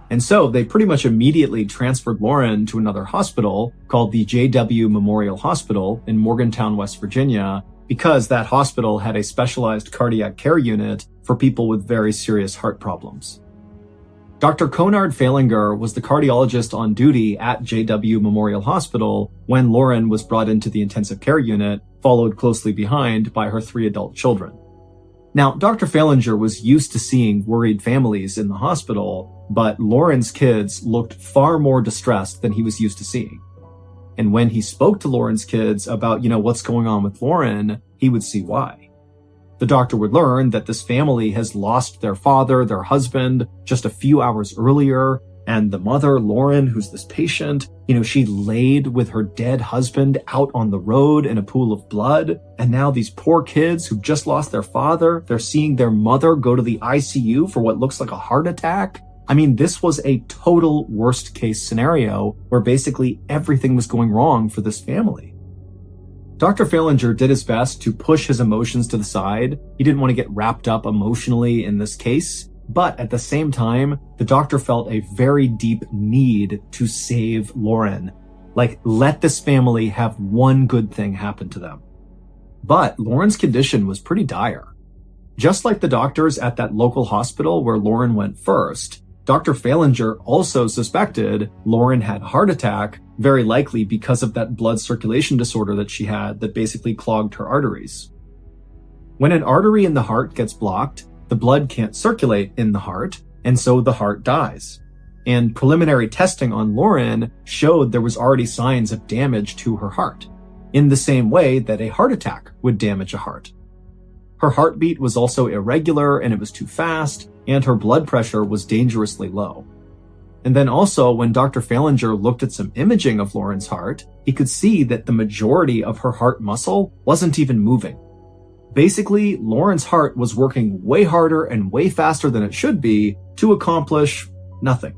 B: And so they pretty much immediately transferred Lauren to another hospital called the JW Memorial Hospital in Morgantown, West Virginia, because that hospital had a specialized cardiac care unit for people with very serious heart problems. Dr. Conard Falinger was the cardiologist on duty at JW Memorial Hospital when Lauren was brought into the intensive care unit, followed closely behind by her 3 adult children. Now, Dr. Falinger was used to seeing worried families in the hospital, but Lauren's kids looked far more distressed than he was used to seeing. And when he spoke to Lauren's kids about, what's going on with Lauren, he would see why. The doctor would learn that this family has lost their father, their husband, just a few hours earlier, and the mother, Lauren, who's this patient, she laid with her dead husband out on the road in a pool of blood. And now these poor kids who've just lost their father, they're seeing their mother go to the ICU for what looks like a heart attack. I mean, this was a total worst case scenario where basically everything was going wrong for this family. Dr. Falinger did his best to push his emotions to the side. He didn't want to get wrapped up emotionally in this case. But at the same time, the doctor felt a very deep need to save Lauren. Let this family have one good thing happen to them. But Lauren's condition was pretty dire. Just like the doctors at that local hospital where Lauren went first, Dr. Falinger also suspected Lauren had a heart attack, very likely because of that blood circulation disorder that she had that basically clogged her arteries. When an artery in the heart gets blocked, the blood can't circulate in the heart, and so the heart dies. And preliminary testing on Lauren showed there was already signs of damage to her heart, in the same way that a heart attack would damage a heart. Her heartbeat was also irregular and it was too fast, and her blood pressure was dangerously low. And then also, when Dr. Falinger looked at some imaging of Lauren's heart, he could see that the majority of her heart muscle wasn't even moving. Basically, Lauren's heart was working way harder and way faster than it should be to accomplish nothing.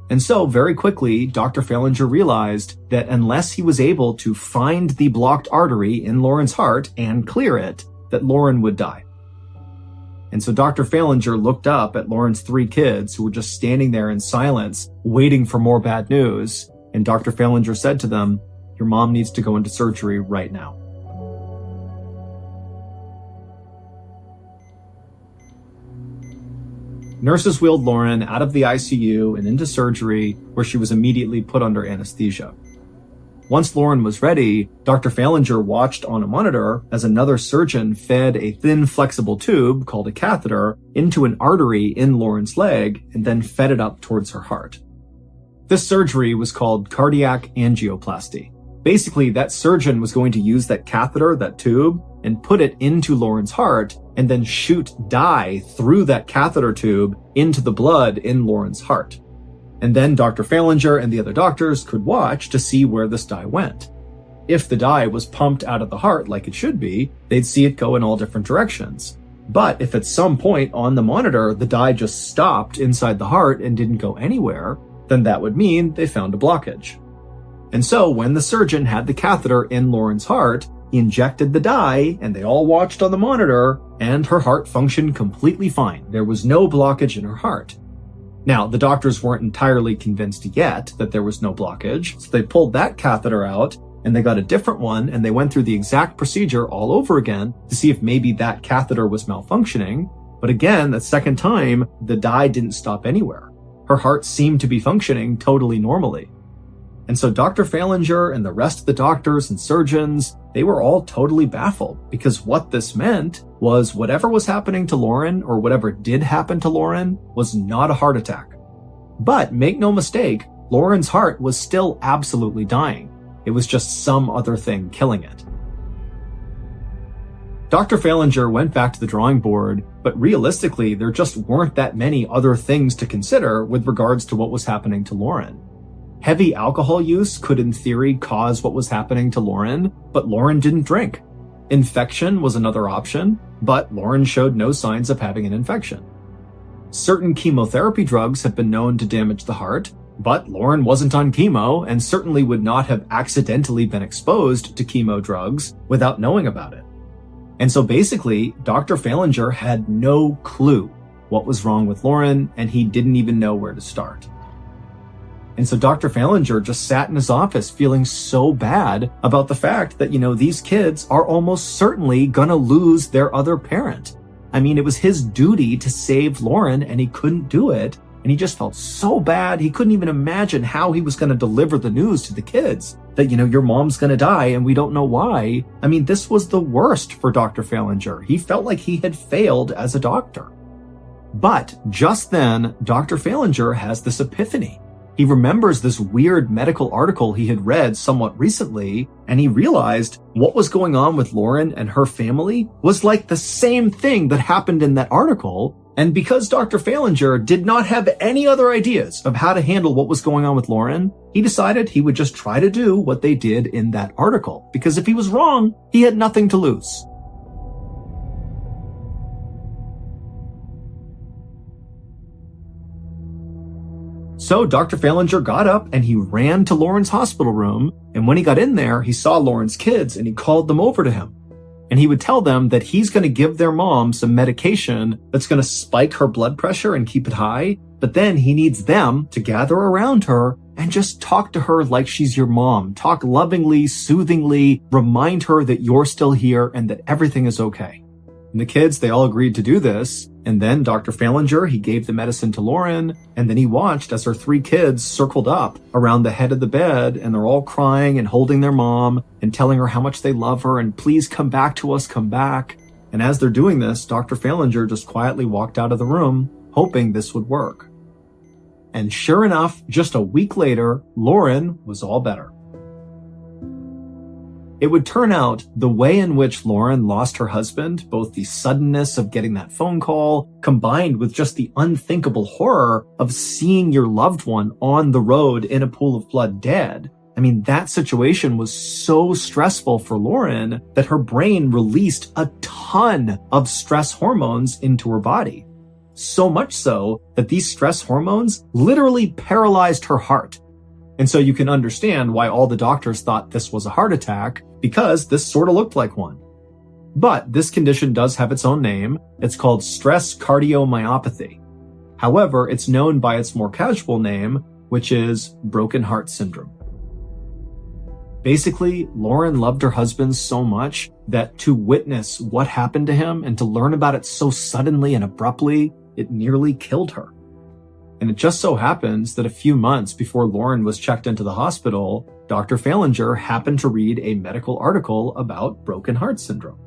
B: And so, very quickly, Dr. Falinger realized that unless he was able to find the blocked artery in Lauren's heart and clear it, that Lauren would die. And so Dr. Falinger looked up at Lauren's 3 kids who were just standing there in silence, waiting for more bad news. And Dr. Falinger said to them, "Your mom needs to go into surgery right now." Nurses wheeled Lauren out of the ICU and into surgery, where she was immediately put under anesthesia. Once Lauren was ready, Dr. Falinger watched on a monitor as another surgeon fed a thin, flexible tube called a catheter into an artery in Lauren's leg and then fed it up towards her heart. This surgery was called cardiac angioplasty. Basically, that surgeon was going to use that catheter, that tube, and put it into Lauren's heart and then shoot dye through that catheter tube into the blood in Lauren's heart. And then Dr. Falinger and the other doctors could watch to see where this dye went. If the dye was pumped out of the heart like it should be, they'd see it go in all different directions. But if at some point on the monitor the dye just stopped inside the heart and didn't go anywhere, then that would mean they found a blockage. And so when the surgeon had the catheter in Lauren's heart, he injected the dye, and they all watched on the monitor, and her heart functioned completely fine. There was no blockage in her heart. Now, the doctors weren't entirely convinced yet that there was no blockage, so they pulled that catheter out, and they got a different one, and they went through the exact procedure all over again to see if maybe that catheter was malfunctioning. But again, the second time, the dye didn't stop anywhere. Her heart seemed to be functioning totally normally. And so Dr. Falinger and the rest of the doctors and surgeons, they were all totally baffled, because what this meant was whatever was happening to Lauren, or whatever did happen to Lauren, was not a heart attack. But make no mistake, Lauren's heart was still absolutely dying. It was just some other thing killing it. Dr. Falinger went back to the drawing board, but realistically, there just weren't that many other things to consider with regards to what was happening to Lauren. Heavy alcohol use could in theory cause what was happening to Lauren, but Lauren didn't drink. Infection was another option, but Lauren showed no signs of having an infection. Certain chemotherapy drugs have been known to damage the heart, but Lauren wasn't on chemo and certainly would not have accidentally been exposed to chemo drugs without knowing about it. And so basically, Dr. Fallinger had no clue what was wrong with Lauren, and he didn't even know where to start. And so Dr. Fallinger just sat in his office feeling so bad about the fact that, these kids are almost certainly gonna lose their other parent. I mean, it was his duty to save Lauren, and he couldn't do it. And he just felt so bad. He couldn't even imagine how he was going to deliver the news to the kids that, your mom's going to die and we don't know why. I mean, this was the worst for Dr. Fallinger. He felt like he had failed as a doctor. But just then, Dr. Fallinger has this epiphany. He remembers this weird medical article he had read somewhat recently, and he realized what was going on with Lauren and her family was like the same thing that happened in that article. And because Dr. Fallinger did not have any other ideas of how to handle what was going on with Lauren, he decided he would just try to do what they did in that article, because if he was wrong, he had nothing to lose. So Dr. Fallinger got up and he ran to Lauren's hospital room, and when he got in there, he saw Lauren's kids and he called them over to him. And he would tell them that he's going to give their mom some medication that's going to spike her blood pressure and keep it high, but then he needs them to gather around her and just talk to her like she's your mom. Talk lovingly, soothingly, remind her that you're still here and that everything is okay. And the kids, they all agreed to do this. And then Dr. Fallinger, he gave the medicine to Lauren, and then he watched as her 3 kids circled up around the head of the bed, and they're all crying and holding their mom and telling her how much they love her and please come back to us, come back. And as they're doing this, Dr. Fallinger just quietly walked out of the room, hoping this would work. And sure enough, just a week later, Lauren was all better. It would turn out the way in which Lauren lost her husband, both the suddenness of getting that phone call, combined with just the unthinkable horror of seeing your loved one on the road in a pool of blood dead. I mean, that situation was so stressful for Lauren that her brain released a ton of stress hormones into her body. So much so that these stress hormones literally paralyzed her heart. And so you can understand why all the doctors thought this was a heart attack, because this sort of looked like one. But this condition does have its own name. It's called stress cardiomyopathy. However, it's known by its more casual name, which is broken heart syndrome. Basically, Lauren loved her husband so much that to witness what happened to him and to learn about it so suddenly and abruptly, it nearly killed her. And it just so happens that a few months before Lauren was checked into the hospital, Dr. Fallinger happened to read a medical article about broken heart syndrome.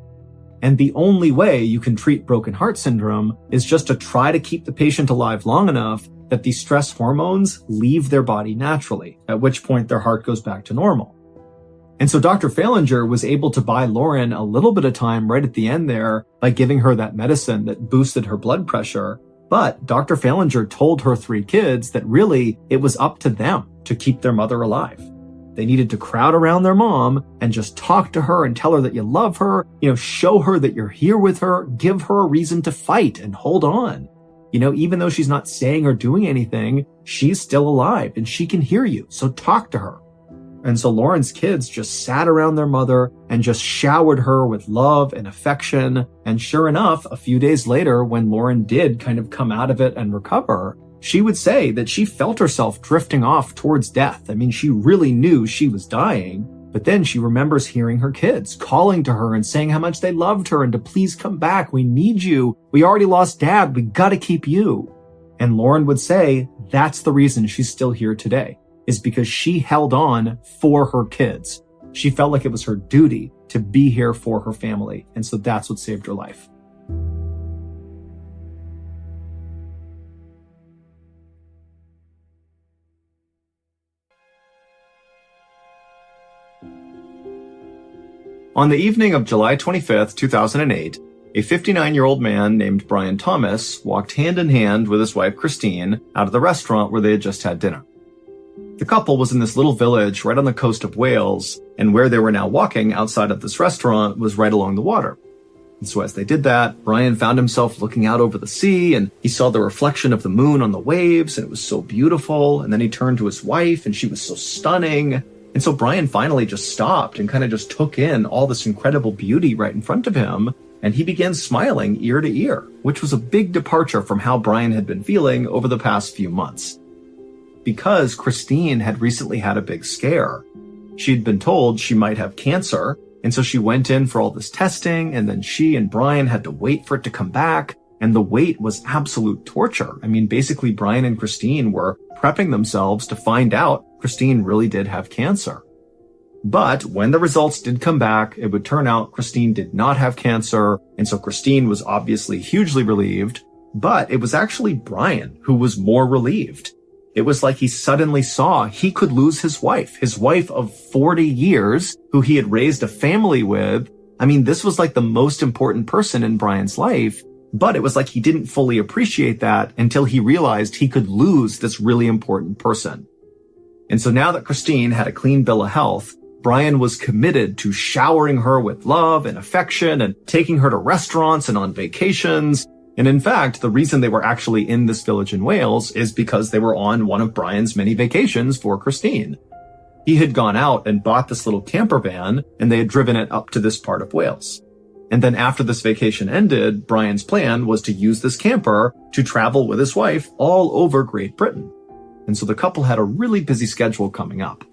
B: And the only way you can treat broken heart syndrome is just to try to keep the patient alive long enough that the stress hormones leave their body naturally, at which point their heart goes back to normal. And so Dr. Fallinger was able to buy Lauren a little bit of time right at the end there by giving her that medicine that boosted her blood pressure. But Dr. Fallinger told her 3 kids that really it was up to them to keep their mother alive. They needed to crowd around their mom and just talk to her and tell her that you love her, show her that you're here with her, give her a reason to fight and hold on. Even though she's not saying or doing anything, she's still alive and she can hear you, so talk to her. And so Lauren's kids just sat around their mother and just showered her with love and affection. And sure enough, a few days later, when Lauren did kind of come out of it and recover, she would say that she felt herself drifting off towards death. I mean, she really knew she was dying, but then she remembers hearing her kids calling to her and saying how much they loved her and to please come back. We need you. We already lost Dad. We gotta keep you. And Lauren would say that's the reason she's still here today, is because she held on for her kids. She felt like it was her duty to be here for her family. And so that's what saved her life. On the evening of July 25th, 2008, a 59-year-old man named Brian Thomas walked hand in hand with his wife Christine out of the restaurant where they had just had dinner.
A: The couple was in this little village right on the coast of Wales, and where they were now walking outside of this restaurant was right along the water. And so as they did that, Brian found himself looking out over the sea, and he saw the reflection of the moon on the waves, and it was so beautiful. And then he turned to his wife, and she was so stunning. And so Brian finally just stopped and kind of just took in all this incredible beauty right in front of him, and he began smiling ear to ear, which was a big departure from how Brian had been feeling over the past few months. Because Christine had recently had a big scare. She'd been told she might have cancer, and so she went in for all this testing, and then she and Brian had to wait for it to come back, and the wait was absolute torture. I mean, basically Brian and Christine were prepping themselves to find out Christine really did have cancer. But when the results did come back, it would turn out Christine did not have cancer, and so Christine was obviously hugely relieved, but it was actually Brian who was more relieved. It was like he suddenly saw he could lose his wife of 40 years, who he had raised a family with. I mean, this was like the most important person in Brian's life, but it was like he didn't fully appreciate that until he realized he could lose this really important person. And so now that Christine had a clean bill of health, Brian was committed to showering her with love and affection and taking her to restaurants and on vacations. And in fact, the reason they were actually in this village in Wales is because they were on one of Brian's many vacations for Christine. He had gone out and bought this little camper van, and they had driven it up to this part of Wales. And then after this vacation ended, Brian's plan was to use this camper to travel with his wife all over Great Britain. And so the couple had a really busy schedule coming up.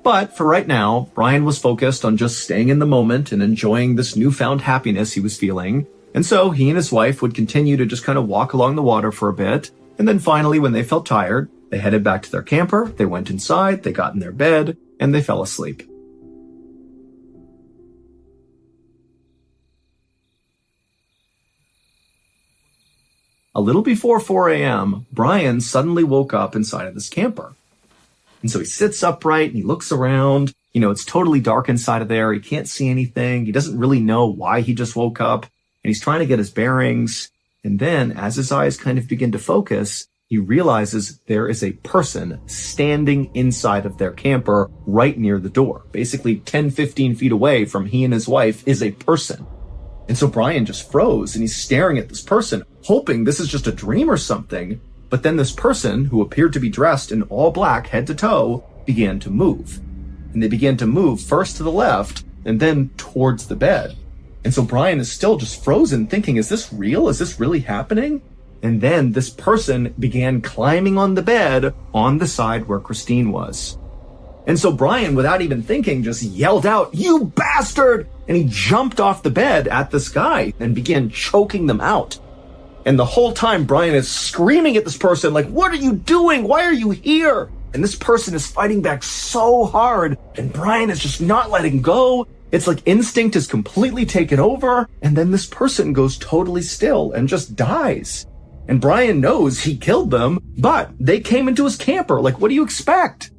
A: But for right now, Brian was focused on just staying in the moment and enjoying this newfound happiness he was feeling. And so he and his wife would continue to just kind of walk along the water for a bit. And then finally, when they felt tired, they headed back to their camper, they went inside, they got in their bed, and they fell asleep. A little before 4 a.m., Brian suddenly woke up inside of this camper. And so he sits upright and he looks around. You know, it's totally dark inside of there. He can't see anything. He doesn't really know why he just woke up. And he's trying to get his bearings. And then as his eyes kind of begin to focus, he realizes there is a person standing inside of their camper right near the door. Basically 10, 15 feet away from he and his wife is a person. And so Brian just froze and he's staring at this person, hoping this is just a dream or something. But then this person, who appeared to be dressed in all black head to toe, began to move. And they began to move first to the left and then towards the bed. And so Brian is still just frozen, thinking, is this real? Is this really happening? And then this person began climbing on the bed on the side where Christine was. And so Brian, without even thinking, just yelled out, "You bastard!" And he jumped off the bed at this guy and began choking them out. And the whole time Brian is screaming at this person, like, "What are you doing? Why are you here?" And this person is fighting back so hard, and Brian is just not letting go. It's like instinct is completely taken over, and then this person goes totally still and just dies. And Brian knows he killed them, but they came into his camper. Like, what do you expect?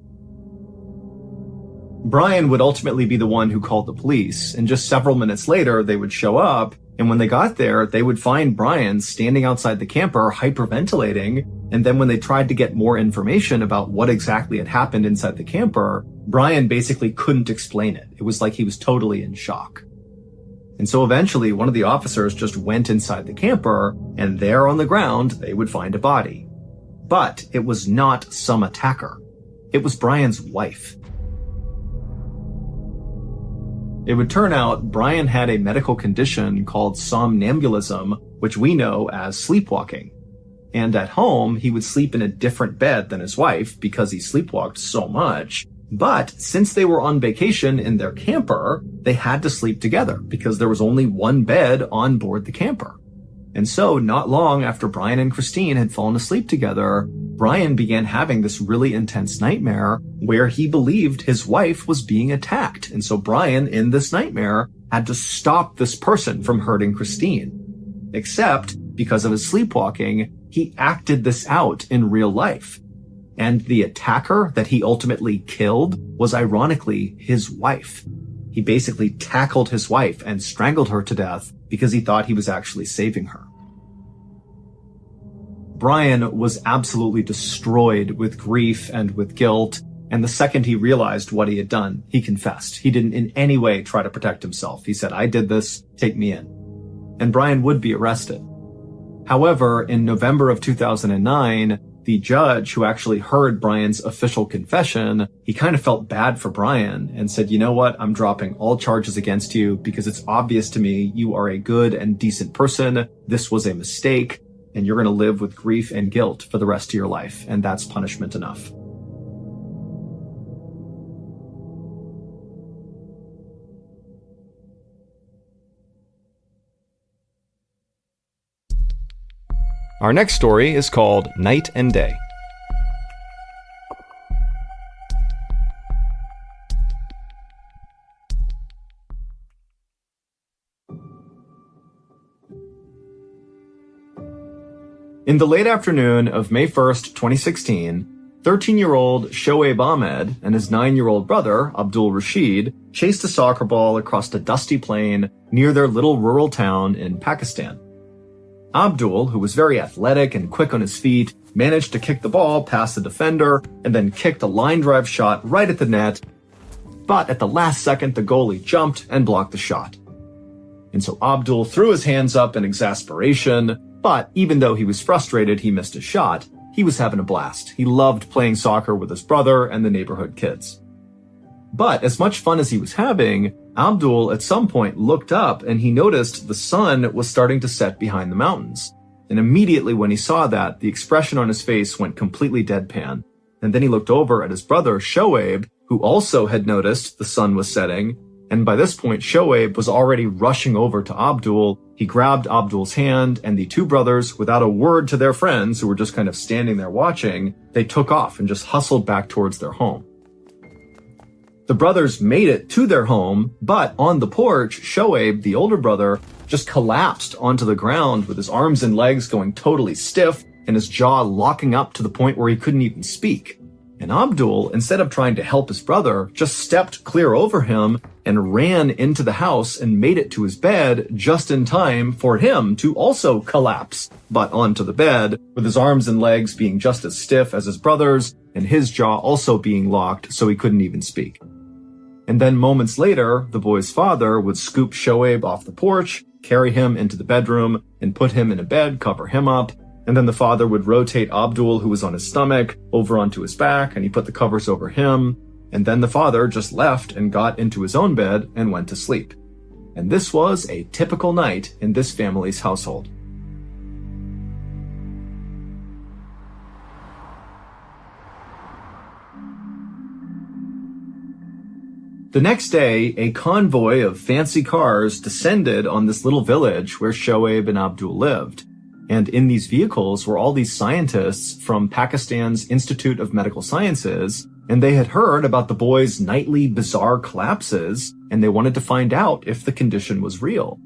A: Brian would ultimately be the one who called the police, and just several minutes later, they would show up, and when they got there, they would find Brian standing outside the camper hyperventilating, and then when they tried to get more information about what exactly had happened inside the camper, Brian basically couldn't explain it. It was like he was totally in shock. And so eventually, one of the officers just went inside the camper, and there on the ground, they would find a body. But it was not some attacker. It was Brian's wife. It would turn out Brian had a medical condition called somnambulism, which we know as sleepwalking. And at home, he would sleep in a different bed than his wife because he sleepwalked so much. But since they were on vacation in their camper, they had to sleep together because there was only one bed on board the camper. And so not long after Brian and Christine had fallen asleep together, Brian began having this really intense nightmare where he believed his wife was being attacked. And so Brian, in this nightmare, had to stop this person from hurting Christine. Except, because of his sleepwalking, he acted this out in real life. And the attacker that he ultimately killed was ironically his wife. He basically tackled his wife and strangled her to death because he thought he was actually saving her. Brian was absolutely destroyed with grief and with guilt, and the second he realized what he had done, he confessed. He didn't in any way try to protect himself. He said, "I did this, take me in." And Brian would be arrested. However, in November of 2009, the judge who actually heard Brian's official confession, he kind of felt bad for Brian and said, "You know what? I'm dropping all charges against you because it's obvious to me you are a good and decent person. This was a mistake, and you're going to live with grief and guilt for the rest of your life, and that's punishment enough." Our next story is called Night and Day. In the late afternoon of May 1st, 2016, 13-year-old Shoaib Ahmed and his 9-year-old brother, Abdul Rashid, chased a soccer ball across a dusty plain near their little rural town in Pakistan. Abdul, who was very athletic and quick on his feet, managed to kick the ball past the defender and then kicked a line drive shot right at the net. But at the last second, the goalie jumped and blocked the shot. And so Abdul threw his hands up in exasperation, but even though he was frustrated he missed a shot, he was having a blast. He loved playing soccer with his brother and the neighborhood kids. But as much fun as he was having, Abdul at some point looked up and he noticed the sun was starting to set behind the mountains. And immediately when he saw that, the expression on his face went completely deadpan. And then he looked over at his brother, Shoaib, who also had noticed the sun was setting. And by this point, Shoaib was already rushing over to Abdul. He grabbed Abdul's hand, and the two brothers, without a word to their friends who were just kind of standing there watching, they took off and just hustled back towards their home. The brothers made it to their home, but on the porch, Shoaib, the older brother, just collapsed onto the ground with his arms and legs going totally stiff and his jaw locking up to the point where he couldn't even speak. And Abdul, instead of trying to help his brother, just stepped clear over him and ran into the house and made it to his bed just in time for him to also collapse, but onto the bed, with his arms and legs being just as stiff as his brother's and his jaw also being locked so he couldn't even speak. And then moments later, the boy's father would scoop Shoaib off the porch, carry him into the bedroom, and put him in a bed, cover him up. And then the father would rotate Abdul, who was on his stomach, over onto his back, and he put the covers over him. And then the father just left and got into his own bed and went to sleep. And this was a typical night in this family's household. The next day, a convoy of fancy cars descended on this little village where Shoaib and Abdul lived. And in these vehicles were all these scientists from Pakistan's Institute of Medical Sciences, and they had heard about the boy's nightly bizarre collapses, and they wanted to find out if the condition was real.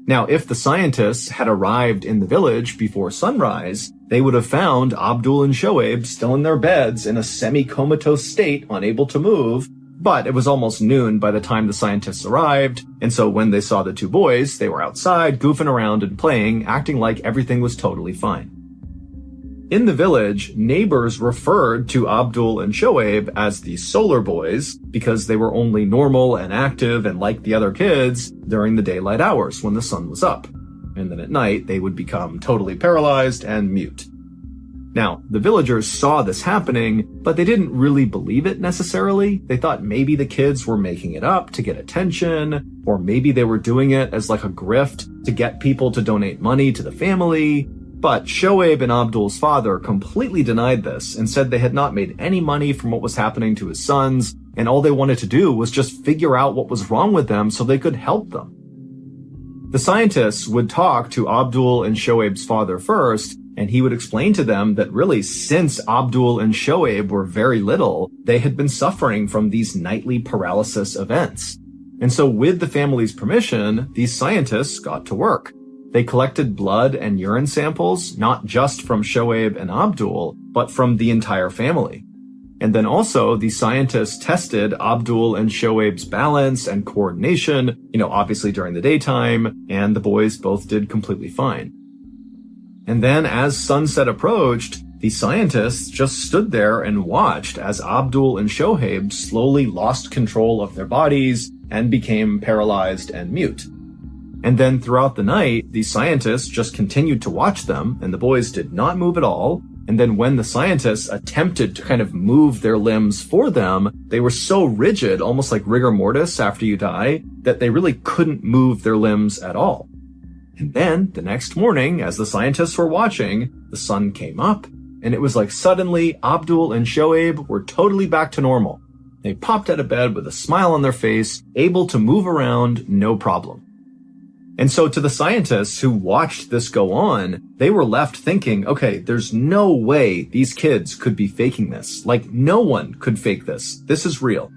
A: Now, if the scientists had arrived in the village before sunrise, they would have found Abdul and Shoaib still in their beds in a semi-comatose state, unable to move. But it was almost noon by the time the scientists arrived, and so when they saw the two boys, they were outside, goofing around and playing, acting like everything was totally fine. In the village, neighbors referred to Abdul and Shoaib as the solar boys because they were only normal and active and like the other kids during the daylight hours when the sun was up. And then at night, they would become totally paralyzed and mute. Now, the villagers saw this happening, but they didn't really believe it necessarily. They thought maybe the kids were making it up to get attention, or maybe they were doing it as like a grift to get people to donate money to the family. But Shoaib and Abdul's father completely denied this and said they had not made any money from what was happening to his sons, and all they wanted to do was just figure out what was wrong with them so they could help them. The scientists would talk to Abdul and Shoaib's father first, and he would explain to them that really since Abdul and Shoaib were very little, they had been suffering from these nightly paralysis events. And so with the family's permission, these scientists got to work. They collected blood and urine samples, not just from Shoaib and Abdul, but from the entire family. And then also the scientists tested Abdul and Shoaib's balance and coordination, obviously during the daytime, and the boys both did completely fine. And then as sunset approached, the scientists just stood there and watched as Abdul and Shoaib slowly lost control of their bodies and became paralyzed and mute. And then throughout the night, the scientists just continued to watch them, and the boys did not move at all. And then when the scientists attempted to kind of move their limbs for them, they were so rigid, almost like rigor mortis after you die, that they really couldn't move their limbs at all. And then the next morning, as the scientists were watching, the sun came up, and it was like suddenly Abdul and Shoaib were totally back to normal. They popped out of bed with a smile on their face, able to move around, no problem. And so to the scientists who watched this go on, they were left thinking, okay, there's no way these kids could be faking this. Like, no one could fake this. This is real.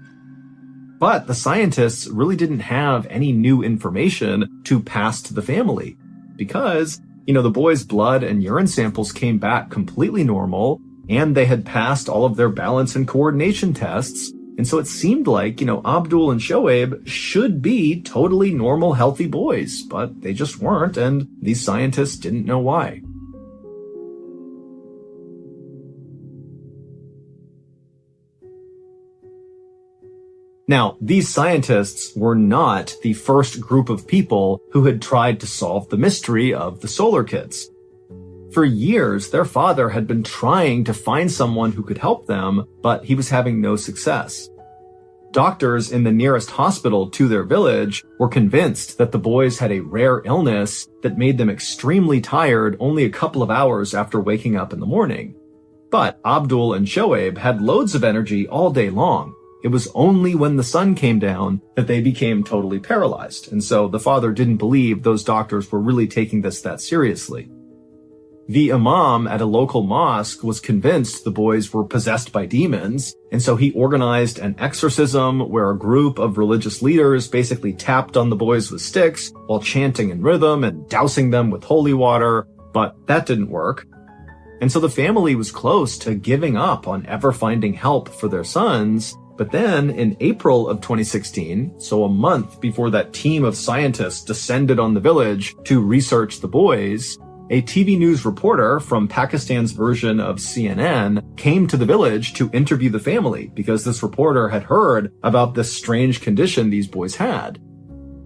A: But the scientists really didn't have any new information to pass to the family because, the boys' blood and urine samples came back completely normal, and they had passed all of their balance and coordination tests. And so it seemed like, Abdul and Shoaib should be totally normal, healthy boys, but they just weren't, and these scientists didn't know why. Now, these scientists were not the first group of people who had tried to solve the mystery of the Solar Kids. For years, their father had been trying to find someone who could help them, but he was having no success. Doctors in the nearest hospital to their village were convinced that the boys had a rare illness that made them extremely tired only a couple of hours after waking up in the morning. But Abdul and Shoaib had loads of energy all day long. It was only when the sun came down that they became totally paralyzed, and so the father didn't believe those doctors were really taking this that seriously. The imam at a local mosque was convinced the boys were possessed by demons, and so he organized an exorcism where a group of religious leaders basically tapped on the boys with sticks while chanting in rhythm and dousing them with holy water, but that didn't work. And so the family was close to giving up on ever finding help for their sons. But then in April of 2016, so a month before that team of scientists descended on the village to research the boys, a TV news reporter from Pakistan's version of CNN came to the village to interview the family because this reporter had heard about this strange condition these boys had.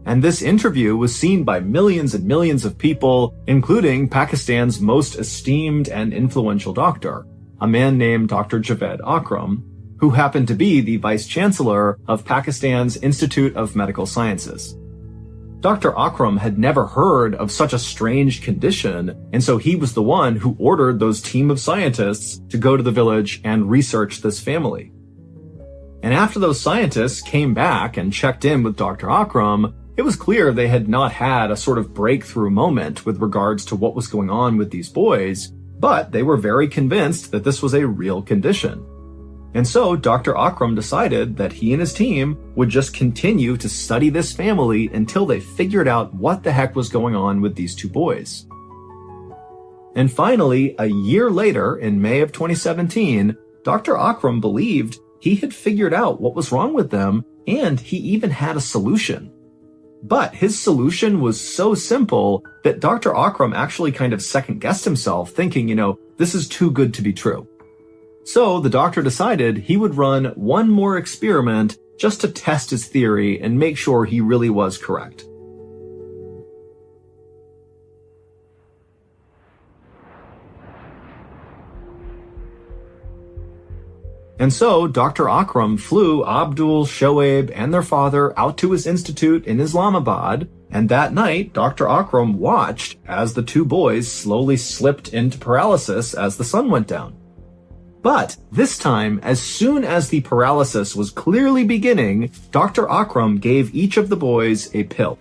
A: And this interview was seen by millions and millions of people, including Pakistan's most esteemed and influential doctor, a man named Dr. Javed Akram, who happened to be the Vice Chancellor of Pakistan's Institute of Medical Sciences. Dr. Akram had never heard of such a strange condition, and so he was the one who ordered those team of scientists to go to the village and research this family. And after those scientists came back and checked in with Dr. Akram, it was clear they had not had a sort of breakthrough moment with regards to what was going on with these boys, but they were very convinced that this was a real condition. And so Dr. Akram decided that he and his team would just continue to study this family until they figured out what the heck was going on with these two boys. And finally, a year later, in May of 2017, Dr. Akram believed he had figured out what was wrong with them, and he even had a solution. But his solution was so simple that Dr. Akram actually kind of second-guessed himself, thinking, this is too good to be true. So the doctor decided he would run one more experiment just to test his theory and make sure he really was correct. And so Dr. Akram flew Abdul, Shoaib, and their father out to his institute in Islamabad, and that night Dr. Akram watched as the two boys slowly slipped into paralysis as the sun went down. But this time, as soon as the paralysis was clearly beginning, Dr. Akram gave each of the boys a pill.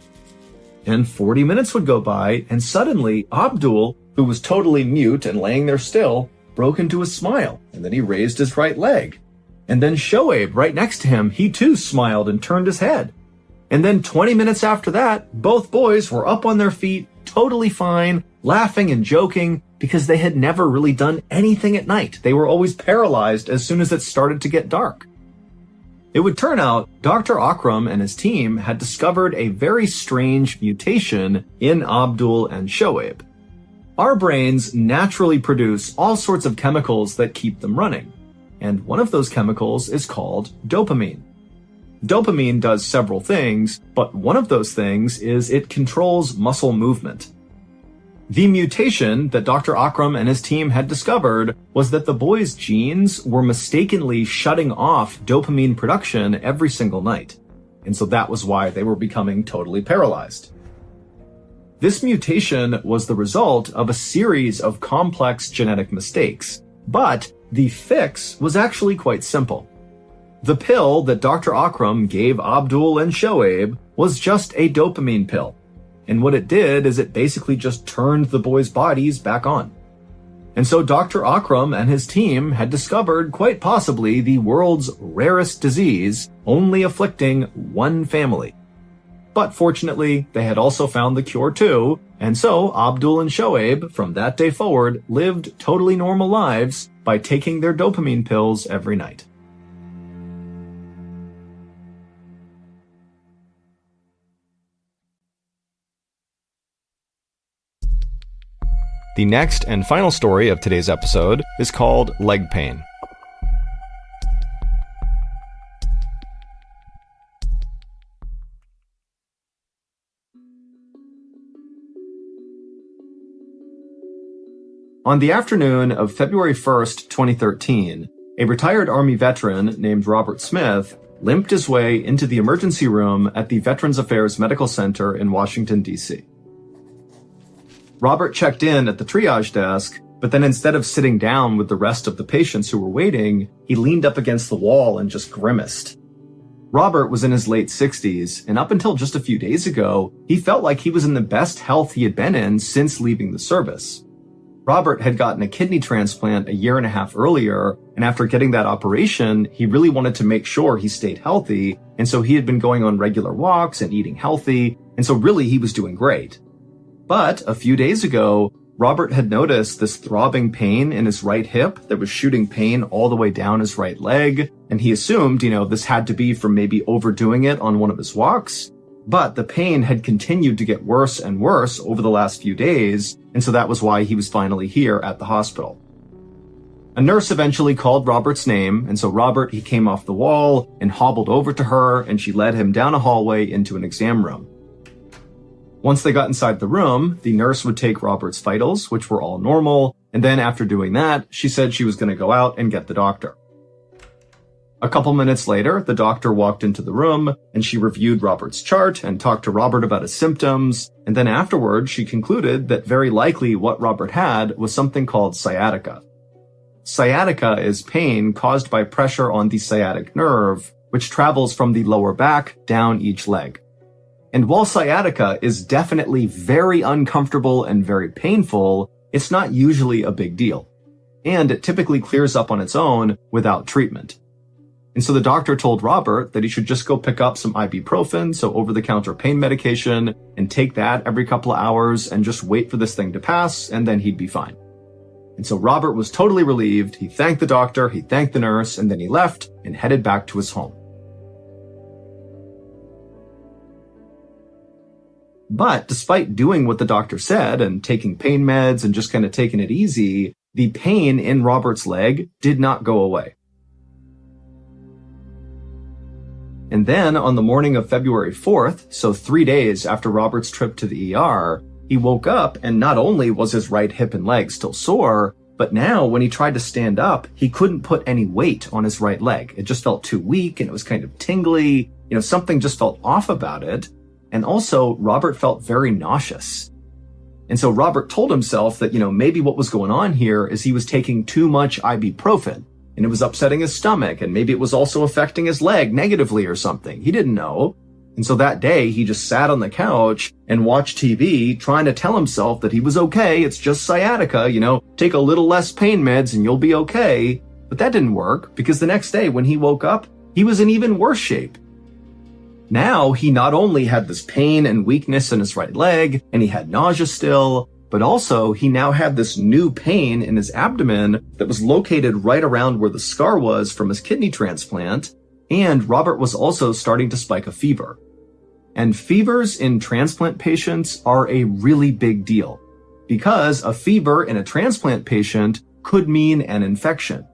A: And 40 minutes would go by, and suddenly Abdul, who was totally mute and laying there still, broke into a smile, and then he raised his right leg. And then Shoaib, right next to him, he too smiled and turned his head. And then 20 minutes after that, both boys were up on their feet, totally fine, laughing and joking, because they had never really done anything at night. They were always paralyzed as soon as it started to get dark. It would turn out Dr. Akram and his team had discovered a very strange mutation in Abdul and Shoaib.
B: Our brains naturally produce all sorts of chemicals that keep them running, and one of those chemicals is called dopamine. Dopamine does several things, but one of those things is it controls muscle movement. The mutation that Dr. Akram and his team had discovered was that the boys' genes were mistakenly shutting off dopamine production every single night, and so that was why they were becoming totally paralyzed. This mutation was the result of a series of complex genetic mistakes, but the fix was actually quite simple. The pill that Dr. Akram gave Abdul and Shoaib was just a dopamine pill, and what it did is it basically just turned the boys' bodies back on. And so Dr. Akram and his team had discovered quite possibly the world's rarest disease, only afflicting one family. But fortunately, they had also found the cure too, and so Abdul and Shoaib, from that day forward, lived totally normal lives by taking their dopamine pills every night.
A: The next and final story of today's episode is called Leg Pain. On the afternoon of February 1st, 2013, a retired Army veteran named Robert Smith limped his way into the emergency room at the Veterans Affairs Medical Center in Washington, D.C. Robert checked in at the triage desk, but then instead of sitting down with the rest of the patients who were waiting, he leaned up against the wall and just grimaced. Robert was in his late 60s, and up until just a few days ago, he felt like he was in the best health he had been in since leaving the service. Robert had gotten a kidney transplant a year and a half earlier, and after getting that operation, he really wanted to make sure he stayed healthy, and so he had been going on regular walks and eating healthy, and so really he was doing great. But a few days ago, Robert had noticed this throbbing pain in his right hip that was shooting pain all the way down his right leg, and he assumed, this had to be from maybe overdoing it on one of his walks. But the pain had continued to get worse and worse over the last few days, and so that was why he was finally here at the hospital. A nurse eventually called Robert's name, and so Robert, he came off the wall and hobbled over to her, and she led him down a hallway into an exam room. Once they got inside the room, the nurse would take Robert's vitals, which were all normal, and then after doing that, she said she was going to go out and get the doctor. A couple minutes later, the doctor walked into the room, and she reviewed Robert's chart and talked to Robert about his symptoms, and then afterward, she concluded that very likely what Robert had was something called sciatica. Sciatica is pain caused by pressure on the sciatic nerve, which travels from the lower back down each leg. And while sciatica is definitely very uncomfortable and very painful, it's not usually a big deal. And it typically clears up on its own without treatment. And so the doctor told Robert that he should just go pick up some ibuprofen, so over-the-counter pain medication, and take that every couple of hours and just wait for this thing to pass, and then he'd be fine. And so Robert was totally relieved. He thanked the doctor, he thanked the nurse, and then he left and headed back to his home. But despite doing what the doctor said and taking pain meds and just kind of taking it easy, the pain in Robert's leg did not go away. And then on the morning of February 4th, so 3 days after Robert's trip to the ER, he woke up and not only was his right hip and leg still sore, but now when he tried to stand up, he couldn't put any weight on his right leg. It just felt too weak and it was kind of tingly. Something just felt off about it. And also, Robert felt very nauseous. And so Robert told himself that, maybe what was going on here is he was taking too much ibuprofen. And it was upsetting his stomach, and maybe it was also affecting his leg negatively or something. He didn't know. And so that day, he just sat on the couch and watched TV, trying to tell himself that he was okay, it's just sciatica, take a little less pain meds and you'll be okay. But that didn't work, because the next day when he woke up, he was in even worse shape. Now, he not only had this pain and weakness in his right leg, and he had nausea still, but also he now had this new pain in his abdomen that was located right around where the scar was from his kidney transplant, and Robert was also starting to spike a fever. And fevers in transplant patients are a really big deal. because a fever in a transplant patient could mean an infection.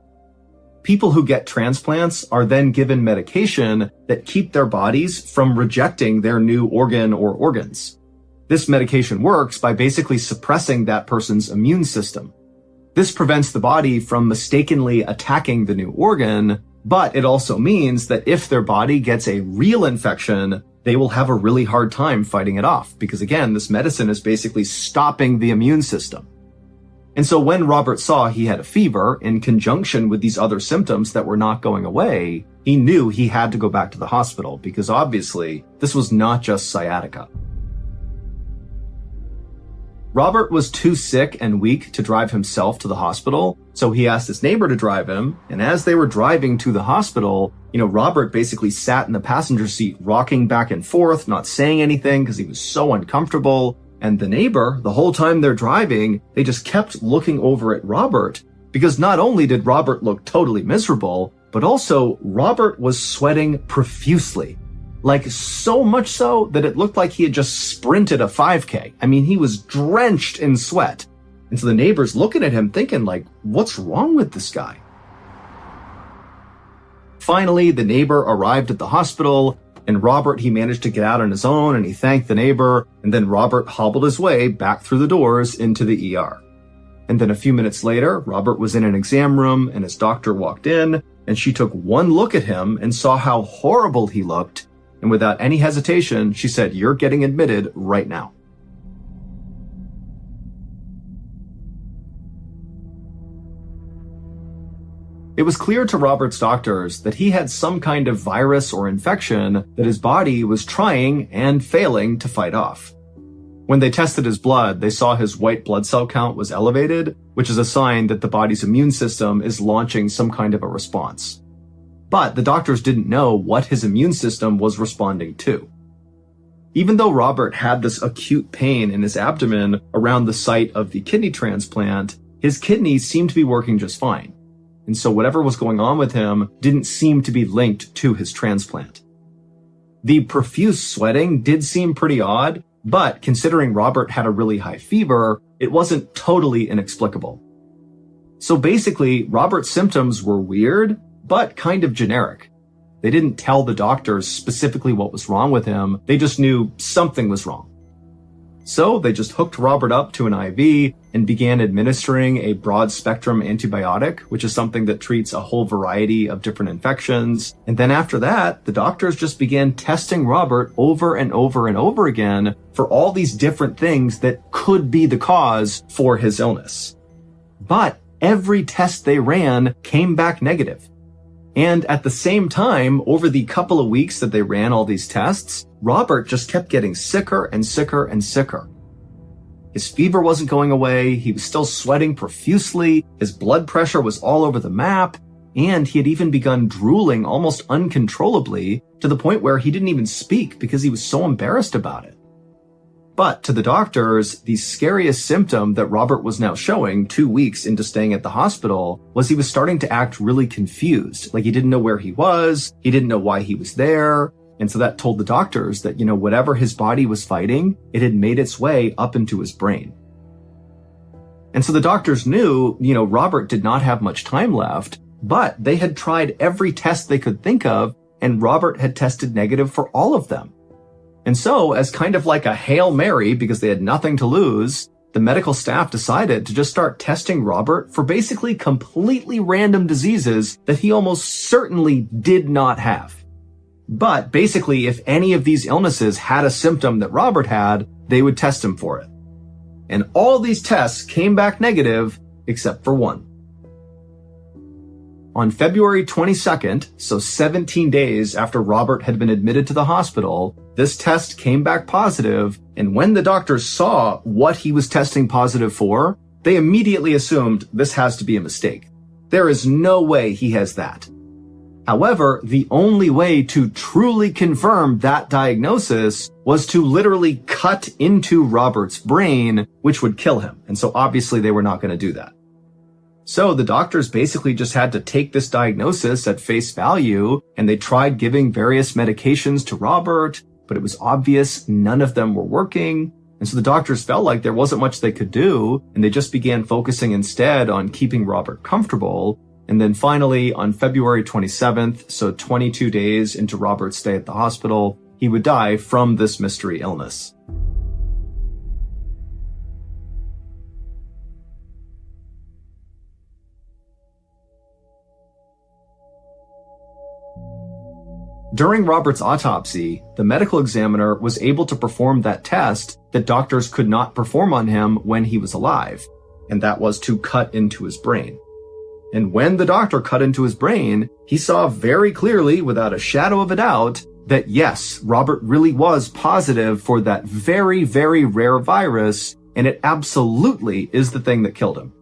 A: People who get transplants are then given medication that keep their bodies from rejecting their new organ or organs. This medication works by basically suppressing that person's immune system. This prevents the body from mistakenly attacking the new organ, but it also means that if their body gets a real infection, they will have a really hard time fighting it off, because again, this medicine is basically stopping the immune system. And so when Robert saw he had a fever in conjunction with these other symptoms that were not going away, he knew he had to go back to the hospital, because obviously this was not just sciatica. Robert was too sick and weak to drive himself to the hospital, so he asked his neighbor to drive him, and as they were driving to the hospital, Robert basically sat in the passenger seat rocking back and forth, not saying anything because he was so uncomfortable, and the neighbor, the whole time they're driving, they just kept looking over at Robert, because not only did Robert look totally miserable, but also Robert was sweating profusely. Like, so much so that it looked like he had just sprinted a 5K. I mean, he was drenched in sweat. And so the neighbors looking at him thinking, like, what's wrong with this guy? Finally, the neighbor arrived at the hospital, and Robert, he managed to get out on his own, and he thanked the neighbor, and then Robert hobbled his way back through the doors into the ER. And then a few minutes later, Robert was in an exam room, and his doctor walked in, and she took one look at him and saw how horrible he looked, and without any hesitation, she said, "You're getting admitted right now." It was clear to Robert's doctors that he had some kind of virus or infection that his body was trying and failing to fight off. When they tested his blood, they saw his white blood cell count was elevated, which is a sign that the body's immune system is launching some kind of a response. But the doctors didn't know what his immune system was responding to. Even though Robert had this acute pain in his abdomen around the site of the kidney transplant, his kidneys seemed to be working just fine. And so whatever was going on with him didn't seem to be linked to his transplant. The profuse sweating did seem pretty odd, but considering Robert had a really high fever, it wasn't totally inexplicable. So basically, Robert's symptoms were weird, but kind of generic. They didn't tell the doctors specifically what was wrong with him, they just knew something was wrong. So they just hooked Robert up to an IV and began administering a broad-spectrum antibiotic, which is something that treats a whole variety of different infections. And then after that, the doctors just began testing Robert over and over and over again for all these different things that could be the cause for his illness. But every test they ran came back negative. And at the same time, over the couple of weeks that they ran all these tests, Robert just kept getting sicker and sicker and sicker. His fever wasn't going away, he was still sweating profusely, his blood pressure was all over the map, and he had even begun drooling almost uncontrollably to the point where he didn't even speak because he was so embarrassed about it. But to the doctors, the scariest symptom that Robert was now showing 2 weeks into staying at the hospital was he was starting to act really confused. Like he didn't know where he was, he didn't know why he was there. And so that told the doctors that, whatever his body was fighting, it had made its way up into his brain. And so the doctors knew, Robert did not have much time left, but they had tried every test they could think of, and Robert had tested negative for all of them. And so, as kind of like a Hail Mary, because they had nothing to lose, the medical staff decided to just start testing Robert for basically completely random diseases that he almost certainly did not have. But basically, if any of these illnesses had a symptom that Robert had, they would test him for it. And all these tests came back negative, except for one. On February 22nd, so 17 days after Robert had been admitted to the hospital, this test came back positive, and when the doctors saw what he was testing positive for, they immediately assumed this has to be a mistake. There is no way he has that. However, the only way to truly confirm that diagnosis was to literally cut into Robert's brain, which would kill him. And so obviously they were not going to do that. So the doctors basically just had to take this diagnosis at face value, and they tried giving various medications to Robert, but it was obvious none of them were working. And so the doctors felt like there wasn't much they could do, and they just began focusing instead on keeping Robert comfortable. And then finally, on February 27th, so 22 days into Robert's stay at the hospital, he would die from this mystery illness. During Robert's autopsy, the medical examiner was able to perform that test that doctors could not perform on him when he was alive, and that was to cut into his brain. And when the doctor cut into his brain, he saw very clearly, without a shadow of a doubt, that yes, Robert really was positive for that very, very rare virus, and it absolutely is the thing that killed him.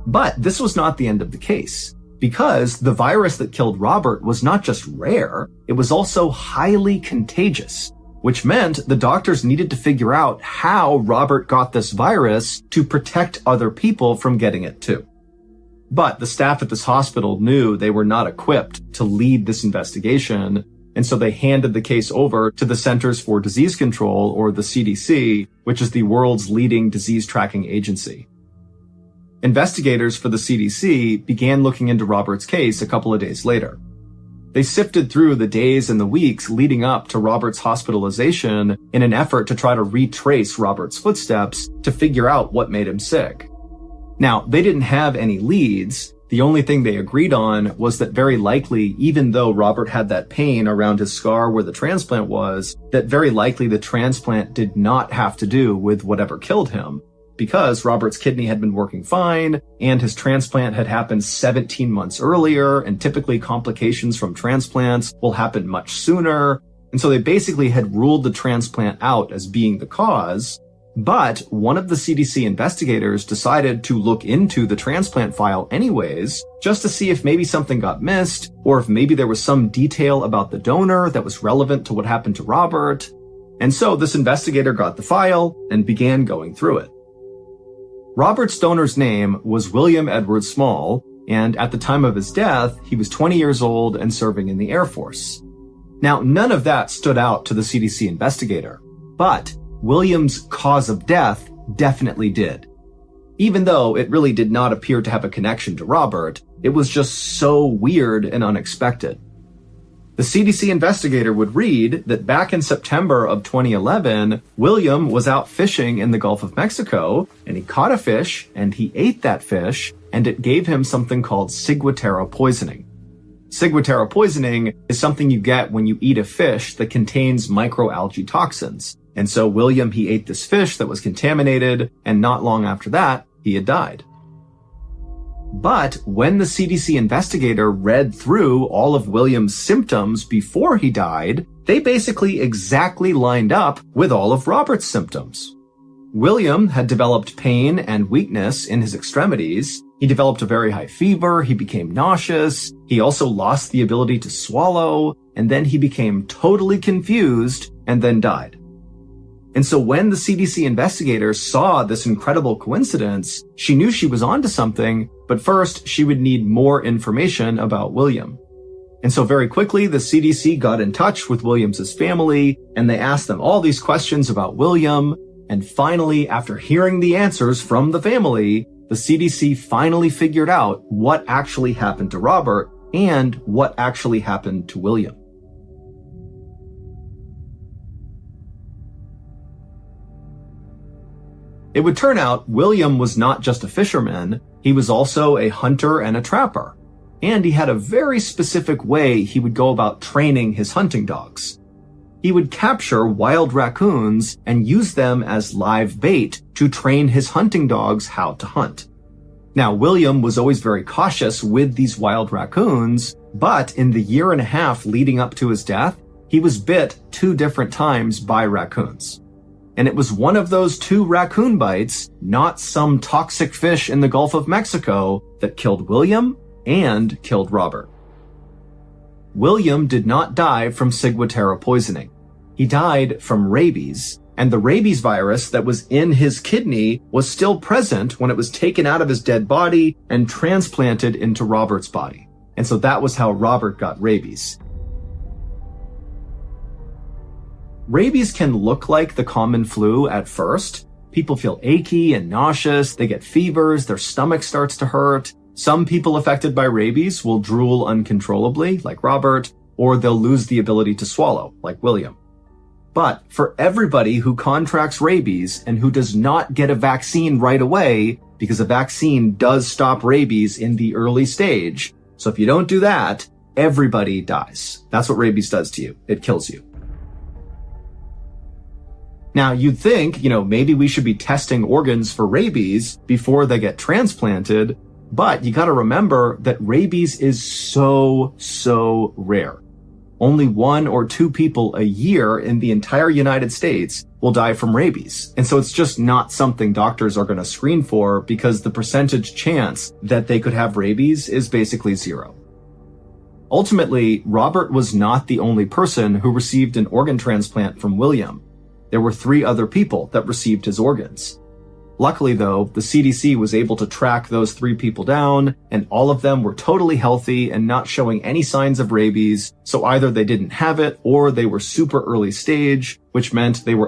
A: But this was not the end of the case, because the virus that killed Robert was not just rare, it was also highly contagious, which meant the doctors needed to figure out how Robert got this virus to protect other people from getting it too. But the staff at this hospital knew they were not equipped to lead this investigation, and so they handed the case over to the Centers for Disease Control, or the CDC, which is the world's leading disease tracking agency. Investigators for the CDC began looking into Robert's case a couple of days later. They sifted through the days and the weeks leading up to Robert's hospitalization in an effort to try to retrace Robert's footsteps to figure out what made him sick. Now, they didn't have any leads. The only thing they agreed on was that very likely, even though Robert had that pain around his scar where the transplant was, that very likely the transplant did not have to do with whatever killed him, because Robert's kidney had been working fine, and his transplant had happened 17 months earlier, and typically complications from transplants will happen much sooner. And so they basically had ruled the transplant out as being the cause. But one of the CDC investigators decided to look into the transplant file anyways, just to see if maybe something got missed, or if maybe there was some detail about the donor that was relevant to what happened to Robert. And so this investigator got the file and began going through it. Robert's donor's name was William Edward Small, and at the time of his death, he was 20 years old and serving in the Air Force. Now, none of that stood out to the CDC investigator, but William's cause of death definitely did. Even though it really did not appear to have a connection to Robert, it was just so weird and unexpected. The CDC investigator would read that back in September of 2011, William was out fishing in the Gulf of Mexico, and he caught a fish, and he ate that fish, and it gave him something called ciguatera poisoning. Ciguatera poisoning is something you get when you eat a fish that contains microalgae toxins. And so William, he ate this fish that was contaminated, and not long after that, he had died. But when the CDC investigator read through all of William's symptoms before he died, they basically exactly lined up with all of Robert's symptoms. William had developed pain and weakness in his extremities. He developed a very high fever. He became nauseous. He also lost the ability to swallow, and then he became totally confused and then died. And so when the CDC investigator saw this incredible coincidence, she knew she was onto something, but first she would need more information about William. And so very quickly, the CDC got in touch with William's family, and they asked them all these questions about William. And finally, after hearing the answers from the family, the CDC finally figured out what actually happened to Robert and what actually happened to William. It would turn out William was not just a fisherman, he was also a hunter and a trapper. And he had a very specific way he would go about training his hunting dogs. He would capture wild raccoons and use them as live bait to train his hunting dogs how to hunt. Now, William was always very cautious with these wild raccoons, but in the year and a half leading up to his death, he was bit 2 different times by raccoons. And it was one of those 2 raccoon bites, not some toxic fish in the Gulf of Mexico, that killed William and killed Robert. William did not die from ciguatera poisoning. He died from rabies, and the rabies virus that was in his kidney was still present when it was taken out of his dead body and transplanted into Robert's body. And so that was how Robert got rabies.
B: Rabies can look like the common flu at first. People feel achy and nauseous, they get fevers, their stomach starts to hurt. Some people affected by rabies will drool uncontrollably, like Robert, or they'll lose the ability to swallow, like William. But for everybody who contracts rabies and who does not get a vaccine right away, because a vaccine does stop rabies in the early stage, so if you don't do that, everybody dies. That's what rabies does to you. It kills you. Now, you'd think, maybe we should be testing organs for rabies before they get transplanted, but you gotta remember that rabies is so rare. Only 1 or 2 people a year in the entire United States will die from rabies. And so it's just not something doctors are gonna screen for because the percentage chance that they could have rabies is basically 0. Ultimately, Robert was not the only person who received an organ transplant from William. There were 3 other people that received his organs. Luckily though, the CDC was able to track those 3 people down, and all of them were totally healthy and not showing any signs of rabies, so either they didn't have it or they were super early stage, which meant they were